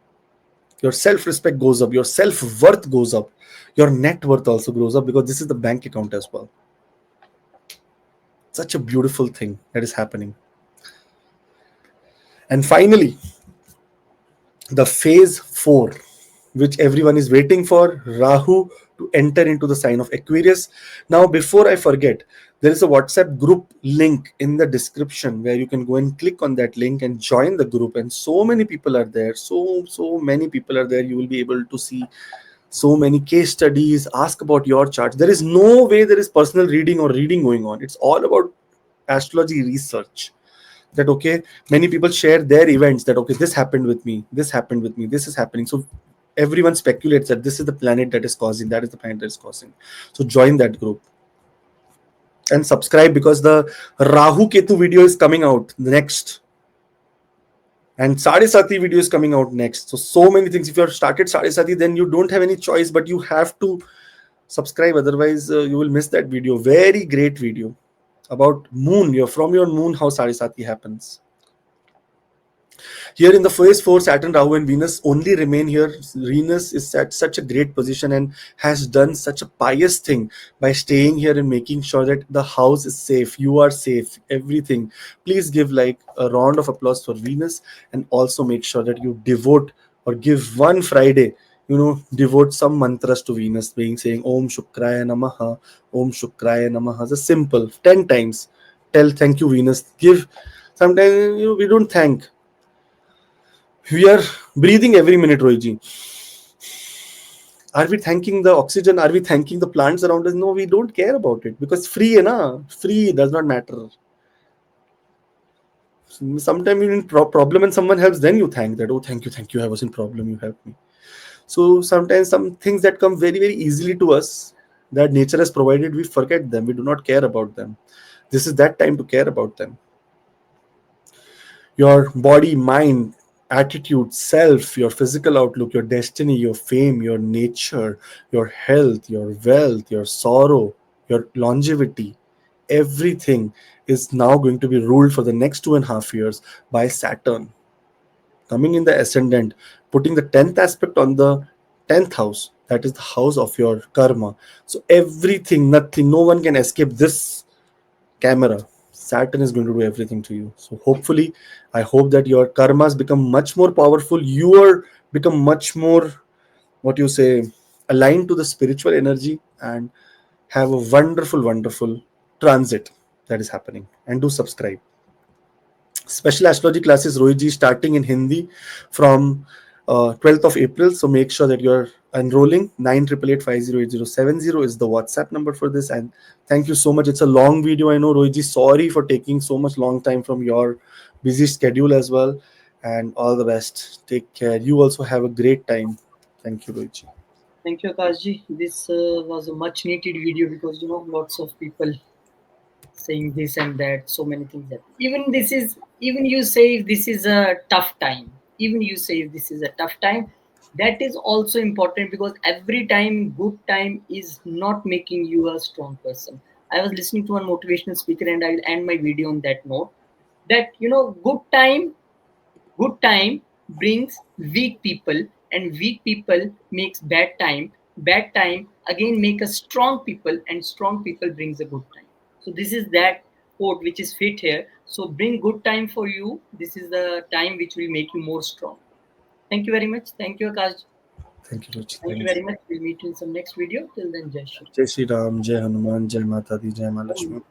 Speaker 2: Your self respect goes up, your self worth goes up, your net worth also grows up, because this is the bank account as well. Such a beautiful thing that is happening. And finally, the phase 4, which everyone is waiting for, Rahu to enter into the sign of Aquarius. Now, before I forget, there is a WhatsApp group link in the description where you can go and click on that link and join the group. And so many people are there. So many people are there. You will be able to see so many case studies, ask about your chart. There is no way there is personal reading or reading going on. It's all about astrology research. That okay, many people share their events, that okay, this happened with me, this happened with me, this is happening. So everyone speculates that this is the planet that is causing, that is the planet that is causing. So join that group and subscribe, because the Rahu Ketu video is coming out next, and Sade Sati video is coming out next. So many things. If you have started Sade Sati, then you don't have any choice, but you have to subscribe, otherwise you will miss that video. Very great video about moon, you're from your moon, how Sade Sati happens. Here in the phase 4, Saturn, Rahu, and Venus only remain here. Venus is at such a great position and has done such a pious thing by staying here and making sure that the house is safe, you are safe, everything. Please give like a round of applause for Venus, and also make sure that you devote or give one Friday, devote some mantras to Venus, being saying Om Shukraya Namaha, Om Shukraya Namaha. The simple 10 times. Tell thank you, Venus. Give. Sometimes we don't thank. We are breathing every minute, Rohiji. Are we thanking the oxygen? Are we thanking the plants around us? No, we don't care about it, because free, free does not matter. Sometimes you're in problem and someone helps, then you thank that. Oh, thank you. I was in problem. You helped me. So sometimes some things that come very, very easily to us, that nature has provided, we forget them. We do not care about them. This is that time to care about them. Your body, mind, attitude, self, your physical outlook, your destiny, your fame, your nature, your health, your wealth, your sorrow, your longevity, everything is now going to be ruled for the next 2.5 years by Saturn coming in the ascendant, putting the 10th aspect on the 10th house. That is the house of your karma. So everything, nothing, no one can escape this camera. Saturn is going to do everything to you. So hopefully, I hope that your karmas become much more powerful. You are become much more, what you say, aligned to the spiritual energy, and have a wonderful, wonderful transit that is happening. And do subscribe. Special astrology classes, Rohiji, starting in Hindi from 12th of April. So make sure that you're enrolling. 9888508070 is the WhatsApp number for this. And thank you so much. It's a long video, I know, Rohiji. Sorry for taking so much long time from your busy schedule as well. And all the best. Take care. You also have a great time. Thank you, Rohiji.
Speaker 1: Thank you, Akashji. This was a much needed video, because lots of people saying this and that, so many things that even you say this is a tough time, even you say this is a tough time, that is also important, because every time good time is not making you a strong person. I was listening to one motivational speaker, and I'll end my video on that note, that good time brings weak people, and weak people makes bad time again make a strong people, and strong people brings a good time. So this is that quote which is fit here. So bring good time for you. This is the time which will make you more strong. Thank you very much. Thank you, Akash.
Speaker 2: Thank you, Rohiji.
Speaker 1: Thank you
Speaker 2: Thank you.
Speaker 1: very much. We'll meet you in some next video. Till then, Jai Shri.
Speaker 2: Jai Shri Ram, Jai Hanuman, Jai Mata Di, Jai Ma
Speaker 1: Om.
Speaker 2: Lakshmi.